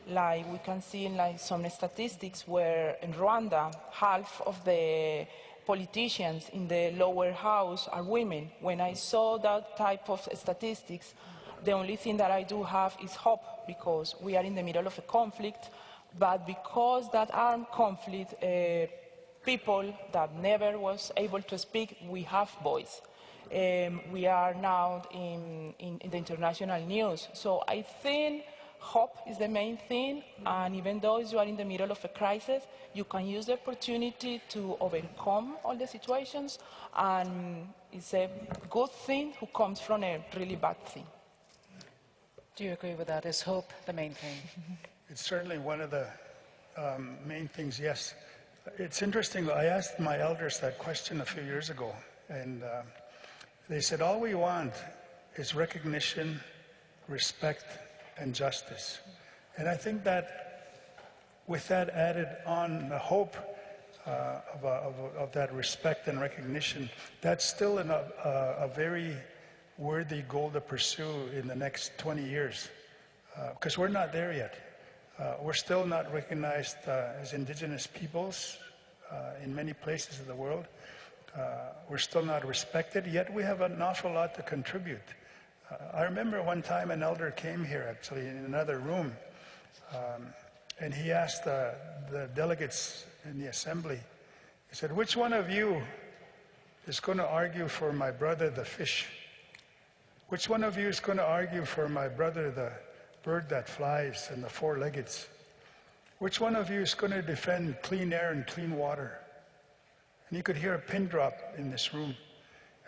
Like we can see in some statistics where in Rwanda, half of the politicians in the lower house are women. When I saw that type of statistics, the only thing that I do have is hope, because we are in the middle of a conflict, but because that armed conflict, people that never was able to speak, we have voice. We are now in the international news. So I think hope is the main thing, and even though you are in the middle of a crisis, you can use the opportunity to overcome all the situations, and it's a good thing who comes from a really bad thing. Do you agree with that? Is hope the main thing? It's certainly one of the main things, yes. It's interesting, I asked my elders that question a few years ago, and they said, all we want is recognition, respect, and justice. And I think that with that added on the hope of that respect and recognition, that's still a very worthy goal to pursue in the next 20 years, because we're not there yet. We're still not recognized as indigenous peoples in many places of the world. We're still not respected, yet we have an awful lot to contribute. I remember one time an elder came here, actually, in another room, and he asked the delegates in the assembly, he said, which one of you is going to argue for my brother, the fish? Which one of you is going to argue for my brother, the bird that flies and the four-leggeds? Which one of you is going to defend clean air and clean water? And you could hear a pin drop in this room.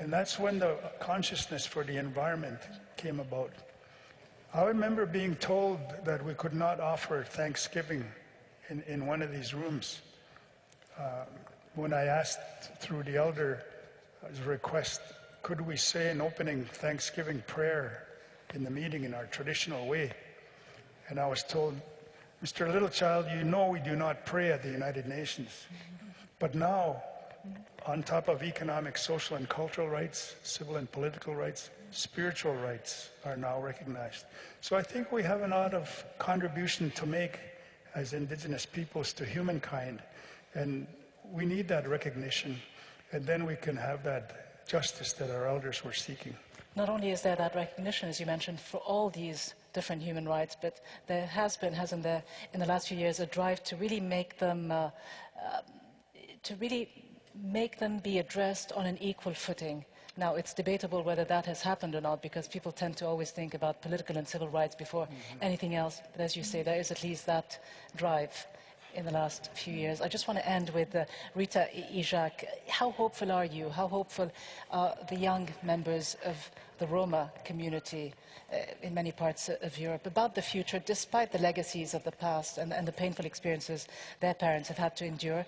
And that's when the consciousness for the environment came about. I remember being told that we could not offer Thanksgiving in one of these rooms. When I asked through the elder's request, could we say an opening Thanksgiving prayer in the meeting in our traditional way? And I was told, Mr. Littlechild, you know we do not pray at the United Nations. But now, on top of economic, social, and cultural rights, civil and political rights, spiritual rights are now recognized. So I think we have a lot of contribution to make as indigenous peoples to humankind. And we need that recognition. And then we can have that justice that our elders were seeking. Not only is there that recognition, as you mentioned, for all these different human rights, but there hasn't there, in the last few years, a drive to really make them, to really make them be addressed on an equal footing. Now, it's debatable whether that has happened or not, because people tend to always think about political and civil rights before anything else. But as you say, there is at least that drive in the last few years. I just want to end with Rita Izak. How hopeful are you? How hopeful are the young members of the Roma community in many parts of Europe about the future, despite the legacies of the past and the painful experiences their parents have had to endure?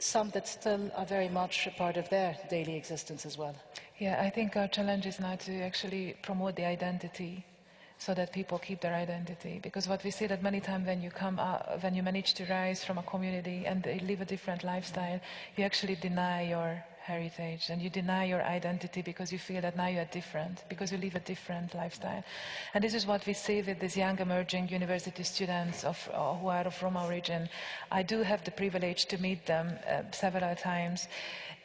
Some that still are very much a part of their daily existence as well. Yeah, I think our challenge is now to actually promote the identity so that people keep their identity. Because what we see that many times when you come out, when you manage to rise from a community and they live a different lifestyle, you actually deny your heritage and you deny your identity because you feel that now you are different, because you live a different lifestyle. And this is what we see with these young emerging university students who are of Roma origin. I do have the privilege to meet them several times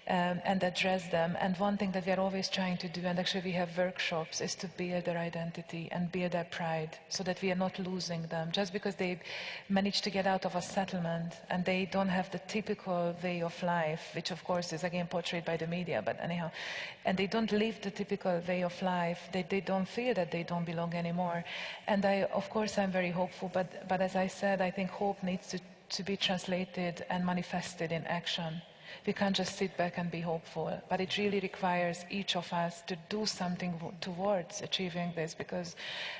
and address them. And one thing that we are always trying to do, and actually we have workshops, is to build their identity and build their pride so that we are not losing them. Just because they managed to get out of a settlement and they don't have the typical way of life, which of course is again portrayed by the media, but anyhow, and they don't live the typical way of life, they don't feel that they don't belong anymore. And of course I'm very hopeful, but as I said, I think hope needs to be translated and manifested in action. We can't just sit back and be hopeful, but it really requires each of us to do something towards achieving this, because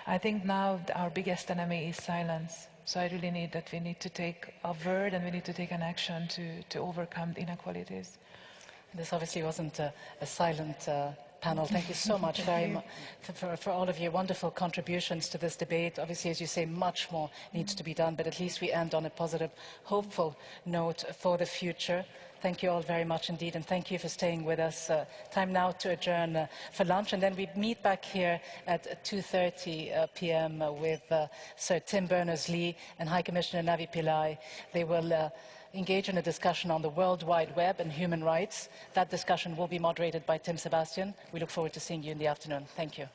I think now our biggest enemy is silence. So I really need that we need to take a word and we need to take an action to overcome the inequalities. This obviously wasn't a silent panel. Thank you so much very much for all of your wonderful contributions to this debate. Obviously, as you say, much more needs to be done, but at least we end on a positive, hopeful note for the future. Thank you all very much indeed, and thank you for staying with us. Time now to adjourn for lunch, and then we meet back here at 2:30 p.m. with Sir Tim Berners-Lee and High Commissioner Navi Pillay. They will engage in a discussion on the World Wide Web and human rights. That discussion will be moderated by Tim Sebastian. We look forward to seeing you in the afternoon. Thank you.